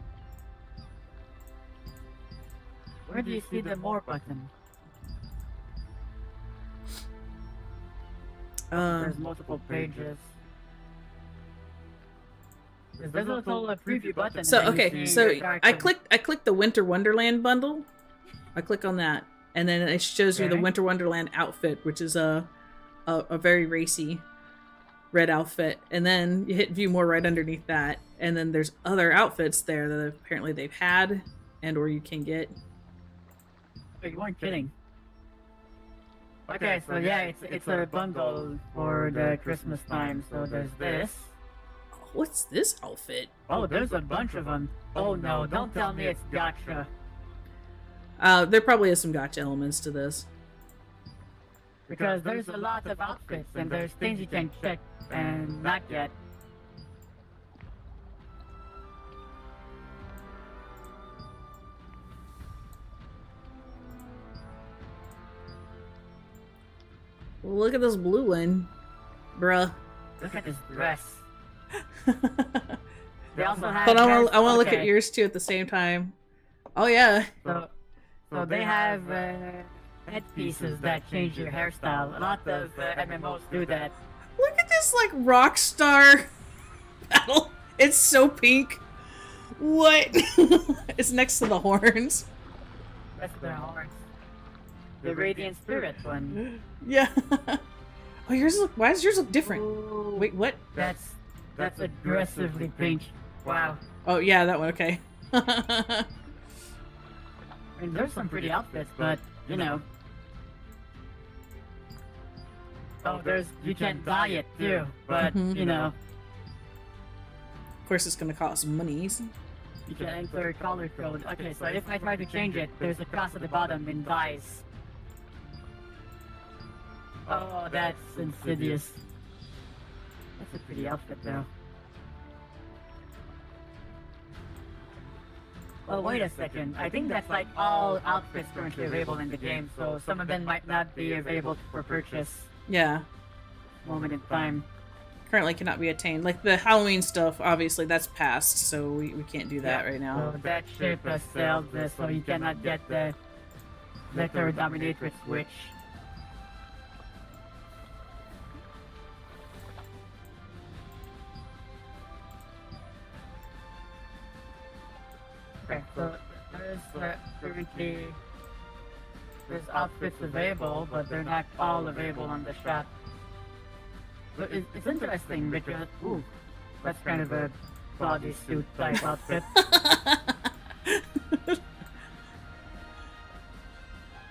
Where do you see the more button? There's multiple pages. There's a little preview button. So okay, so I clicked the Winter Wonderland bundle. I click on that, and then it shows you the Winter Wonderland outfit, which is a very racy red outfit. And then you hit view more right underneath that, and then there's other outfits there that apparently they've had and or you can get. Oh, you weren't kidding. Okay, so yeah, it's a bundle for the Christmas time. So there's this. What's this outfit? Oh, there's a bunch of them. Oh no, don't tell me it's gacha. There probably is some gacha elements to this. Because there's a lot of outfits and there's things you can check and not get. Well, look at this blue one, bruh. Look at this dress. They also have. But I want to look at yours too at the same time. Oh yeah. So they have headpieces that change your hairstyle. A lot of MMOs do that. Look at this like rock star battle. It's so pink. What? It's next to the horns. That's the horns. The Radiant Spirit one. Yeah. Oh, yours look. Why does yours look different? Ooh, wait, what? That's aggressively pink. Wow. Oh yeah, that one. Okay. I mean, there's some pretty outfits, but you know. Oh, you can buy it too, but you know. Of course, it's gonna cost monies. You can enter color code. Okay, so if I try to change it, there's a cross at the bottom in dice. Oh, that's insidious. That's a pretty outfit though. Oh, wait a second. I think that's like all outfits currently available in the game, so some of them might not be available for purchase. Yeah. Moment in time. Currently cannot be attained. Like the Halloween stuff, obviously that's past, so we can't do that right now. So that ship has sailed this, so you cannot get the Lector Dominatrix Witch. Okay, so there's currently there's outfits available, but they're not all available on the shop. But it's interesting because ooh, that's kind of a bodysuit type outfit.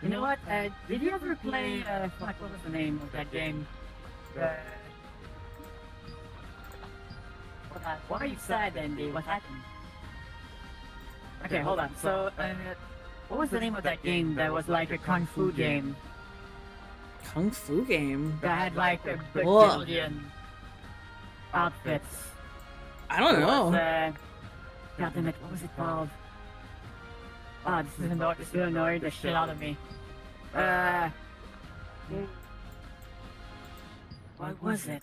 You know what? Did you ever play? What was the name of that game? Why are you sad, Andy? What happened? Okay, hold on. So, what was the name of that game that was like a kung fu game? Kung fu game? That had like a bajillion outfits. I don't know. God damn it, what was it called? Ah, this is annoying the shit out of me. What was it?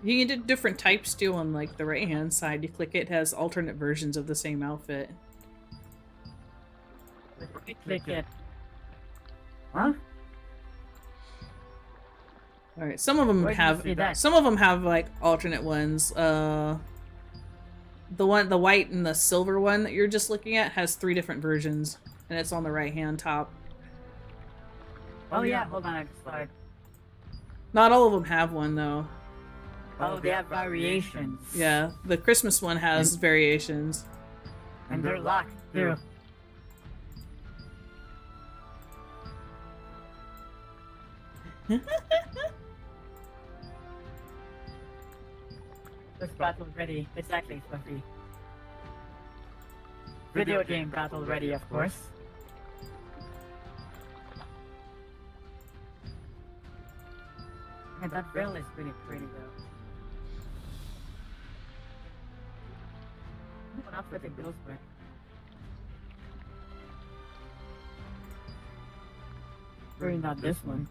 You can do different types too on like the right hand side. You click it, it has alternate versions of the same outfit. Click it. Huh? Alright, some of them have like alternate ones. The white and the silver one that you're just looking at has 3 different versions, and it's on the right hand top. Oh yeah, hold on, I just saw it. Not all of them have one though. Oh, they have variations. Yeah, the Christmas one has variations. And they're locked too. This battle ready. Exactly, Fluffy. Video game battle ready, of course. And that bill is pretty pretty though. What outfit it goes with? Really not this one.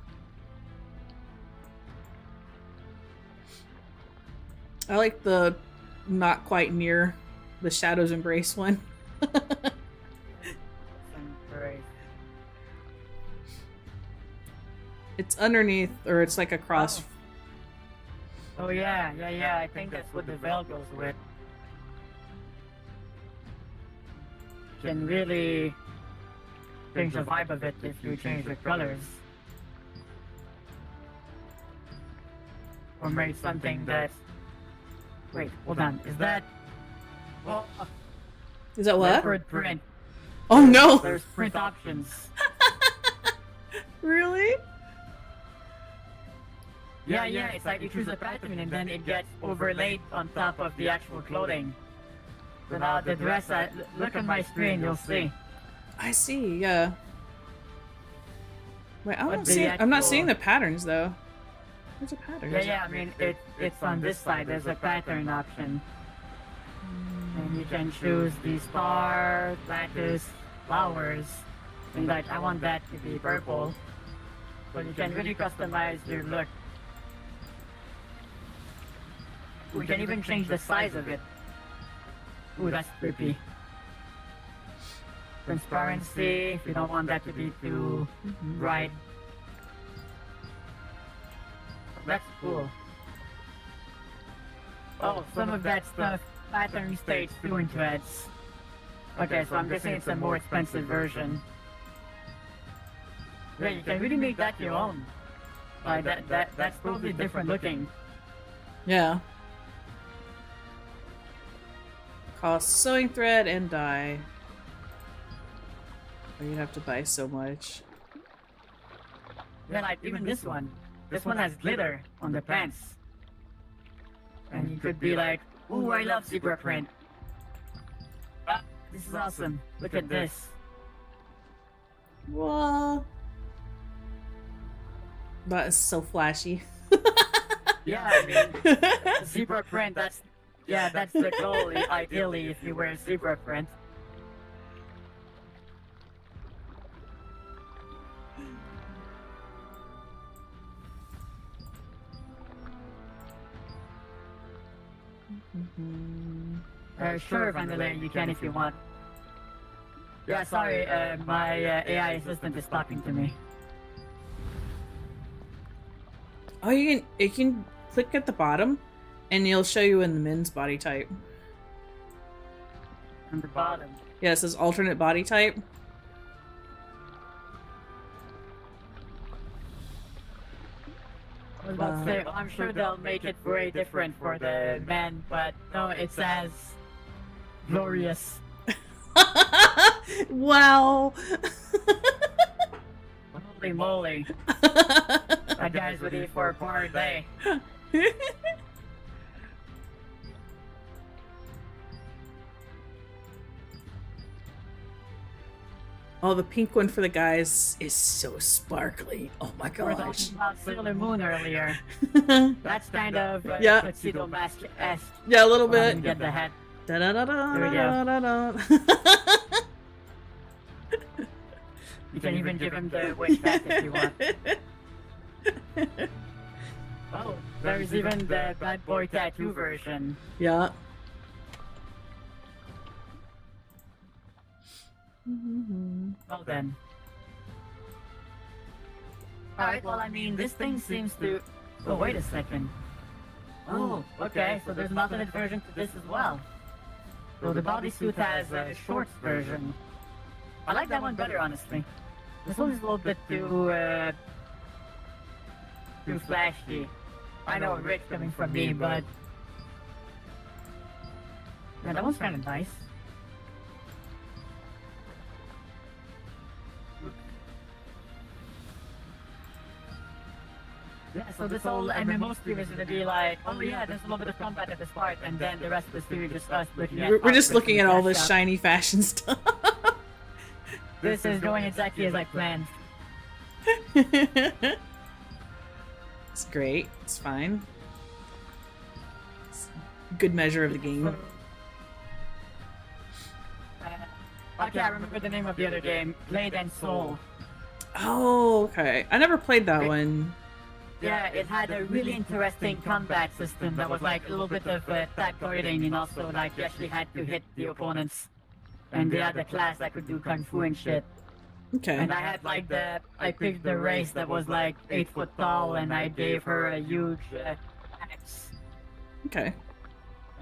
I like the not quite near the Shadow's Embrace one. It's underneath, or it's like across. Oh yeah, I think that's what the veil goes with. You can really change the vibe of it if you change the colors. Or make something that... Wait, hold on, is that... Well, is that what? Leopard print. Oh no! There's print options. Really? Yeah, it's like you choose a pattern and then it gets overlaid on top of the actual clothing. So now the dress, look at my screen, you'll see. I see, yeah. Wait, I'm not seeing the patterns though. Where's the pattern? Yeah, I mean, it's on this side, there's a pattern option. And you can choose the star, lattice, flowers. And like, I want that to be purple. So you can really customize your look. We can even change the size of it. Ooh, that's creepy. Transparency, if you don't want that to be too bright. That's cool. Oh, some of that stuff, pattern stage 2 in threads. Okay, so I'm guessing it's a more expensive version. Yeah, you can really make that your own. Like that's totally different looking. Yeah. Cost sewing thread and dye. Or you have to buy so much. Yeah, like even this one. This one has glitter on the pants. And you could be like, ooh, I love zebra print. Ah, this is awesome. Look at this. Whoa. That is so flashy. Yeah, I mean, zebra print, that's the goal, ideally, if you wear zebra print. Sure, Vanilla, you can if you want. Yeah, sorry, my AI assistant is talking to me. Oh, you can click at the bottom, and it'll show you in the men's body type. On the bottom. Yeah, it says alternate body type. I was about to say, I'm sure they'll make it very different for the men, but no, it says glorious. Wow. Holy moly. That guy's ready for a party day. Oh, the pink one for the guys is so sparkly. Oh my We were gosh. talking about Sailor Moon earlier. That's kind of Yeah. Tuxedo Mask-esque. Yeah, a little bit. Get the head. Da da da da There we da go. da da. You can even give him the witch hat if you want. Oh, there's even the bad boy tattoo version. Yeah. Well then. Alright, well I mean, this thing seems to... Oh, wait a second. Oh, okay, so there's an alternate version to this as well. So the bodysuit has a shorts version. I like that one better, honestly. This one's a little bit too flashy. I know Rick coming from me, but... Yeah, that one's kind of nice. Yeah, so this whole MMO stream is gonna be like, oh yeah, there's a little bit of combat at this part, and then the rest of the stream is just us looking at... We're just looking at all this shop. shiny fashion stuff. This is going exactly as I planned. It's great. It's fine. It's a good measure of the game. Okay, I remember the name of the other game. Blade and Soul. Oh, okay. I never played that one. Yeah, it had a really interesting combat system that was like a little bit of tag guarding, and also like you actually had to hit the opponents. And they had a class that could do kung fu and shit. Okay. And I had like I picked the race that was like 8 foot tall, and I gave her a huge axe. Okay.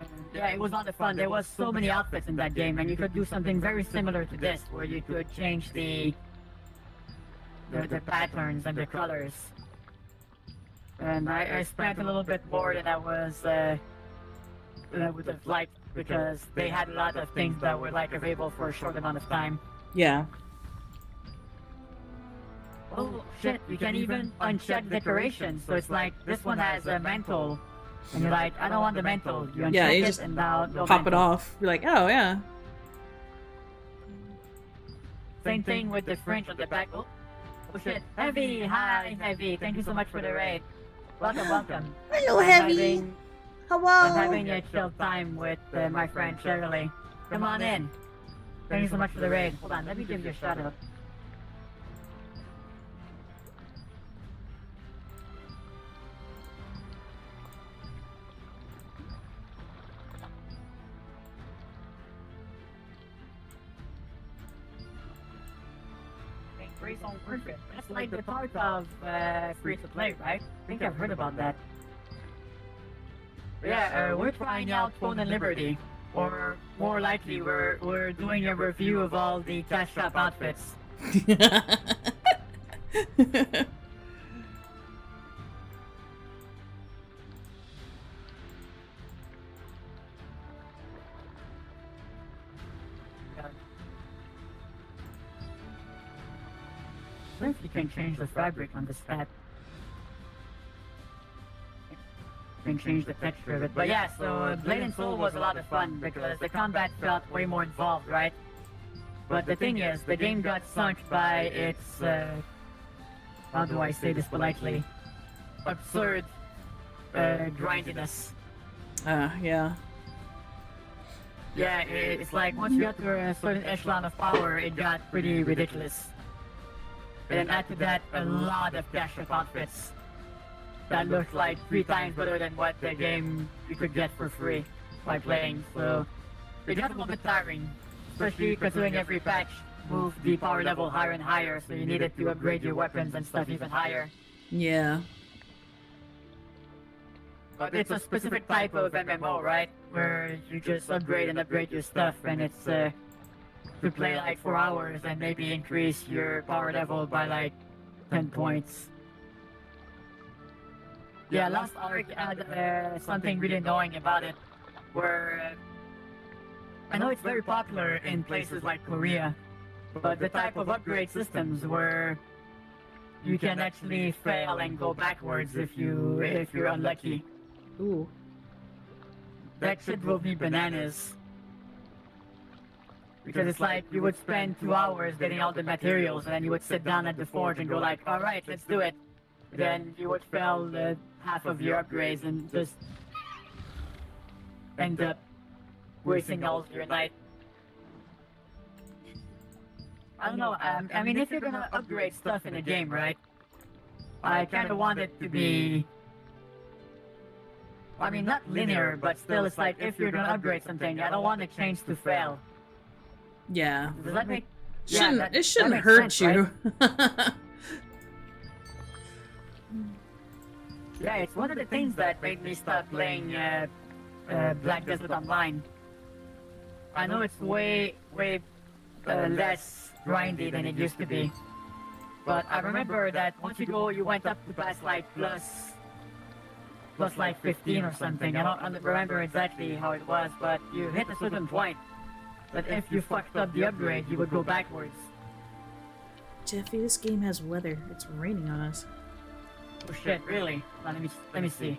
And, yeah, it was a lot of fun. There was so many outfits in that game, and you could do something very similar to this, where you could change the patterns and the colors. And I spent a little bit more than I would have liked, because they had a lot of things that were like available for a short amount of time. Yeah. Oh shit, you can even uncheck decorations. So it's like, this one has a mantle, and you're like, I don't want the mantle. You uncheck Yeah, you it, just and now no pop it mantle. off. You're like, oh yeah. Same thing with the fringe on the back. Oh shit, Heavy, hi Heavy, thank you so much for the raid. Welcome, welcome. Hello, I'm Heavy. I'm Hello. having a chill time with my friend Cherrily. Come on in. Thank you so much for the raid. Hold on, let me give you a shout out. Free on perfect. That's like the part of free to play, right? I think I've heard about that. Yeah, we're trying out Throne and Liberty, or more likely, we're doing a review of all the cash shop outfits. I think you can change the fabric on this hat. You can change the texture of it. But yeah, so Blade and Soul was a lot of fun because the combat felt way more involved, right? But the thing is, the game got sunk by its, how do I say this politely? Absurd grindiness. Yeah. Yeah, it's like once you got to a certain echelon of power, it got pretty ridiculous. And then add to that a lot of cash shop outfits that looked like 3 times better than what the game you could get for free. by playing, so it got a little bit tiring, especially considering every patch moved the power level higher and higher, so you needed to upgrade your weapons and stuff even higher. Yeah. But it's a specific type of MMO, right? Where you just upgrade and upgrade your stuff, and it's to play like 4 hours and maybe increase your power level by like 10 points. Yeah, last arc had something really annoying about it, where I know it's very popular in places like Korea, but the type of upgrade systems where you can actually fail and go backwards if you're unlucky. Ooh. That shit drove me bananas. Because it's like you would spend 2 hours getting all the materials, and then you would sit down at the forge and go like, alright, let's do it. Then you would fail half of your upgrades and just end up wasting all of your night. I don't know, I mean, if you're gonna upgrade stuff in a game, right? I kinda want it to be... I mean, not linear, but still, it's like, if you're gonna upgrade something, I don't want the change to fail. Yeah. Does that make... It shouldn't hurt sense, you. Right? Yeah, it's one of the things that made me start playing Black Desert Online. I know it's way less grindy than it used to be. But I remember that once you went up to past like plus like 15 or something. I don't remember exactly how it was, but you hit a certain point that if you fucked up the upgrade, you would go backwards. Jeffy, this game has weather. It's raining on us. Oh shit, really? Let me see.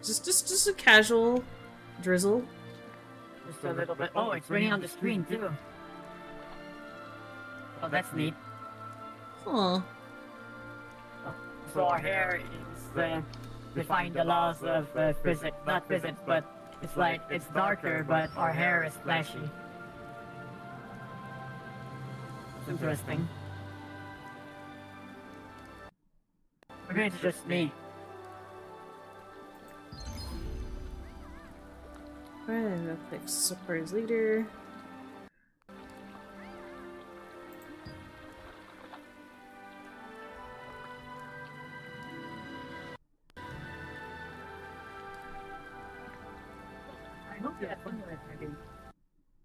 Just a casual drizzle. Just a little bit. Oh, it's raining on the screen too. Oh, that's neat. Huh. So our hair is defying the laws of physics. Not physics, but it's like, it's darker, but our hair is flashy. It's interesting. Maybe it's just me. Alright, I'm gonna pick surprise leader. I hope you had fun with it, maybe.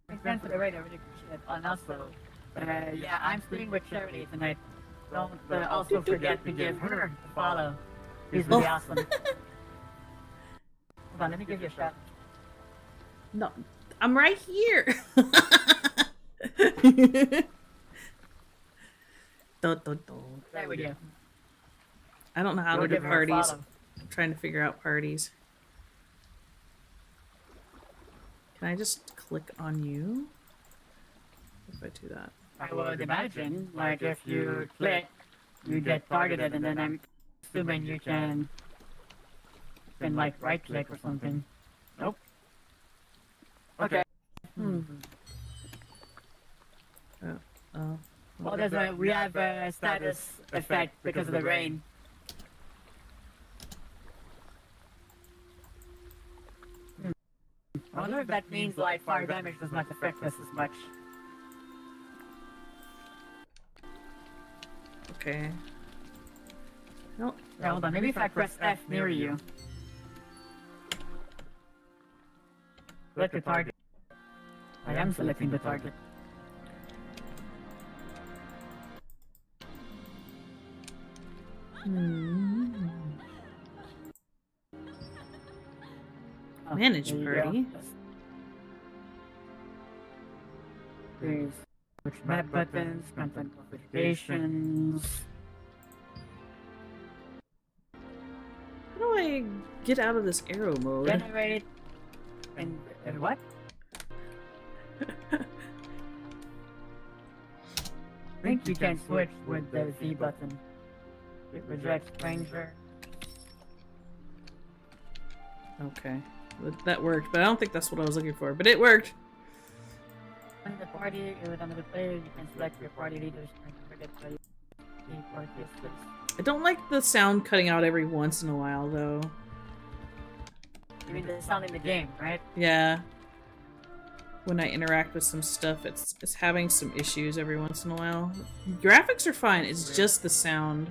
Thanks again for the raid, I really appreciate it. And also, yeah, I'm staying with Cherrily tonight. Don't also forget to give her a follow. She's really awesome. Hold on, let me give you a shot. No, I'm right here. There we go. I don't know how to do parties. I'm trying to figure out parties. Can I just click on you? If I do that. I would imagine, like, if you click, you get targeted, and then I'm assuming you can like, right-click or something. Nope. Okay. Well, we have a status effect because of the rain. I wonder if that means, like, fire damage does not affect us as much. Okay. No. Yeah, hold on. Maybe if I press F near you. Select the target. I am selecting the target. Manage party. There's switch map buttons, content notifications. How do I get out of this arrow mode? Generate and what? I think you can switch with the Z button. It rejects stranger. Okay. That worked, but I don't think that's what I was looking for. But it worked. In the party, with another player, you can select your party leaders and forget to the party list. I don't like the sound cutting out every once in a while, though. You mean the sound in the game, right? Yeah. when I interact with some stuff, it's having some issues every once in a while. Graphics are fine, it's just the sound.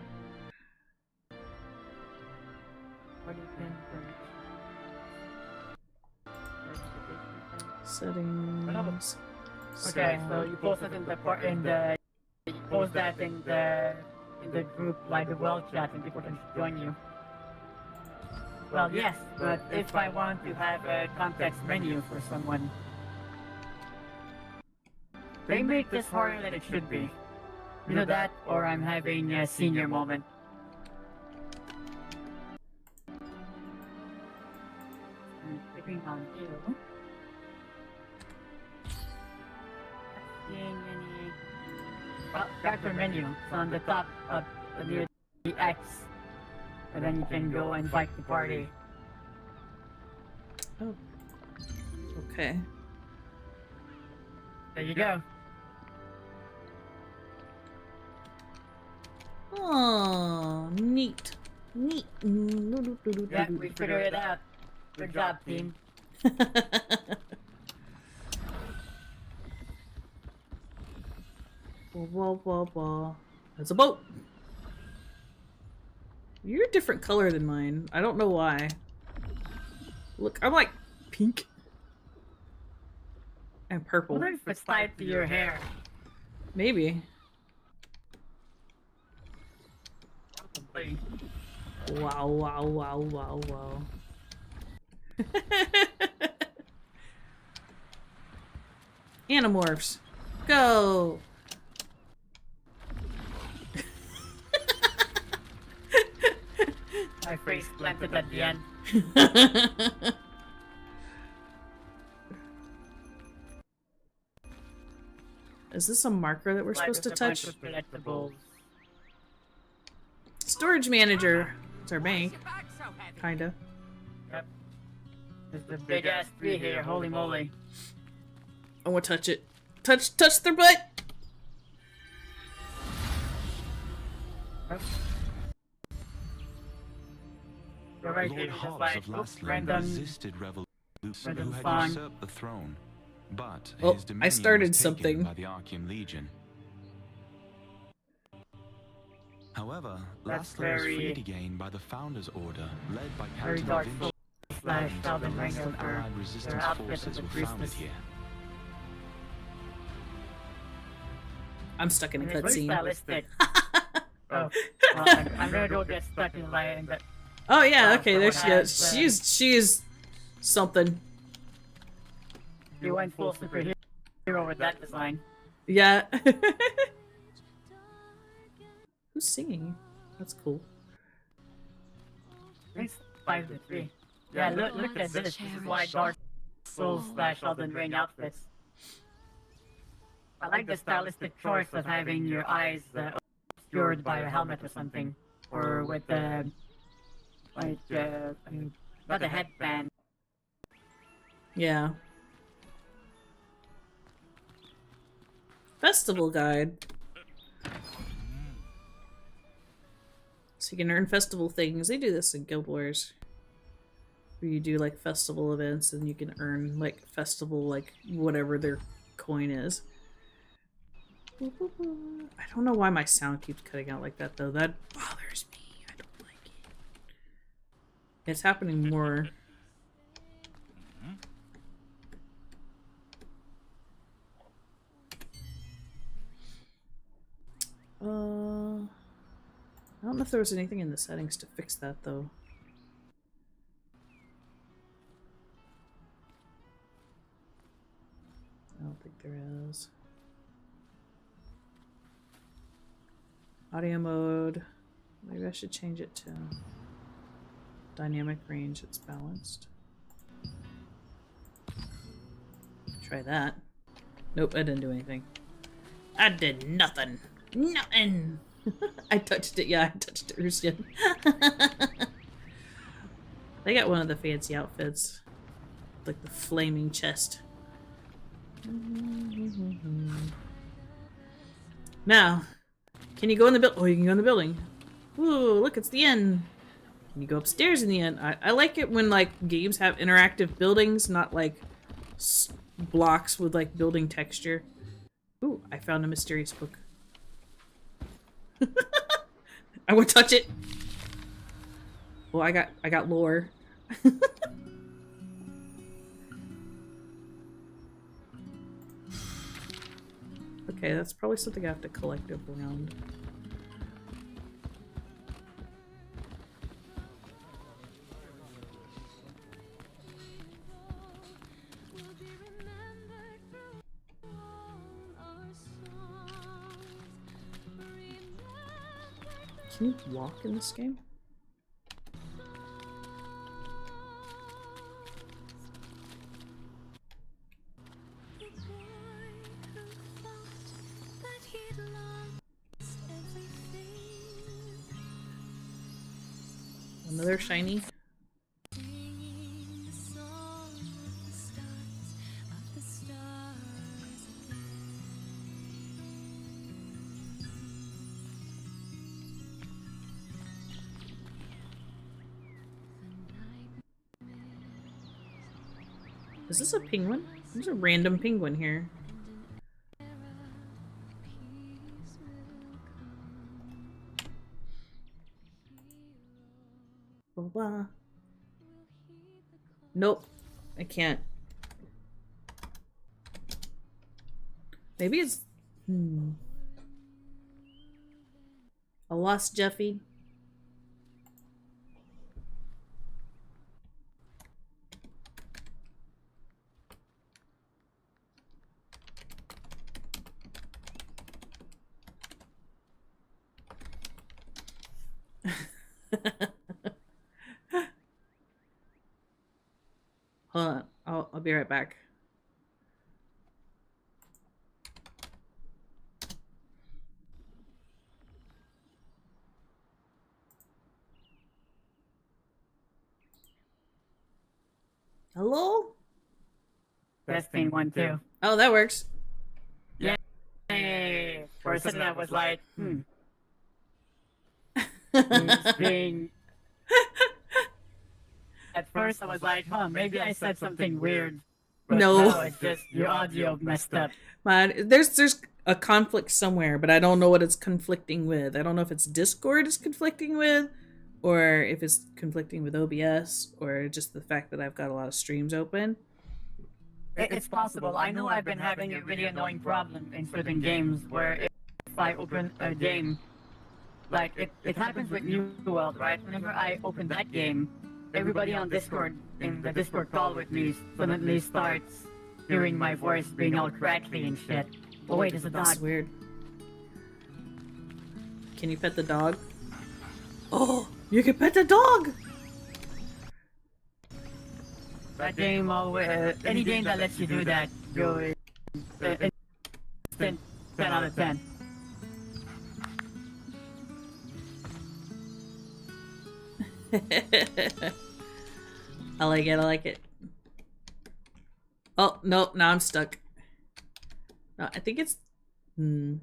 Settings. Okay, so you post it in the you post that in the group, like the world chat, and people can join you. Well, yes, but if I want to have a context menu for someone, they make this harder than it should be. You know that, or I'm having a senior moment. I'm clicking on you. Seeing any... Well, character menu. So on the top of near the X. And then you can go invite the party. Oh. Okay. There you go. Oh, neat. Neat. Yeah, we figured it out. Good job, team. Wah, wah, wah. There's a boat. You're a different color than mine. I don't know why. Look, I'm like pink and purple. I wonder if it's tied to your hair. Maybe. Probably. Wow, wow, wow, wow, wow. Animorphs. Go! My face planted at the end. Is this a marker that we're supposed to touch? Collectibles. Storage manager. It's our bank. Kinda. Yep. There's the big ass tree here, holy moly. I want to touch it. Touch their butt! Yep. You're right here, Lord just Hobbs like, of Lastland random resisted revolution who had song. usurped the throne, but Oh, his I dominion started was taken something. by the Archean Legion. However, That's Lastland was very- freed again by the Founders' Order, led by Very Captain dark Vinci. slash Calvin The rest Ringo of for Allied their resistance outfit forces as a were founded priestess. here. I'm stuck in a And it's very cutscene. stylistic. Oh, well, I'm gonna go get stuck in line, but Oh yeah, okay, there someone she has, goes. She's something. you went full superhero with that design. Yeah. Who's singing? That's cool. It's 5 to 3. Yeah, look at this. This is why Dark Souls slash Elden Ring outfits. I like the stylistic choice of having your eyes obscured by a helmet or something, or with not a headband. Yeah. Festival guide. So you can earn festival things. They do this in Guild Wars. Where you do like festival events and you can earn like festival, like whatever their coin is. I don't know why my sound keeps cutting out like that though. That bothers me. I don't like it. It's happening more. I don't know if there was anything in the settings to fix that though. I don't think there is. Audio mode. Maybe I should change it to dynamic range. It's balanced. Try that. Nope, I didn't do anything. I did nothing. Nothing. I touched it. Yeah, I touched her skin. They got one of the fancy outfits. Like the flaming chest. Now, can you go in the building? Oh, you can go in the building. Ooh, look, it's the end. Can you go upstairs in the end? I like it when, like, games have interactive buildings, not, like, blocks with like building texture. Ooh, I found a mysterious book. I would touch it. Well, I got lore. Okay, that's probably something I have to collect around. Can you walk in this game? Another shiny. Is this a penguin? There's a random penguin here. Nope, I can't. Maybe it's... I lost Jeffy. Hold on, I'll be right back. Hello? Testing 1 2. Oh, that works. Yeah. For a second I was like, Who's being... At first I was like, maybe I said something weird. But no, it's just your audio messed up. Man, there's a conflict somewhere, but I don't know what it's conflicting with. I don't know if it's Discord is conflicting with, or if it's conflicting with OBS, or just the fact that I've got a lot of streams open. It's possible. I know I've been having a really annoying problem in certain games where if I open a game, like it happens with New World, right? Whenever I open that game, everybody on Discord, in the Discord call with me, suddenly starts hearing my voice being all crackly and shit. Oh wait, there's a dog. That's weird. Can you pet the dog? Oh, you can pet the dog! That game always, any game that lets you do that, go instant 10 out of 10. I like it, I like it. Oh, no, now I'm stuck. No, I think it's... My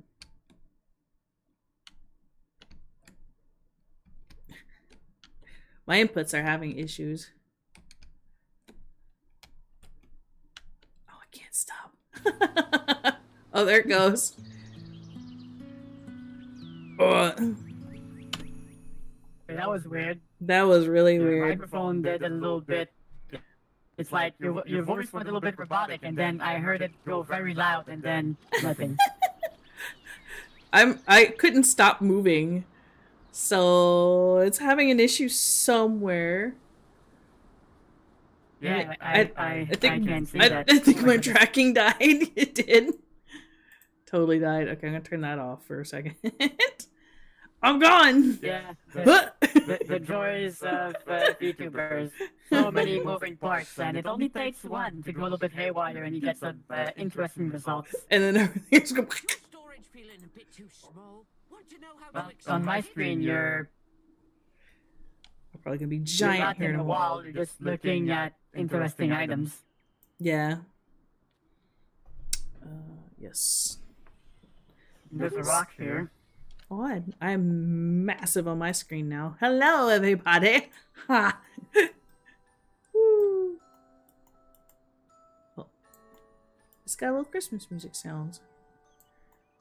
inputs are having issues. Oh, I can't stop. Oh, there it goes. That was weird. That was really Your weird. microphone did a little bit. It's like your voice went a little bit robotic, and then I heard it go very loud, and then nothing. I couldn't stop moving, so it's having an issue somewhere. Yeah, I think can see that. I think my tracking died. It did. Totally died. Okay, I'm gonna turn that off for a second. I'm gone! Yeah, the joys of VTubers. So many moving parts, and it only takes one to go a little bit haywire and you get some interesting results. And then everything's going... Storage feeling a bit too small. Want to know how well, on my screen, you're probably gonna be giant here in a wall. You're just looking at interesting items. Yeah. Yes. There's a rock here. Oh, I'm massive on my screen now. Hello, everybody. Ha. Woo. Oh. It's got a little Christmas music sounds.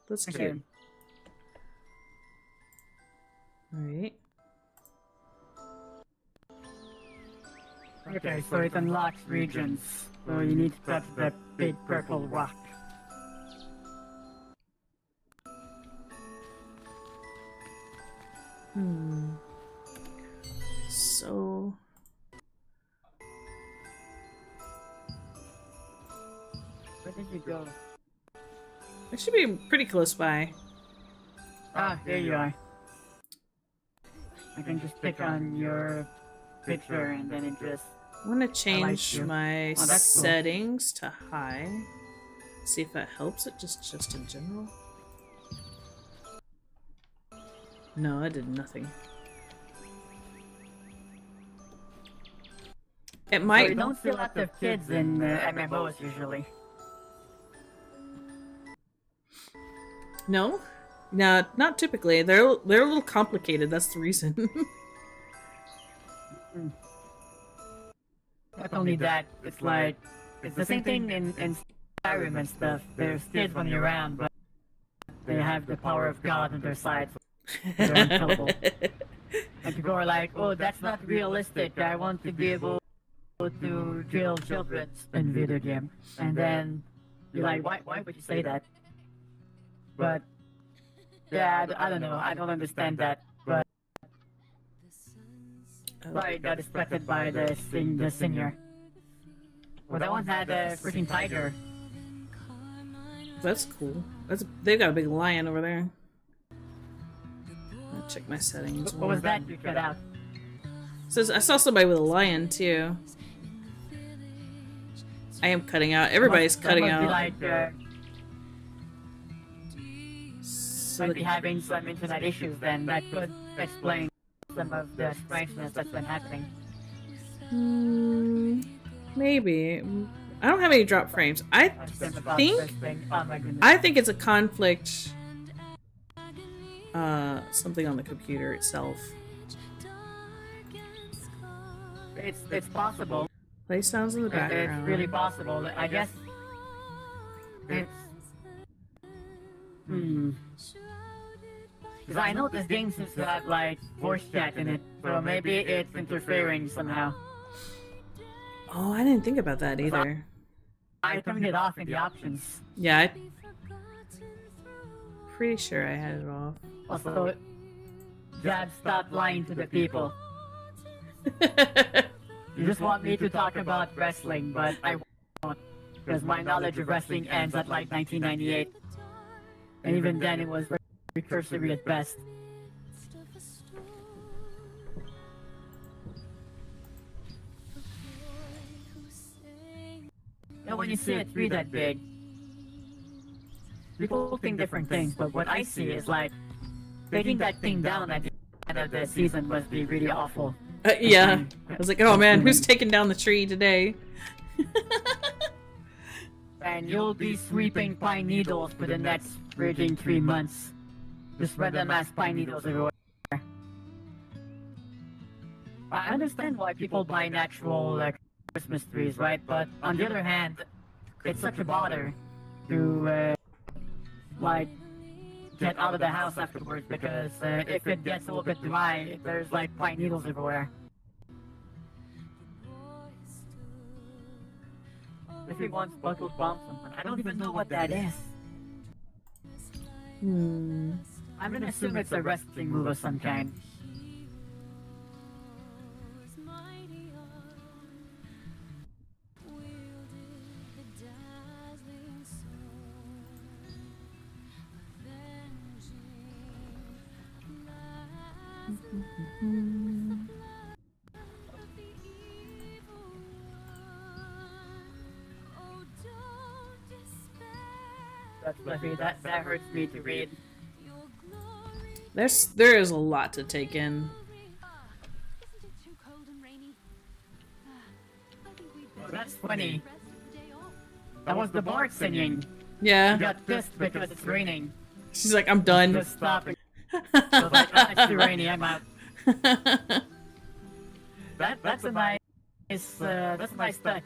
That's cute. Alright. Okay, so it unlocks regions. So you need to touch that big purple rock. So... Where did you go? It should be pretty close by. Ah, there you are. I can just click on your picture and then it just... I want to change my cool. settings to high. See if that helps it, just in general. No, I did nothing. It might... So you don't see lots of kids in MMOs usually. No? No, not typically. They're a little complicated, that's the reason. Not only that, it's like, it's the same thing in Skyrim and stuff. There's kids running around, but they have the power of God on their side, so they're unkillable. And people are like, oh, that's not realistic, I want to be able to kill children in video game. And then, you're like, why would you say that? But, yeah, I don't know, I don't understand that, but... Right, got distracted by the singer. Well, that one had a freaking tiger. That's cool. They've got a big lion over there. I'll check my settings. What was that you cut out? Says I saw somebody with a lion too. I am cutting out. Everybody's cutting out. Like, so might be having some internet issues. Then that could explain some of the strangeness that's been happening. Maybe. I don't have any drop frames. I think it's a conflict. Something on the computer itself. It's possible. Play sounds in the background. It's really possible. I guess it's because I know this game seems to have like voice chat in it, so maybe it's interfering somehow. Oh, I didn't think about that either. I turned it off in the options. Yeah, I'm pretty sure I had it off. Also, Dad, stop lying to the people. You just want me to talk about wrestling, but I won't, because my knowledge of wrestling ends at like 1998. And even then it was very cursory at best. Now when you see a tree that big, people think different things, but what I see is like, taking that thing down at the end of the season must be really awful. Yeah. I was like, oh man, who's taking down the tree today? And you'll be sweeping pine needles for the next freaking 3 months. Just random ass pine needles everywhere. I understand why people buy natural Christmas trees, right? But on the other hand, it's such a bother to like get out of the house afterwards because if it gets a little bit dry, there's like pine needles everywhere. If he wants bottled bomb someone, I don't even know what that is. I'm gonna assume it's a wrestling move of some kind. That's fluffy. That hurts me to read. There is a lot to take in. Oh, that's funny. That was the bard singing. Yeah. She got pissed because it's raining. She's like, I'm done. Just stop it. So like, it's too rainy, I'm out. That's a nice touch.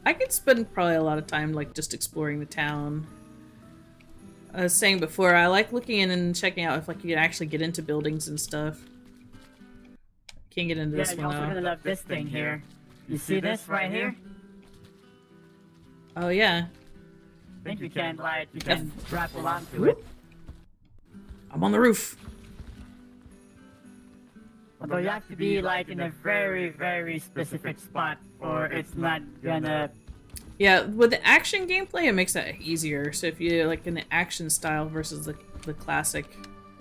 I could spend probably a lot of time like just exploring the town. I was saying before, I like looking in and checking out if like you can actually get into buildings and stuff. Can't get into this one. Yeah, you're also gonna love this thing here. You see this right here? Oh yeah. I think you can grapple onto it. I'm on the roof. Although you have to be like in a very, very specific spot, or it's not gonna. Yeah, with the action gameplay, it makes that easier. So if you like in the action style versus the classic,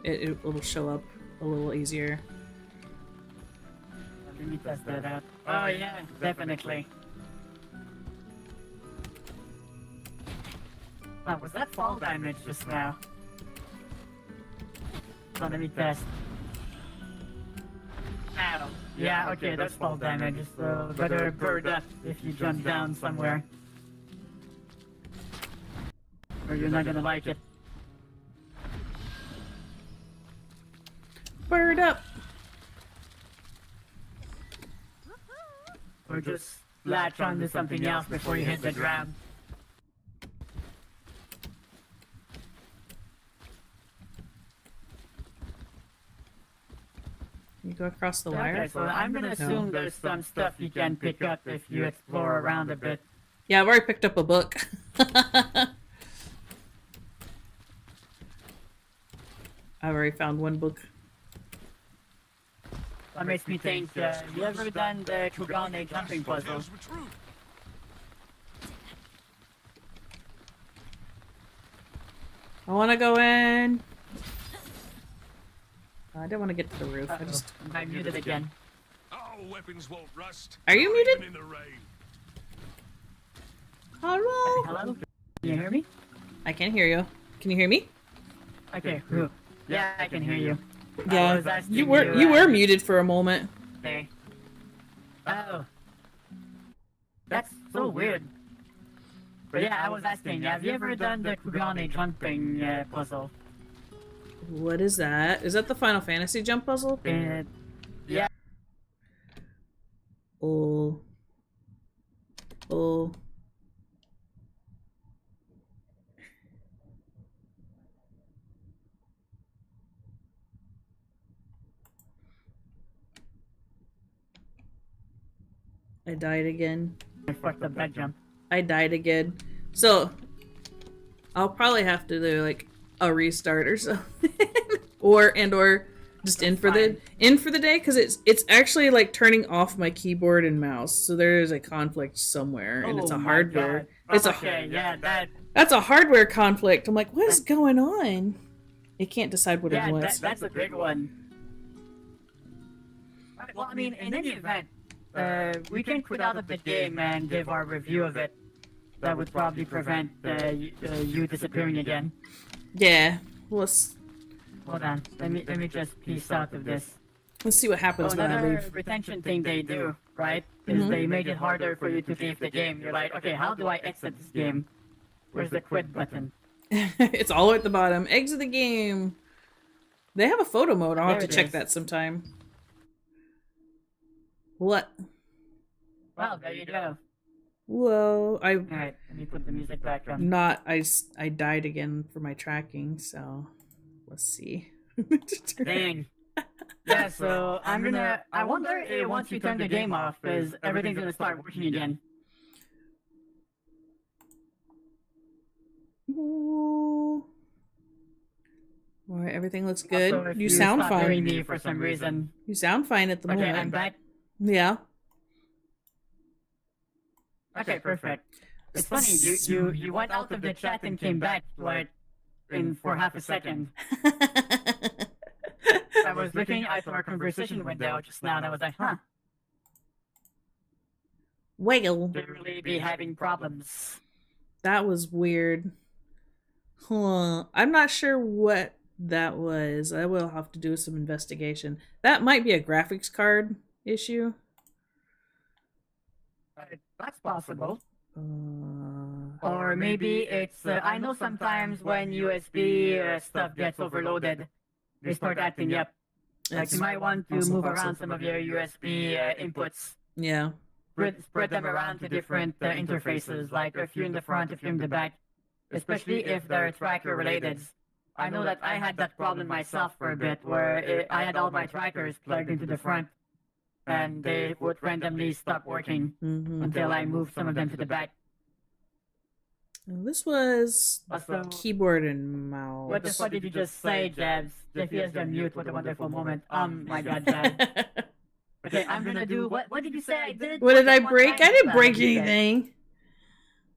it'll show up a little easier. Let me test that out. Oh yeah, definitely. Wow, was that fall damage just now? So let me test. Ow. Yeah, okay, that's fall damage, so better bird up if you jump down somewhere. Or you're not gonna like it. Bird up! Or just latch onto something else before you hit the ground. You go across the wire? Okay, so I'm gonna assume there's some stuff you can pick up if you explore around a bit. Yeah, I've already picked up a book. I've already found one book. That makes me think, you ever done the Kugane jumping puzzle? I wanna go in. I didn't want to get to the roof. I muted again. Our weapons won't rust. Are you muted? Even in the rain. Hello? Hello? Can you hear me? I can hear you. Can you hear me? Okay. Yeah, I can hear you. Yeah, you were muted for a moment. Okay. Oh. That's so weird. But yeah, I was asking, have you ever done the Kugane jumping puzzle? What is that? Is that the Final Fantasy jump puzzle? Yeah. Oh. Oh. I died again. I fucked up that jump. I died again. So, I'll probably have to do like a restart or something. or just in for the day, because it's actually like turning off my keyboard and mouse. So there is a conflict somewhere, and it's a hardware. It's that's a hardware conflict. I'm like, what is going on? It can't decide what it wants. That's a big one. Well, I mean, in any event, we can quit out of the game and give our review of it. That would probably prevent you disappearing again. Yeah. Hold on. Let me just piece out of this. Let's see what happens when I leave. Retention thing they do, right? Is they made it harder for you to leave the game. You're like, okay, how do I exit this game? Where's the quit button? It's all at the bottom. Exit the game. They have a photo mode. I'll have to check that sometime. What? Well, there you go. Whoa, Alright, let me put the music back on. I died again for my tracking, so let's see. Dang. Yeah, so I wonder if once you turn the game off, is everything's gonna start working again. Ooh. Alright, everything looks good. Also, you sound fine. Hearing me for some reason. You sound fine at the moment. Okay, I'm back. Yeah. Okay, perfect. It's funny, you went out of the chat and came back, like, for half a second. I was looking at our conversation window just now, and I was like, huh. Well. They really be having problems. That was weird. Huh. I'm not sure what that was. I will have to do some investigation. That might be a graphics card issue. That's possible. Or maybe it's, I know sometimes when USB stuff gets overloaded, they start acting up. Like you might want to move around some of your USB inputs. Yeah. spread them around to different interfaces, like a few in the front, a few in the back, especially if they're tracker related. I know that I had that problem myself for a bit, where I had all my trackers plugged into the front, and they would randomly stop working until I moved some of them to the back. This was keyboard and mouse. What the fuck did you just say, Jabs? Jeffy has gone mute. What a wonderful moment. My god, Jabs. Okay, I'm gonna do... What did you say I did? What did I break? I didn't break anything.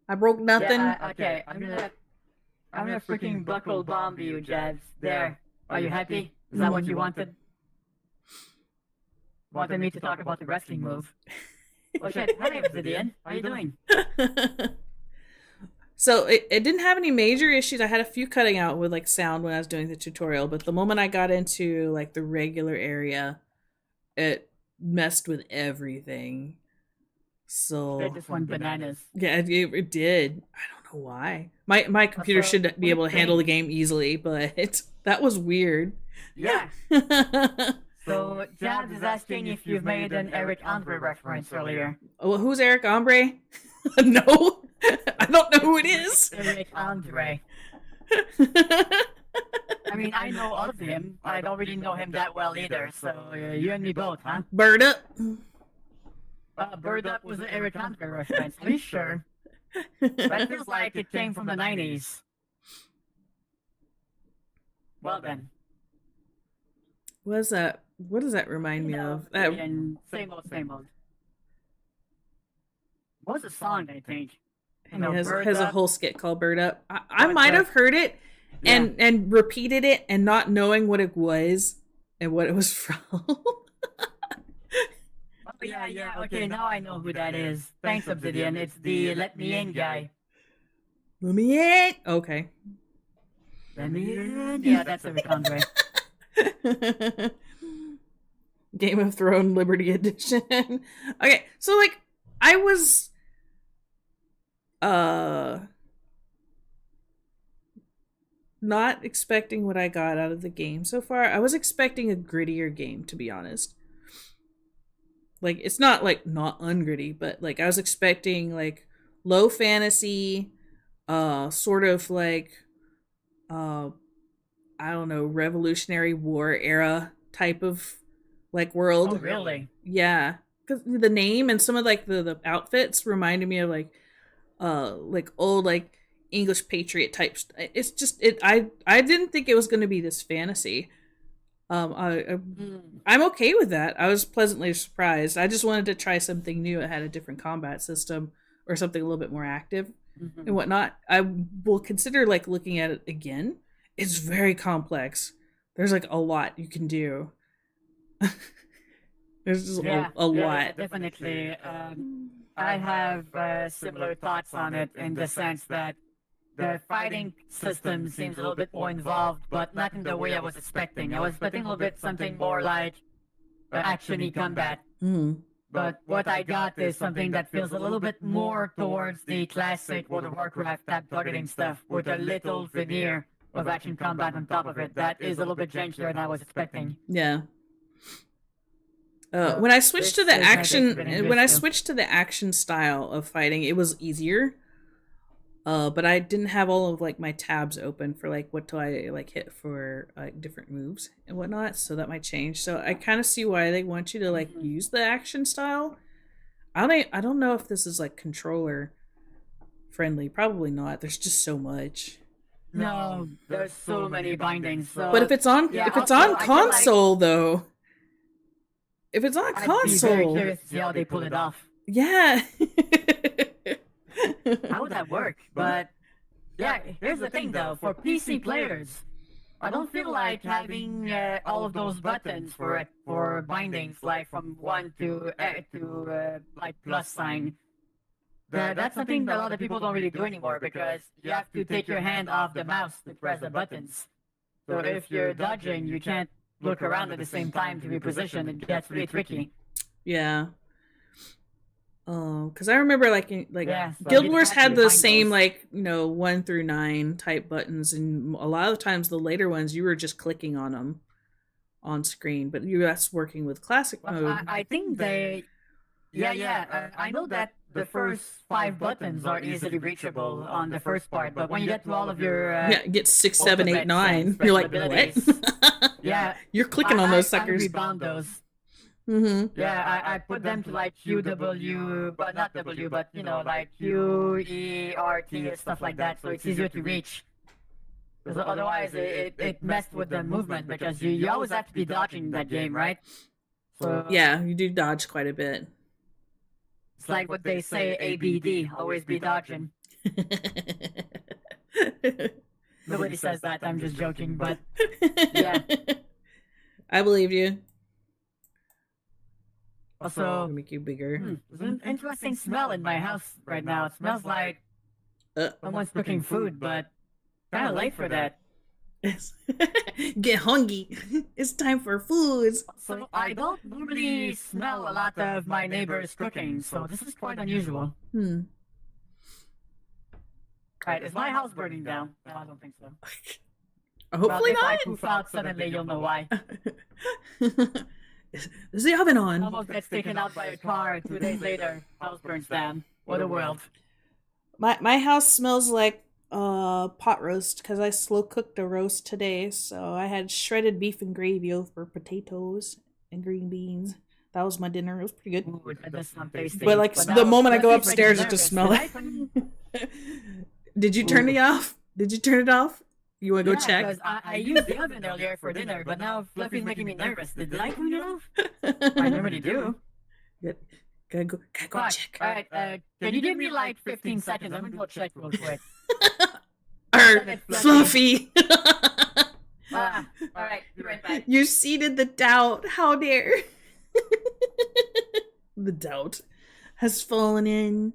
I broke nothing. Yeah, okay, I'm gonna freaking buckle bomb you, Jabs. There. Are you happy? Is that what you wanted? Wanted me to talk about the wrestling move. Oh shit, hi Obsidian. How are you doing? So it didn't have any major issues. I had a few cutting out with like sound when I was doing the tutorial, but the moment I got into like the regular area, it messed with everything. So They just went bananas. Yeah, it did. I don't know why. My computer should be able to handle the game easily, but that was weird. Yeah. So Jabs is asking if you've made an Eric Andre reference earlier. Oh, who's Eric Andre? No. I don't know who it is. Eric Andre. I mean, I know of him. I don't really know him that well either, so you and me both, huh? Bird Up. Bird Up was an Eric Andre reference. Are you sure? That feels like it came from the 90s. Well then. What does that remind me of? And same old. What was the song, I think? It has a whole skit called Bird Up. I might have heard it and repeated it and not knowing what it was and what it was from. Yeah. Okay, now I know who that is. Thanks, Obsidian. It's the Let Me In guy. Let me in. Okay. Let me in. Yeah, that's Eric Andre. Game of Thrones Liberty Edition. Okay, so like I was not expecting what I got out of the game so far. I was expecting a grittier game, to be honest. Like, it's not like not ungritty, but like I was expecting like low fantasy, sort of like I don't know, Revolutionary War era type of like world. Oh, really? Yeah, because the name and some of like the outfits reminded me of like old like English patriot types. It's just I didn't think it was going to be this fantasy. I'm okay with that. I was pleasantly surprised. I just wanted to try something new. It had a different combat system or something a little bit more active and whatnot. I will consider like looking at it again. It's very complex. There's like a lot you can do. There's just a lot. Definitely. I have similar thoughts on it in the sense that the fighting system seems a little bit more involved, but not in the way I was expecting. I was expecting a little bit something more like action-y combat. But what I got is something that feels a little bit more towards the classic World of Warcraft tab targeting stuff with a little veneer of action combat on top of it. That is a little bit jankier than I was expecting. Yeah. When I switched to the action style of fighting, it was easier. But I didn't have all of like my tabs open for like what do I like hit for like different moves and whatnot, so that might change. So I kind of see why they want you to like use the action style. I don't know if this is like controller friendly. Probably not. There's just so much. No, there's so many bindings. So but if it's on console though. If it's on console, I'd be very curious to see how they pull it off. Yeah. How would that work? But yeah, here's the thing though. For PC players, I don't feel like having all of those buttons for bindings, like from 1 to like plus sign. That's something that a lot of people don't really do anymore because you have to take your hand off the mouse to press the buttons. So if you're dodging, you can't look around at the same time to reposition. It gets really tricky. Yeah. Because I remember Guild Wars had the same 1 through 9 type buttons, and a lot of the times the later ones you were just clicking on them on screen, but that's working with classic mode. I think they I know that the first 5 buttons are easily reachable on the first part, but when you get to all of your get 6, 7, 8, 9, you're like, what? Yeah, you're clicking on those suckers. I rebound those. Mm-hmm. Yeah, I put them to like QW, but not W, but you know, like QERT and stuff like that, so it's easier to reach. Because otherwise, it messed with the movement because you always have to be dodging that game, right? So yeah, you do dodge quite a bit. It's like what they say, ABD, always be dodging. Nobody says that, I'm just joking, but yeah. I believe you. Also, make you bigger. There's an interesting smell in my house right now. It smells like someone's cooking food, but kind of late for that. Get hungry. It's time for food. So I don't normally smell a lot of my neighbors cooking, so this is quite unusual. Right, is my house burning down? No, I don't think so. Hopefully if not. I poof out suddenly, you'll know why. Is the oven on? Almost gets taken out by a car. 2 days later, house burns down. What a world. My house smells like pot roast because I slow cooked a roast today. So I had shredded beef and gravy over potatoes and green beans. That was my dinner. It was pretty good. Ooh, that does sound tasty. But like the moment I go upstairs, it just smells like. Did you turn it off? Did you turn it off? You want to go check? Because I used the oven earlier for dinner, but now Fluffy's making me nervous. Did I turn it off? I normally do. Gotta go check. Alright, can you give me like 15 seconds? I'm gonna go check real quick. Fluffy! Alright, be right back. You seeded the doubt. How dare? The doubt has fallen in.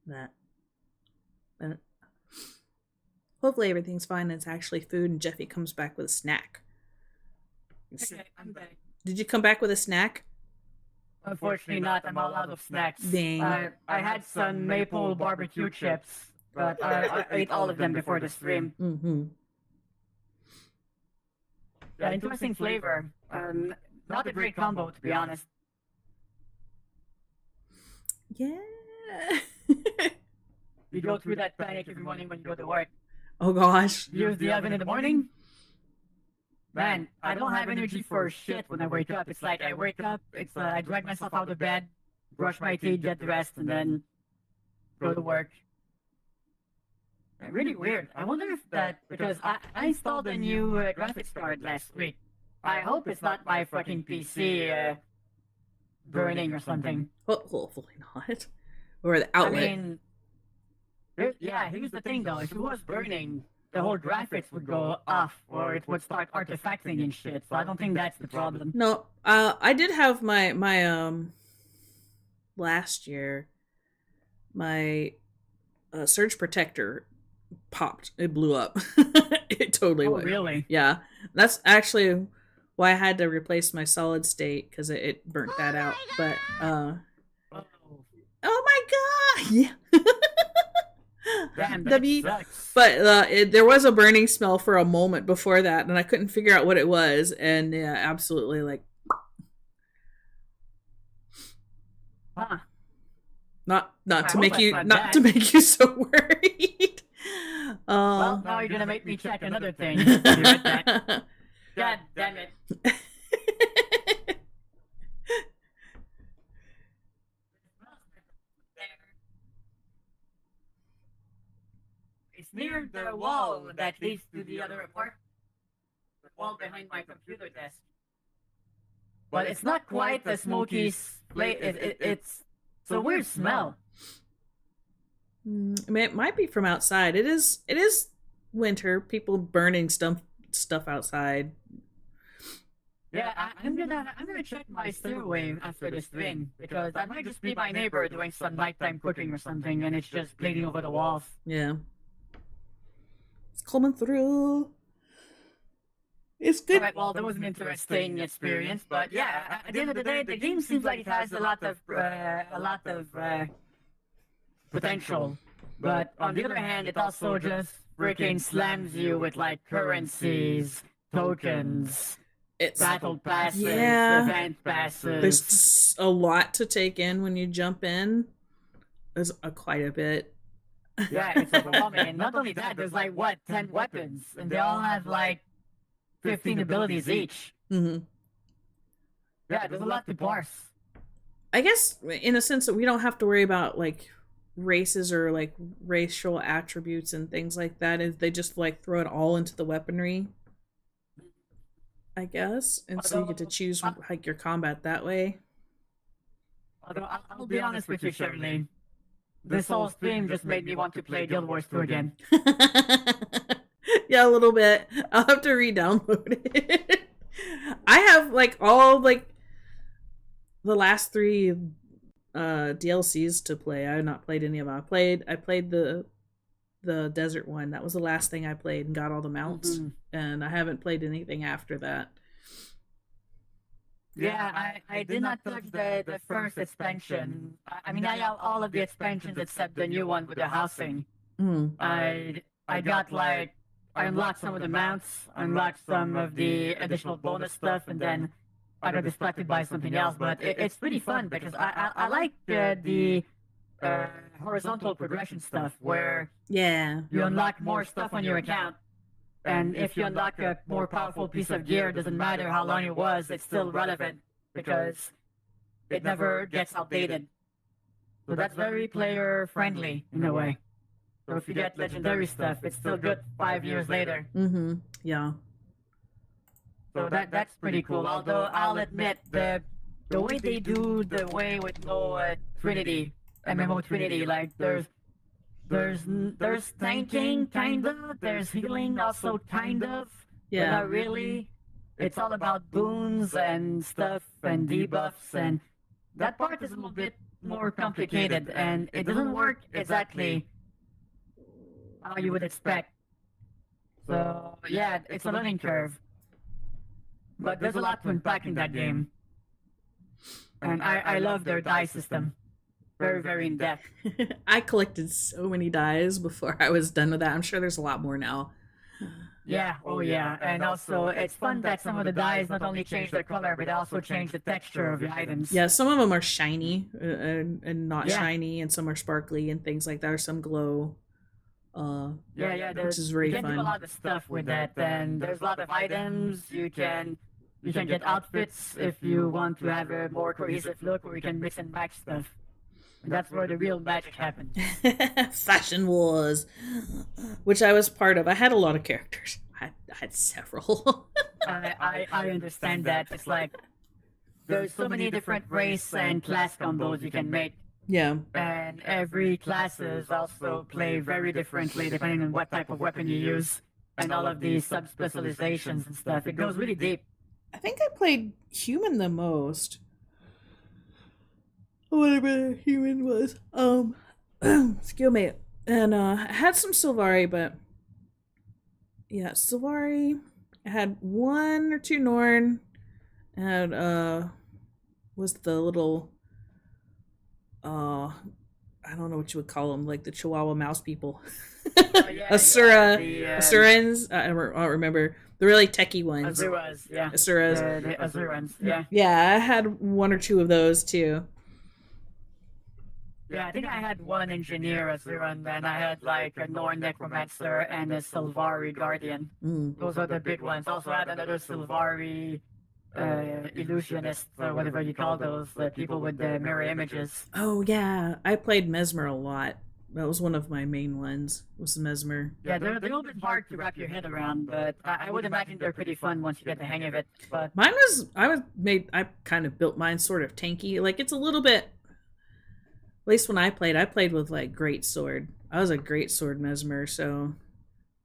That. Hopefully everything's fine and it's actually food and Jeffy comes back with a snack. Okay, I'm back. Did you come back with a snack? Unfortunately not, I'm all out of snacks. Dang. I had some maple barbecue chips, but I ate all of them before the stream. Mm-hmm. Yeah, interesting flavor. Not a great combo, to be honest. Yeah. You go through that panic every morning when you go to work. Oh gosh. Use the oven in the morning? Man, I don't have energy for shit when I wake up. It's like I wake up, I drag myself out of bed, brush my teeth, get dressed, and then go to work. Really weird. I wonder if that, because I installed a new graphics card last week. I hope it's not my fucking PC burning or something. Hopefully not. Or the outlet. I mean, here's the thing though. If it was burning, the whole graphics would go off, or it would start artifacting and shit. So I don't think that's the problem. No, I did have my last year, my surge protector popped. It blew up. It totally went. Really? Yeah, that's actually why I had to replace my solid state because it burnt that out. But oh my god, yeah. Damn, sucks. But there was a burning smell for a moment before that, and I couldn't figure out what it was. And yeah, absolutely, like, not to make you to make you so worried. Well, now you're gonna make me check another thing. God damn it. It's near the wall that leads to the other apartment. The wall behind my computer desk. But it's not quite the smoky it's a weird smell. I mean, it might be from outside. It is winter. People burning stuff outside. Yeah, I'm gonna check my stairway after this stream because that might just be my neighbor doing some nighttime cooking or something, and it's just bleeding over the walls. Yeah, it's coming through. It's good. Alright, well, that was an interesting experience, but yeah, at the end of the day, the game seems like it has a lot of potential. But on the other hand, it also just freaking slams you with like currencies, tokens, battle passes, event passes. There's a lot to take in when you jump in. There's quite a bit. Yeah, it's overwhelming. And not only that, there's like, 10 weapons, and they all have like 15 abilities each. Mm-hmm. Yeah, there's a lot to parse. I guess in a sense that we don't have to worry about like races or like racial attributes and things like that. Is they just like throw it all into the weaponry, I guess, and so you get to choose like your combat that way. Although I'll be honest with you, Cherrily, this whole stream just made me want to play Guild Wars 2 again. Yeah, a little bit. I'll have to re-download it. I have like all like the last 3 DLCs to play. I have not played any of them. I played the desert one. That was the last thing I played and got all the mounts. And I haven't played anything after that. Yeah, I did not touch the first expansion. I mean, I have all of the expansions except the new one with the housing. I got like, I unlocked some of the mounts, unlocked some of the additional bonus stuff, and then I got distracted by something else. But it's pretty fun because I like the horizontal progression stuff where you unlock more stuff on your account. And if you unlock a more powerful piece of gear, it doesn't matter how long it was, it's still relevant because it never gets outdated. So that's very player friendly in a way. So if you get legendary stuff, it's still good 5 years later. Yeah. So that's pretty cool. Although I'll admit the way they do the way with no Trinity, MMO Trinity, like there's tanking, kind of. There's healing, also, kind of. Yeah. But not really. It's all about boons and stuff and debuffs, and that part is a little bit more complicated, and it doesn't work exactly how you would expect. So, yeah, it's a learning curve. But there's a lot to unpack in that game. And I love their die system. Very, very in-depth. I collected so many dies before I was done with that. I'm sure there's a lot more now. Yeah, oh yeah. And also, it's fun that some of the dies not only change their color, but also change the texture of the items. Yeah, some of them are shiny and not shiny, and some are sparkly and things like that, or some glow. Which is very fun. You can do a lot of stuff with that, and there's a lot of items. You can get outfits if you want to have a more cohesive look, or you can mix and match stuff. That's where the real magic happens. Fashion Wars, which I was part of. I had a lot of characters. I had several. I understand that. It's like there's so many different race and class combos you can make. Yeah. And every classes also play very differently depending on what type of weapon you use. And all of these sub-specializations and stuff. It goes really deep. I think I played human the most. Whatever human was. Skill mate. And I had some Sylvari, but yeah, Sylvari. I had 1 or 2 Norn. I had was the little I don't know what you would call them, like the Chihuahua mouse people. Asurans. I don't remember. The really techie ones. Asuras, yeah. Asuras. The Asurans, yeah. Yeah, I had 1 or 2 of those too. Yeah, I think I had 1 engineer Asuran, and I had like a Norn Necromancer and a Sylvari Guardian. Those are the big ones. Also had another Sylvari illusionist, or whatever you call those, the people with the mirror images. Oh yeah, I played Mesmer a lot. That was one of my main ones, was Mesmer. Yeah, they're a little bit hard to wrap your head around, but I would imagine they're pretty fun once you get the hang of it. But mine was, I kind of built mine sort of tanky. Like, it's a little bit, at least when I played with like great sword. I was a great sword Mesmer, so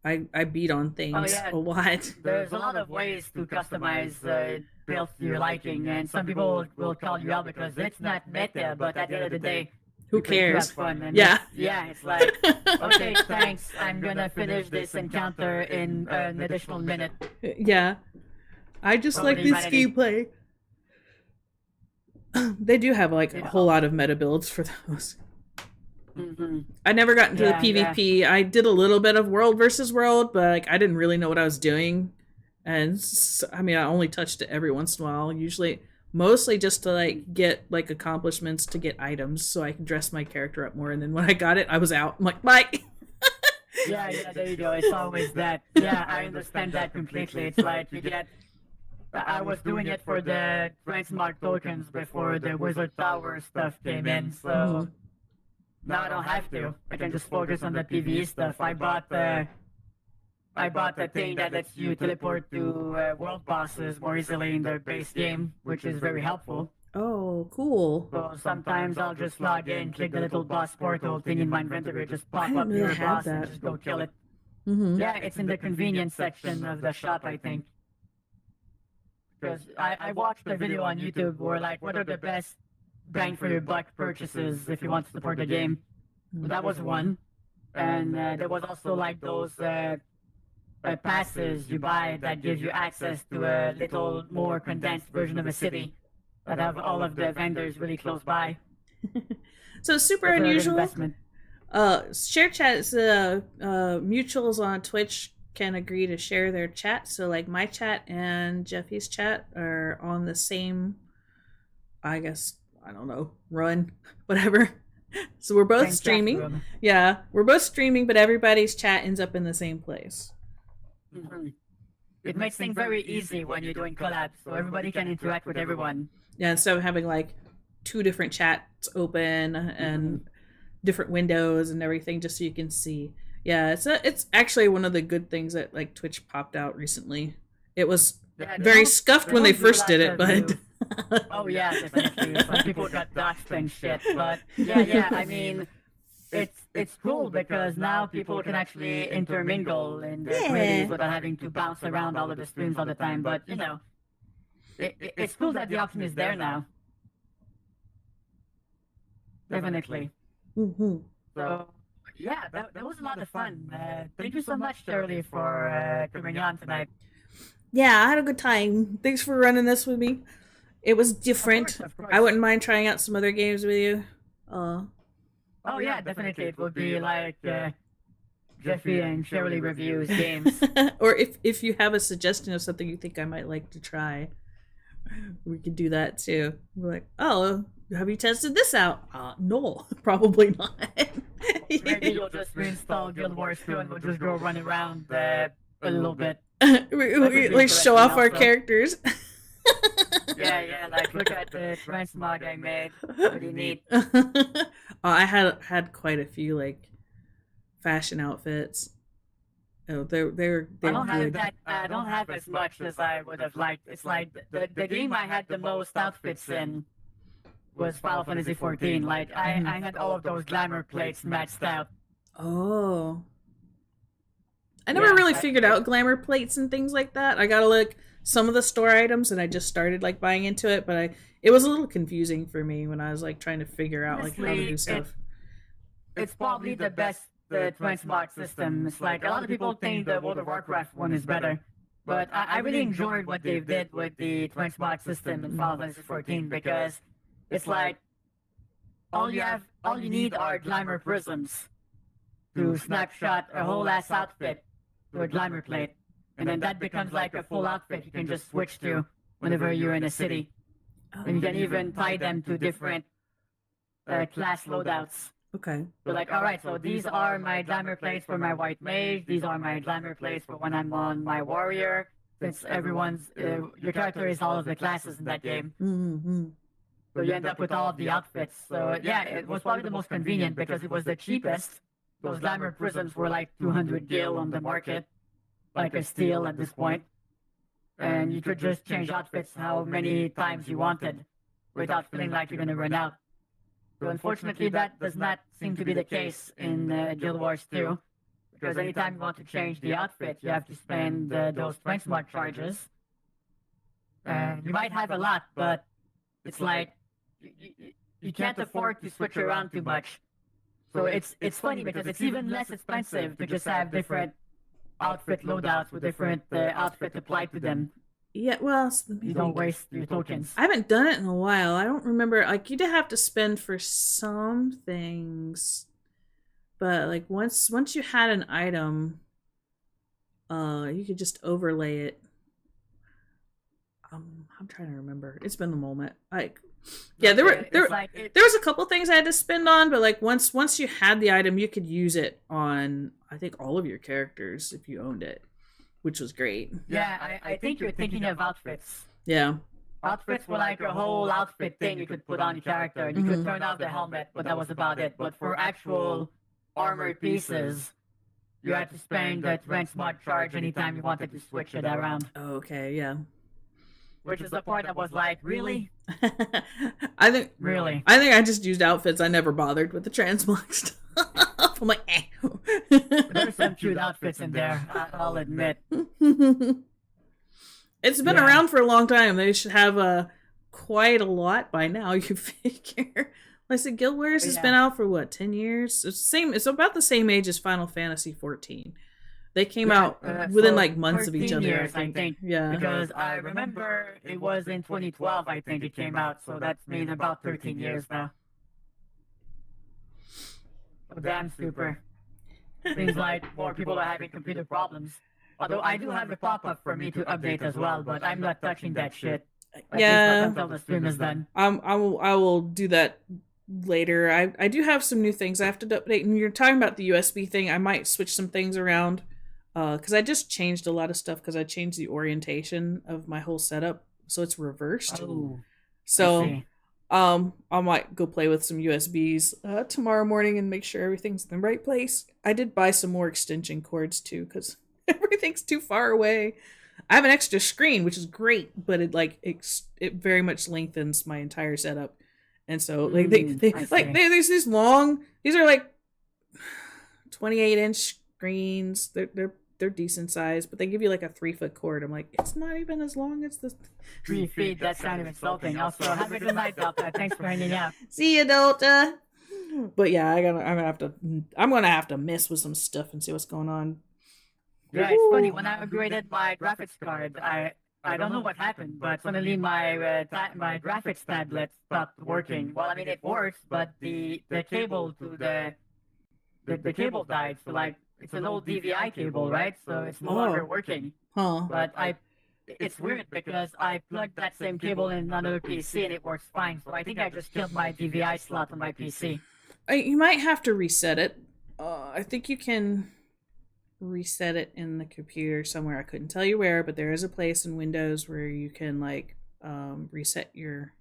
I beat on things a lot. There's a lot of ways to customize builds to your liking, and some people will call you out because it's not meta, but at the end of the day, who cares? Fun. And yeah. It's like, okay, thanks, I'm gonna finish this encounter in an additional minute. Yeah. I just like this gameplay. They do have like a whole lot of meta builds for those. I never got into the PvP. I did a little bit of world versus world, but like I didn't really know what I was doing. And I mean, I only touched it every once in a while. Usually, mostly just to like get like accomplishments to get items, so I can dress my character up more. And then when I got it, I was out. I'm like, bye. Yeah, there you go. It's always that. Yeah, I understand that completely. It's like you get. I was doing it for the transmog tokens before the Wizard Tower stuff came in, so now I don't have to. I can just focus on the PvE stuff. I bought the thing that lets you teleport to world bosses more easily in their base game, which is very helpful. Oh, cool. So sometimes I'll just log in, click the little boss portal thing in my inventory, just pop up your boss and just go kill it. Yeah, it's in the convenience section of the shop, I think. Because I watched a video on YouTube where like, what are the best bang for your buck purchases if you want to support the game? That was one. And there was also like those passes you buy that gives you access to a little more condensed version of a city that have all of the vendors really close by. So super unusual. Share chats, mutuals on Twitch can agree to share their chat. So like my chat and Jeffy's chat are on the same, I guess, I don't know, run, whatever. So we're both streaming. Yeah, we're both streaming, but everybody's chat ends up in the same place. It makes things very easy when you're doing collabs, so everybody can interact with everyone. Yeah, instead of having like 2 different chats open and different windows and everything, just so you can see. Yeah, it's actually one of the good things that like Twitch popped out recently. It was very scuffed when they first did it, but oh yeah, definitely. Some people got doxxed and shit, but yeah. I mean, it's cool because now people can actually intermingle in their communities without having to bounce around all of the streams all the time. But you know, it's cool that the option is there now. Definitely. So. Yeah, that was a lot of fun. Thank you so much, Cherrily, for coming on tonight. Yeah, I had a good time. Thanks for running this with me. It was different. Of course. I wouldn't mind trying out some other games with you. Oh yeah, definitely. It would be like Jeffy and Cherrily reviews games. Or if you have a suggestion of something you think I might like to try, we could do that too. We're like, oh, have you tested this out? No, probably not. Maybe you'll just reinstall Guild Wars 2 and we'll just go run around a little bit. we like show off our characters. Yeah, like look at the transmog I made. Pretty neat. I had quite a few like fashion outfits. Oh, they're I don't good. have that. I don't have as much as I would have liked. It's like the game I had the most outfits in was Final Fantasy 14. Like I had all of those glamour plates maxed out. Oh. I never really figured out glamour plates and things like that. I gotta look some of the store items, and I just started like buying into it, but it was a little confusing for me when I was like trying to figure out like how to do stuff. It's probably the best transmog system. It's like a lot of people think the World of Warcraft one is better, but I really enjoyed what they did with the transmog system in Final Fantasy 14 because it's like all you need are glamour prisms to snapshot a whole ass outfit to a glamour plate, and then that becomes like a full outfit you can just switch to whenever you're in a city. And you can even tie them to different class loadouts. Okay. So like, all right, so these are my glamour plates for my white mage. These are my glamour plates for when I'm on my warrior. Since everyone's your character is all of the classes in that game. So you end up with all of the outfits. So yeah, it was probably the most convenient because it was the cheapest. Those glamour prisms were like 200 gil on the market, like a steal at this point. And you could just change outfits how many times you wanted without feeling like you're going to run out. So unfortunately, that does not seem to be the case in Guild Wars 2. Because anytime you want to change the outfit, you have to spend those transmog charges. You might have a lot, but it's like you can't afford to switch around too much. So it's funny because it's even less expensive to just have different outfit loadouts with different outfits applied to them. Yeah, well, you don't waste your tokens. I haven't done it in a while. I don't remember. Like, you did have to spend for some things, but like once you had an item, you could just overlay it. I'm trying to remember. It's been a moment. Like, yeah, there was a couple things I had to spend on, but like once you had the item, you could use it on I think all of your characters if you owned it, which was great. Yeah, I think you're thinking of outfits. Yeah. Outfits were like a whole outfit thing you could put on your character, and you could turn off the helmet, but that was about it. But for actual armored pieces, you had to spend that rent smart charge anytime you wanted to switch it around. Okay, yeah. Which is the part that was like, really? I think I just used outfits. I never bothered with the transmog stuff. I'm like, eh. There's some cute outfits in there, I'll admit. It's been around for a long time. They should have quite a lot by now, you figure. Like I said, Guild Wars has been out for what, 10 years? It's about the same age as Final Fantasy 14. They came out within like months of each other. Years, I think. Yeah. Because I remember it was in 2012, I think it came out, so that's been about 13 years now. Oh, damn, super. Seems like more people are having computer problems. Although I do have a pop-up for me to update as well, but I'm not touching that shit. Yeah. Until the stream is done. I will do that later. I do have some new things I have to update. And you're talking about the USB thing. I might switch some things around. Because I just changed a lot of stuff because I changed the orientation of my whole setup. So it's reversed. Oh, so I might go play with some USBs tomorrow morning and make sure everything's in the right place. I did buy some more extension cords too because everything's too far away. I have an extra screen, which is great, but it very much lengthens my entire setup. And so like there's these long, these are like 28-inch screens. They're decent size, but they give you like a 3-foot cord. I'm like, it's not even as long as this. 3 feet, that's kind of insulting. Also, have a good night, Delta. Thanks for hanging out. See you, Delta. But yeah, I'm gonna have to mess with some stuff and see what's going on. Yeah, it's funny. When I upgraded my graphics card, I don't know what happened, but suddenly my graphics tablet stopped working. Well, I mean it works, but the cable to the cable died. So like it's an old DVI cable, right? So it's no longer working. Huh. But it's weird because I plugged that same cable in another PC and it works fine. So I think I just killed my DVI slot on my PC. You might have to reset it. I think you can reset it in the computer somewhere. I couldn't tell you where, but there is a place in Windows where you can like reset your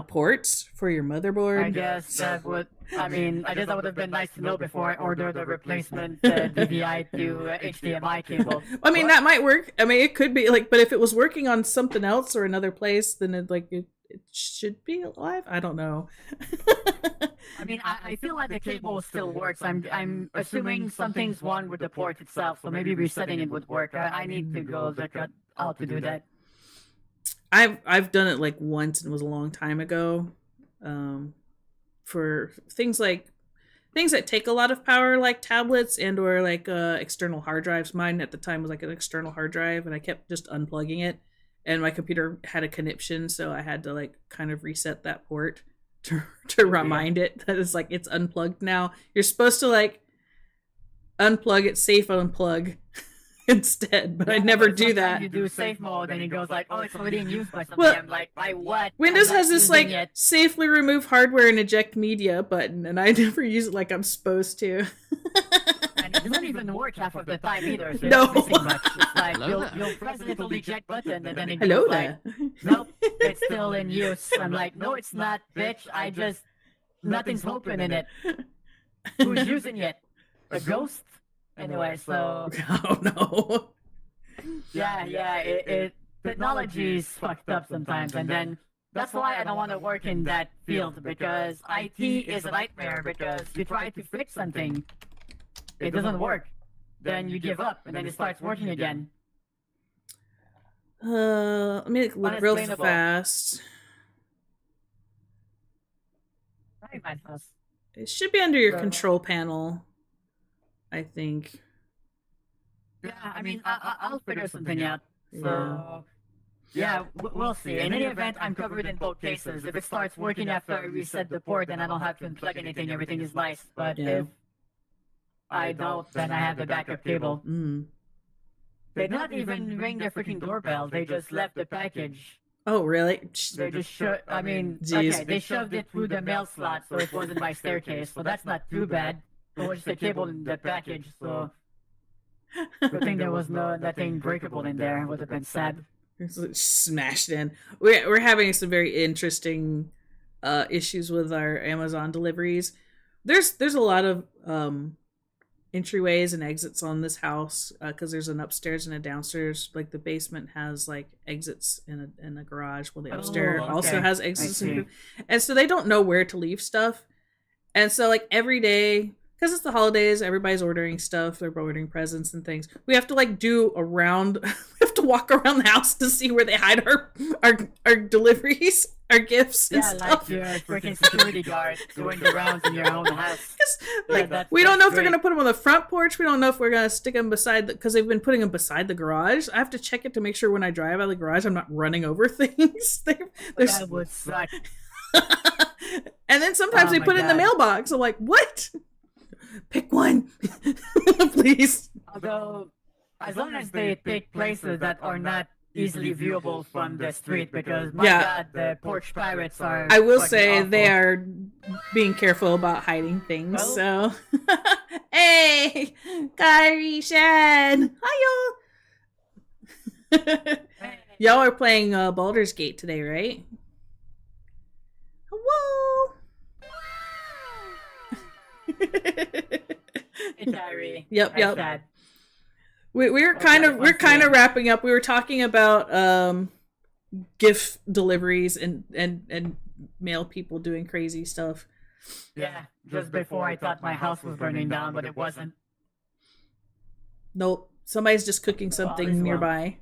ports for your motherboard. I guess that would have been nice to know before I ordered the replacement DVI to HDMI cable. I mean, that might work. I mean, it could be like, but if it was working on something else or another place, then it should be alive. I don't know. I mean, I feel like the cable still works. I'm assuming something's wrong with the port itself, so maybe resetting it would work. I need to go look at how to do that. I've done it like once and it was a long time ago. For things that take a lot of power, like tablets and or like external hard drives. Mine at the time was like an external hard drive, and I kept just unplugging it. And my computer had a conniption, so I had to like kind of reset that port to remind it that it's unplugged now. You're supposed to like unplug it, safe unplug instead, but I never do that. You do safe mode and it goes like, oh, it's already in use by something. I'm like, by what? Windows has this like safely remove hardware and eject media button, and I never use it like I'm supposed to. And it doesn't even work half of the time either. So no. It's like you'll press the little eject button and then it goes like, nope, it's still in use. I'm like, no, it's not, bitch. Nothing's open in it. Who's using it? A ghost? Anyway, so... Oh, no. Yeah, technology's fucked up sometimes, and then that's why I don't want to work in that field, because IT is a nightmare, because you try to fix something, it doesn't work, then you give up, and then it starts working again. Let me look real fast. Very fast. It should be under your control panel, I think. Yeah, I mean, I'll figure something out. So, yeah, we'll see. In any event, I'm covered in both cases. If it starts working after I reset the port, then I don't have to unplug anything. Everything is nice. But if I don't, then I have the backup cable. They did not even ring their freaking doorbell. They just left the package. Oh, really? They just okay, they shoved it through the mail slot, so it wasn't my staircase. So that's not too bad. It was just a cable in the package, so good thing there was nothing breakable in there. Would have been sad. Smashed in. We're having some very interesting issues with our Amazon deliveries. There's a lot of entryways and exits on this house because there's an upstairs and a in like the basement has like exits in a garage, while the upstairs also has exits and so they don't know where to leave stuff, and so like every day, because it's the holidays, everybody's ordering stuff, they're ordering presents and things, we have to like do a round we have to walk around the house to see where they hide our deliveries, our gifts and stuff. Like you're a freaking security guard doing the rounds in your own house. Like, we don't know if they're going to put them on the front porch. We don't know if we're going to stick them beside because they've been putting them beside the garage. I have to check it to make sure when I drive out of the garage, I'm not running over things. That would suck. And then sometimes they put it in the mailbox. I'm like, what? Pick one, please. Although, as long as they take places that are not easily viewable from the street, because my god, the porch pirates are. I will say awful. They are being careful about hiding things. So, hey, Kyrie, Shan, hi y'all. Y'all are playing Baldur's Gate today, right? Hello. Hey, Kyrie. Yep. We're kind of wrapping up. We were talking about gift deliveries and mail people doing crazy stuff. Yeah, just before I thought my house was burning down, but it wasn't. Nope, somebody's just cooking something nearby.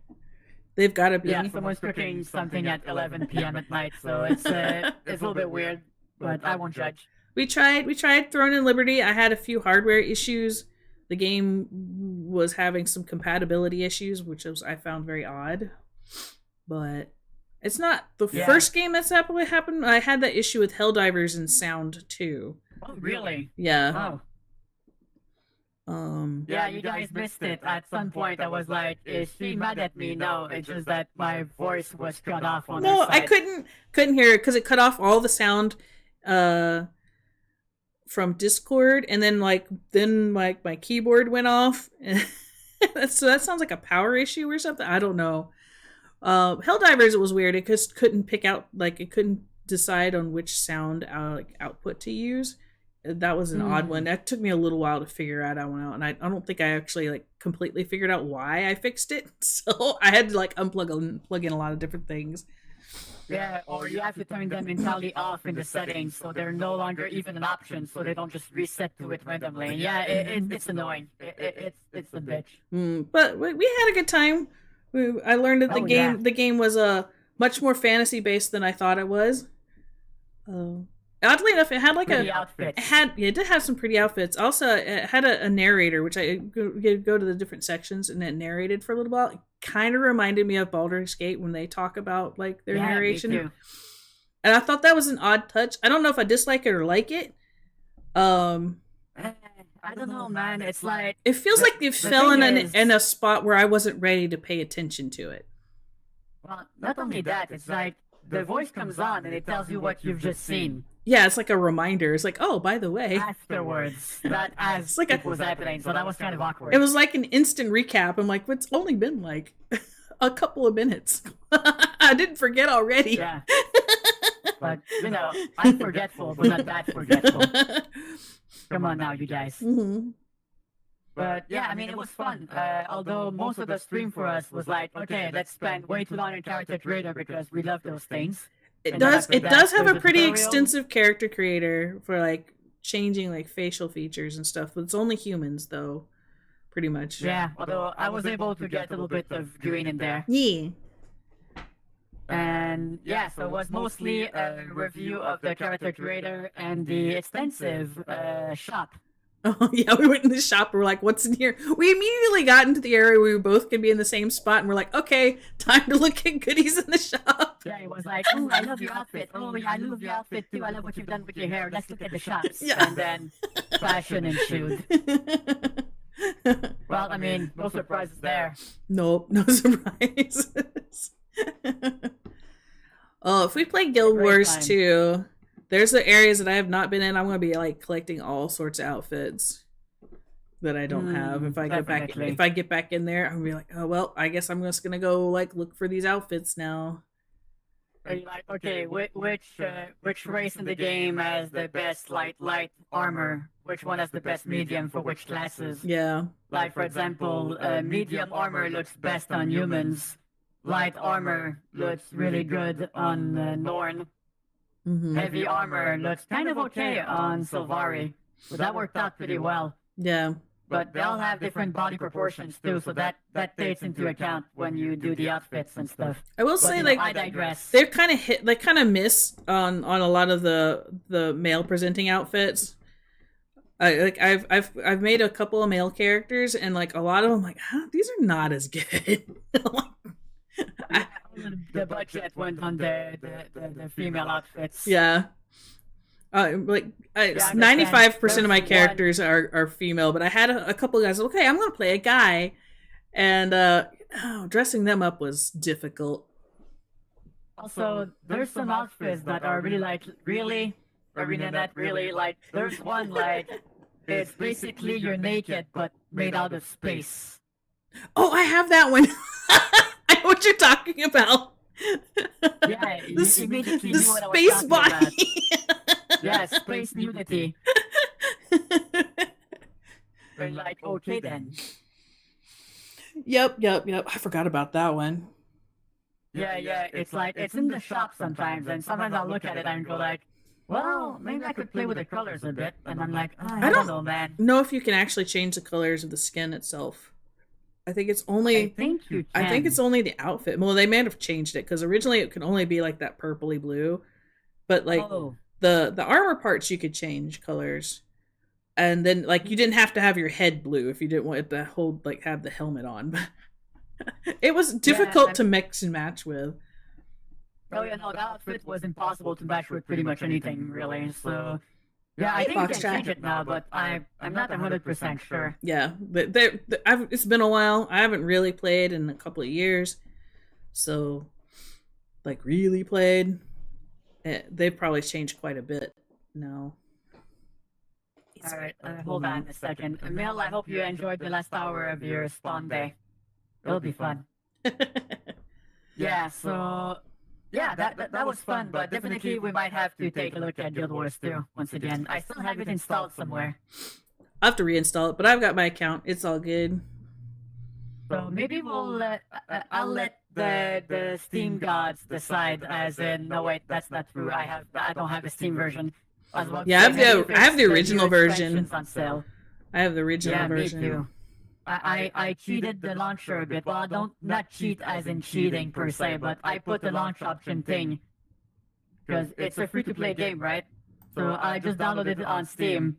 They've got to be. Yeah, someone's cooking something at 11 p.m. at night, so it's a little bit weird, but I won't judge. We tried Throne and Liberty. I had a few hardware issues. The game was having some compatibility issues, which I found very odd. But it's not the first game that's happened. I had that issue with Helldivers and sound too. Oh, really? Yeah. Oh. Yeah, you guys missed it. At some point, I was like, "Is she mad at me?" No, it's just that my voice was cut off on. No, I couldn't hear it because it cut off all the sound. From Discord, and then my keyboard went off. So that sounds like a power issue or something. I don't know. Helldivers, it was weird. It just couldn't pick out, like, it couldn't decide on which sound output to use. That was an odd one. That took me a little while to figure out. And I don't think I actually like completely figured out why I fixed it. So I had to like unplug and plug in a lot of different things. Yeah, or you have to turn them entirely off in the settings so they're no longer even an option, so they don't just reset to it randomly. Yeah, it's annoying. It's a bitch. But we had a good time. I learned that the game was much more fantasy based than I thought it was. Oddly enough, it had like it did have some pretty outfits. Also, it had a narrator, which I go to the different sections and it narrated for a little while. It kind of reminded me of Baldur's Gate when they talk about like their narration. Me too. And I thought that was an odd touch. I don't know if I dislike it or like it. I don't know, man. It's like it feels like it fell in a spot where I wasn't ready to pay attention to it. Well, not only that, it's like the voice comes on and it tells you what you've just seen. Yeah, it's like a reminder. It's like, oh, by the way. Afterwards, not as it was happening, so that was kind of awkward. It was like an instant recap. I'm like, it's only been like a couple of minutes. I didn't forget already. Yeah. But, you know, I'm forgetful, but not that forgetful. Come on now, you guys. Mm-hmm. But yeah, I mean, it was fun. Although most of the stream for us was like, okay, let's spend way too long in character creator because we love those things. It does have a pretty extensive character creator for like changing like facial features and stuff. But it's only humans though, pretty much. Yeah, although I was able to get a little bit of green in there. Yeah. And yeah, so it was mostly a review of the character creator and the extensive shop. Oh, yeah, we went in the shop and we're like, what's in here? We immediately got into the area where we both could be in the same spot and we're like, okay, time to look at goodies in the shop. Yeah, it was like, oh, I love your outfit. Oh, yeah, I love your outfit too. I love what you've done with your hair. Let's look at the shops. Yeah. And then fashion ensued. Well, I mean, no surprises there. Nope, no surprises. Oh, if we play Guild Wars 2, there's the areas that I have not been in. I'm going to be like collecting all sorts of outfits that I don't have. If I get back in there, I'm going to be like, oh well, I guess I'm just going to go like look for these outfits now. Are you like, okay, which race in the game has the best light armor? Which one has the best medium for which classes? Yeah. Like for example, medium armor looks best on humans. Light armor looks really good on Norn. Mm-hmm. Heavy armor looks kind of okay on Sylvari. So that worked out pretty well. Yeah. But they all have different body proportions too, so that takes into account when you do the outfits and stuff. I will say, like, I digress. They're kind of miss on a lot of the male presenting outfits. I've made a couple of male characters, and like a lot of them, like, these are not as good. The budget went on the female outfits. Yeah. 95% of my characters are female, but I had a couple of guys. Okay, I'm gonna play a guy, and dressing them up was difficult. Also, there's some outfits that are really like really like. There's one like it's basically you're naked but made out of space. Oh, I have that one. I know what you're talking about. Yeah, the space body. Yeah, space nudity. We're like, okay then. Yep. I forgot about that one. Yeah. It's like it's in the shop sometimes, and sometimes I'll look at it and go like, well, maybe I could play with the colors a bit. And I'm like, I don't know, man. Know if you can actually change the colors of the skin itself. I think it's only. I think you can. I think it's only the outfit. Well, they may have changed it because originally it could only be like that purpley blue, but like the armor parts you could change colors, and then like you didn't have to have your head blue if you didn't want it to hold like have the helmet on. It was difficult to mix and match with. Oh yeah, no, that outfit was impossible to match with pretty much anything really. So. Yeah, I think you can change it now, but I'm not 100% sure. Yeah, it's been a while. I haven't really played in a couple of years, so like really played. They've probably changed quite a bit now. All right, hold on a second. Emil, I hope you enjoyed the last hour of your spawn day. It'll be fun. Yeah, so. Yeah, that was fun, but definitely we might have to take a look at Guild Wars 2 once again. I still have it installed somewhere. I'll have to reinstall it, but I've got my account. It's all good. So maybe I'll let the Steam gods decide. As in, no wait, that's not true. I don't have the Steam version. Yeah, I have the original version. On sale. I have the original version. Me too. I cheated the launcher a bit. Well, I don't not cheat as in cheating per se, but I put the launch option thing because it's a free-to-play game, right? So I just downloaded it on Steam.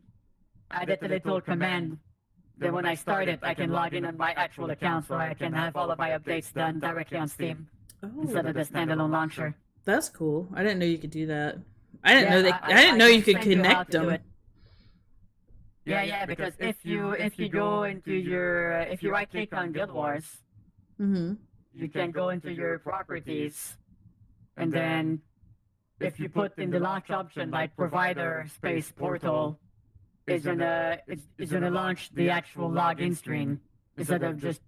Added the little command. Then when I start it, I can log in on my actual account, so I can have all of my updates done directly on Steam instead of the standalone launcher. That's cool. I didn't know you could do that. I didn't know you could connect them. Yeah, because if you go into your if you right click on Guild Wars, you can go into your properties, and then if you put in the launch option like provider space portal, it's gonna launch the actual login screen instead of just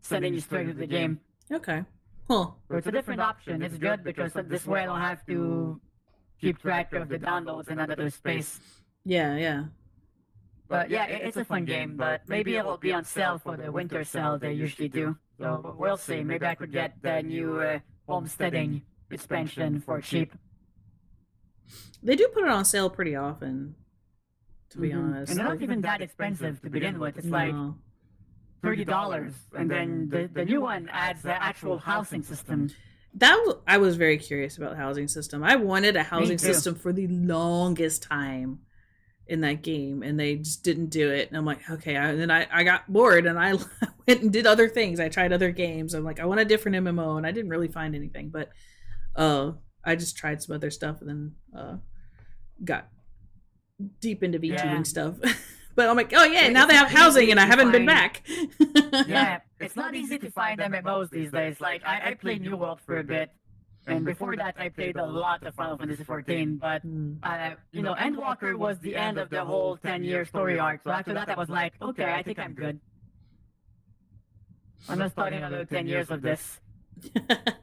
sending you straight to the game. Okay. Huh. So it's a different option. It's good because this way I don't have to keep track of the downloads in another space. Yeah. But yeah, it's a fun game, but maybe it will be on sale for the winter sale they usually do. So we'll see. Maybe I could get the new homesteading expansion for cheap. They do put it on sale pretty often, to be honest. And they're not even that expensive to begin with. It's like $30. And then the new one adds the actual housing system. I was very curious about the housing system. I wanted a housing system for the longest time. in that game, and they just didn't do it. And I'm like, okay. And then I got bored, and I went and did other things. I tried other games. I'm like, I want a different MMO, and I didn't really find anything. But I just tried some other stuff, and then got deep into VTubing stuff. But I'm like, oh yeah, now they have housing, and I haven't been back. Yeah, it's not easy to find MMOs these days. Like, I played New World for a bit. And before that, I played a lot of Final Fantasy 14, but, you know, Endwalker was the end of the whole 10-year story arc, so after that I was like, okay, I think I'm good. I'm not starting another 10 years of this.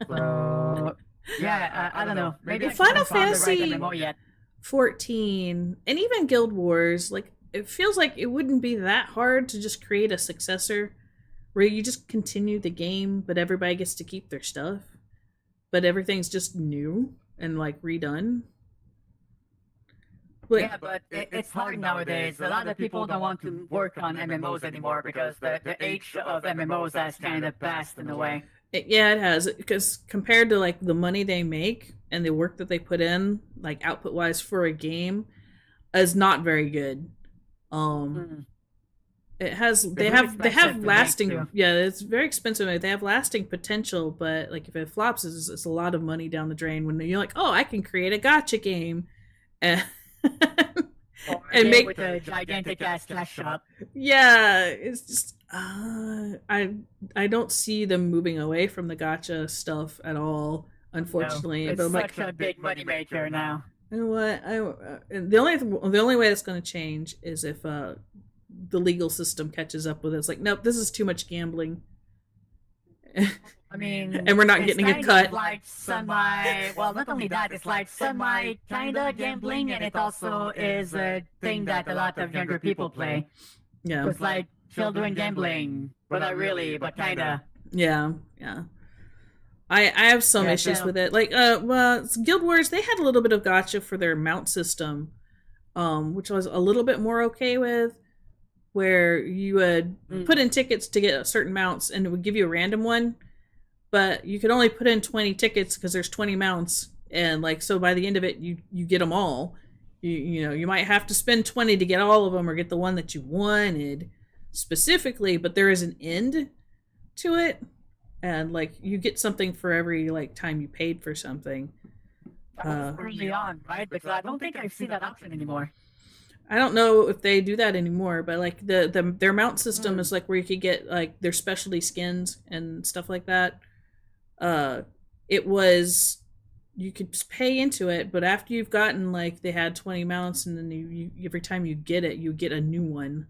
So, yeah, I don't know. Maybe Final Fantasy the right MMO yet. 14, and even Guild Wars, like, it feels like it wouldn't be that hard to just create a successor where you just continue the game, but everybody gets to keep their stuff. But everything's just new and like redone. Like, yeah, but it's hard nowadays. A lot of people don't want to work on MMOs anymore because the age of MMOs has kind of passed in a way. Yeah, it has. Because compared to like the money they make and the work that they put in, like output wise for a game, is not very good. It has they have lasting, yeah, it's very expensive. They have lasting potential, but like if it flops, it's a lot of money down the drain when you're like, oh, I can create a gacha game and make with a gigantic ass cash shop. Yeah, it's just I don't see them moving away from the gacha stuff at all, unfortunately. No, it's such a big money maker now. You know what? The only way that's going to change is if the legal system catches up with it. It's like, nope, this is too much gambling. I mean, and we're not getting a cut. Like well, not only that, it's like semi kind of gambling, and it also is a thing that a lot of younger people play. Yeah, it's like children gambling, but not really, but kind of. Yeah. I have some issues with it. Like, well, Guild Wars, they had a little bit of gacha for their mount system, which I was a little bit more okay with. Where you would put in tickets to get certain mounts, and it would give you a random one, but you could only put in 20 tickets because there's 20 mounts, and like so by the end of it, you get them all. You know, you might have to spend 20 to get all of them, or get the one that you wanted specifically, but there is an end to it, and like you get something for every like time you paid for something. Early on, right? Because I don't think I see that option anymore. I don't know if they do that anymore, but like their mount system is like where you could get like their specialty skins and stuff like that. It was you could pay into it, but after you've gotten like they had 20 mounts, and then you every time you get it, you get a new one.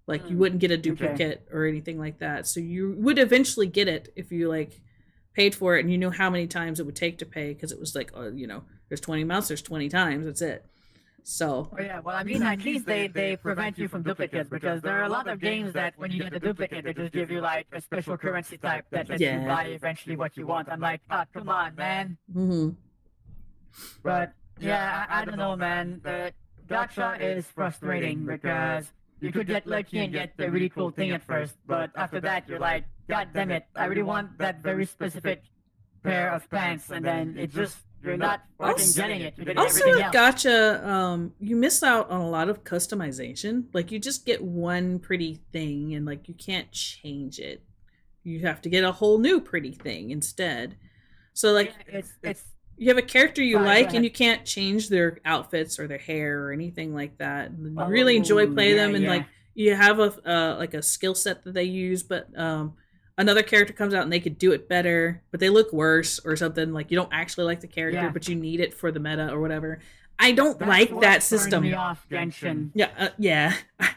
Like you wouldn't get a duplicate or anything like that. So you would eventually get it if you like paid for it and you knew how many times it would take to pay, because it was like you know, there's 20 mounts, there's 20 times, that's it. So. Oh yeah, well I mean at least they prevent you from duplicates, because there are a lot of games that when you get a duplicate they just give you like a special currency type that lets you buy eventually what you want. I'm like, oh come on, man. But yeah, I don't know, man. The gacha is frustrating because you could get lucky and get the really cool thing at first, but after that you're like, god damn it, I really want that very specific pair of pants, and then it just you're not fucking getting it. You're getting everything else. Gacha, you miss out on a lot of customization. Like you just get one pretty thing, and like you can't change it. You have to get a whole new pretty thing instead. So like it's you have a character you like, and you can't change their outfits or their hair or anything like that. And you really enjoy playing them, and like you have a like a skill set that they use, but another character comes out and they could do it better, but they look worse or something. Like you don't actually like the character, but you need it for the meta or whatever. I don't like that system. Me off, Genshin. Yeah.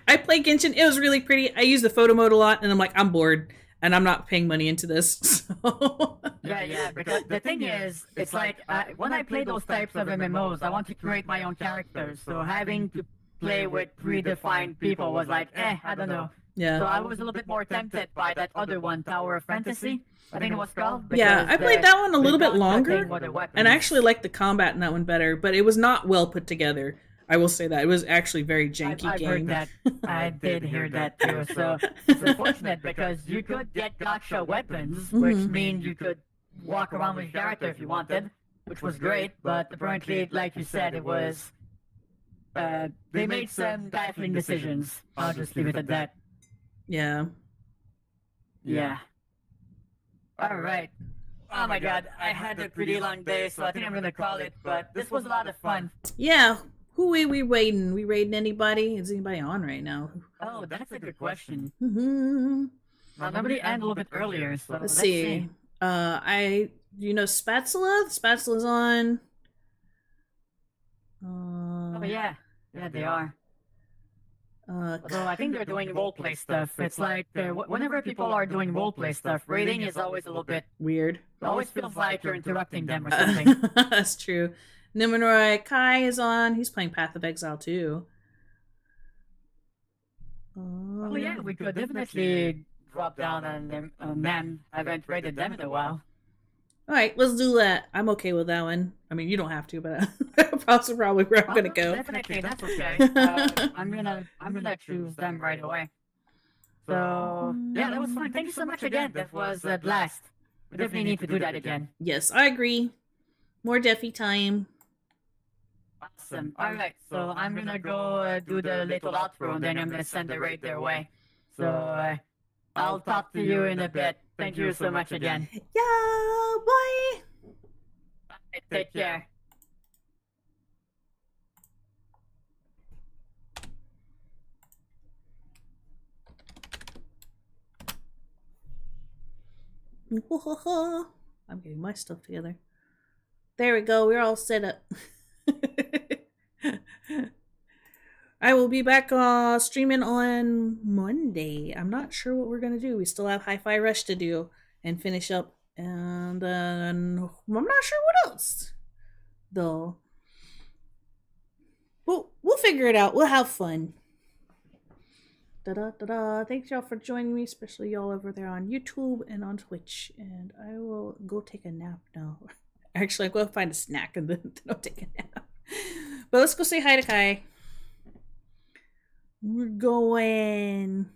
I play Genshin. It was really pretty. I use the photo mode a lot, and I'm like, I'm bored, and I'm not paying money into this. So. Yeah. Because the thing is, it's like when I play those types of MMOs, I want to create my own characters. So having to play with predefined people was like, I don't know. Yeah. So I was a little bit more tempted by that other one, Tower of Fantasy, I think it was called. Yeah, I played that one a little bit longer, and I actually liked the combat in that one better, but it was not well put together. I will say that. It was actually very janky I've game. Heard that. I did hear that too. So it's unfortunate because you could get gacha weapons, which means you could walk around with your character if you wanted, which was great, but apparently, like you said, it was they made some baffling decisions. I'll just leave it at that. Yeah. Yeah. Alright. Oh my god, I had a pretty long day, so I think I'm gonna call it, but this was a lot of fun. Yeah. Who we raiding? We raiding anybody? Is anybody on right now? Oh, that's a good question. Mm-hmm. Well, nobody ended a little bit earlier, so Let's see. You know Spatula? Spatula's on. Oh yeah. Yeah, they are. Although I think they're doing roleplay stuff. It's like whenever people are doing roleplay stuff, raiding is always a little bit weird. It always feels like you're interrupting them or something. That's true. Nimonoi Kai is on. He's playing Path of Exile too. Oh yeah, we could definitely drop down on them. Man, I haven't raided them in a while. All right, let's do that. I'm okay with that one. I mean, you don't have to, but that's probably where I'm gonna go. Definitely, that's okay. I'm gonna choose them right away. So yeah, that was fun. Thank you so much again. That was a blast. We definitely need to do that again. Yes, I agree. More Jeffy time. Awesome. All right, so I'm gonna go do the little outro, and then I'm gonna send the raid their way. So I'll talk to you in a bit. Thank you so much again. Yeah, bye. Take care. I'm getting my stuff together. There we go. We're all set up. I will be back streaming on Monday. I'm not sure what we're going to do. We still have Hi-Fi Rush to do and finish up. And then I'm not sure what else, though. We'll figure it out. We'll have fun. Da-da-da-da. Thanks y'all for joining me, especially y'all over there on YouTube and on Twitch. And I will go take a nap now. Actually, I'll go find a snack and then I'll take a nap. But let's go say hi to Kai. We're going.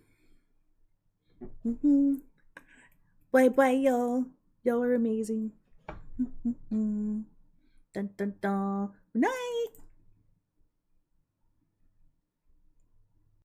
Bye-bye, y'all. Y'all are amazing. Dun, dun, dun. Good night.